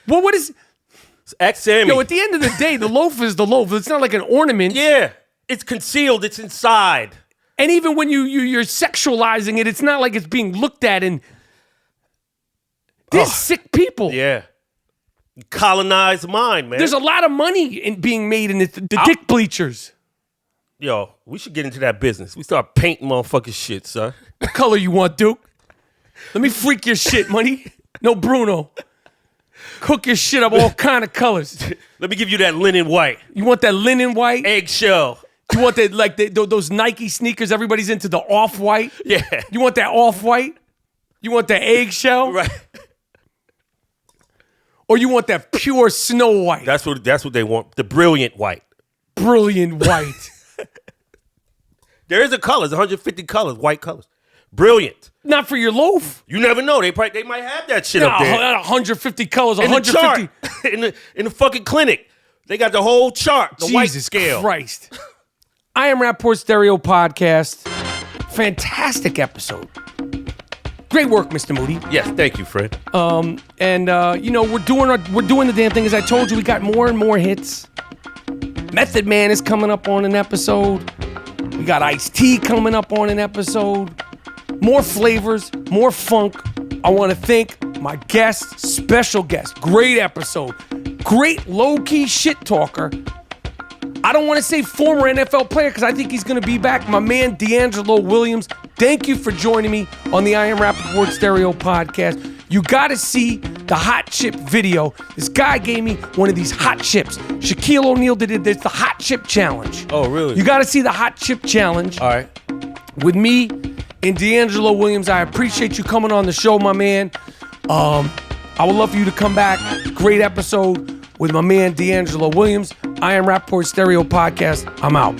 Well, what is? XM. Yo, at the end of the day, the loaf is the loaf. It's not like an ornament. Yeah, it's concealed. It's inside. And even when you're sexualizing it, it's not like it's being looked at in. They're sick people. Yeah. Colonized mind, man. There's a lot of money in being made in the dick bleachers. Yo, we should get into that business. We start painting motherfucking shit, son. What color you want, Duke? Let me freak your shit, money. No, Bruno. Cook your shit up all kind of colors. Let me give you that linen white. You want that linen white? Eggshell. You want that those Nike sneakers? Everybody's into the off-white. Yeah. You want that off-white? You want that eggshell? Right. Or you want that pure snow white? That's what they want. The brilliant white. Brilliant white. There is a color. There's 150 colors, white colors. Brilliant. Not for your loaf. You never know. They might have that shit up there. 150 colors. In 150. the chart. in the fucking clinic. They got the whole chart. The white scale. Christ. I Am Rapaport Stereo Podcast. Fantastic episode. Great work, Mr. Moody. Yes, thank you, Fred. And we're doing the damn thing. As I told you, we got more and more hits. Method Man is coming up on an episode. We got Ice-T coming up on an episode. More flavors, more funk. I want to thank my guest, special guest. Great episode. Great low-key shit talker. I don't want to say former NFL player because I think he's going to be back. My man, DeAngelo Williams. Thank you for joining me on the I Am Rapaport Stereo Podcast. You got to see the hot chip video. This guy gave me one of these hot chips. Shaquille O'Neal did this, the hot chip challenge. Oh, really? You got to see the hot chip challenge. All right. With me and DeAngelo Williams. I appreciate you coming on the show, my man. I would love for you to come back. Great episode with my man, DeAngelo Williams. I Am Rapaport Stereo Podcast. I'm out.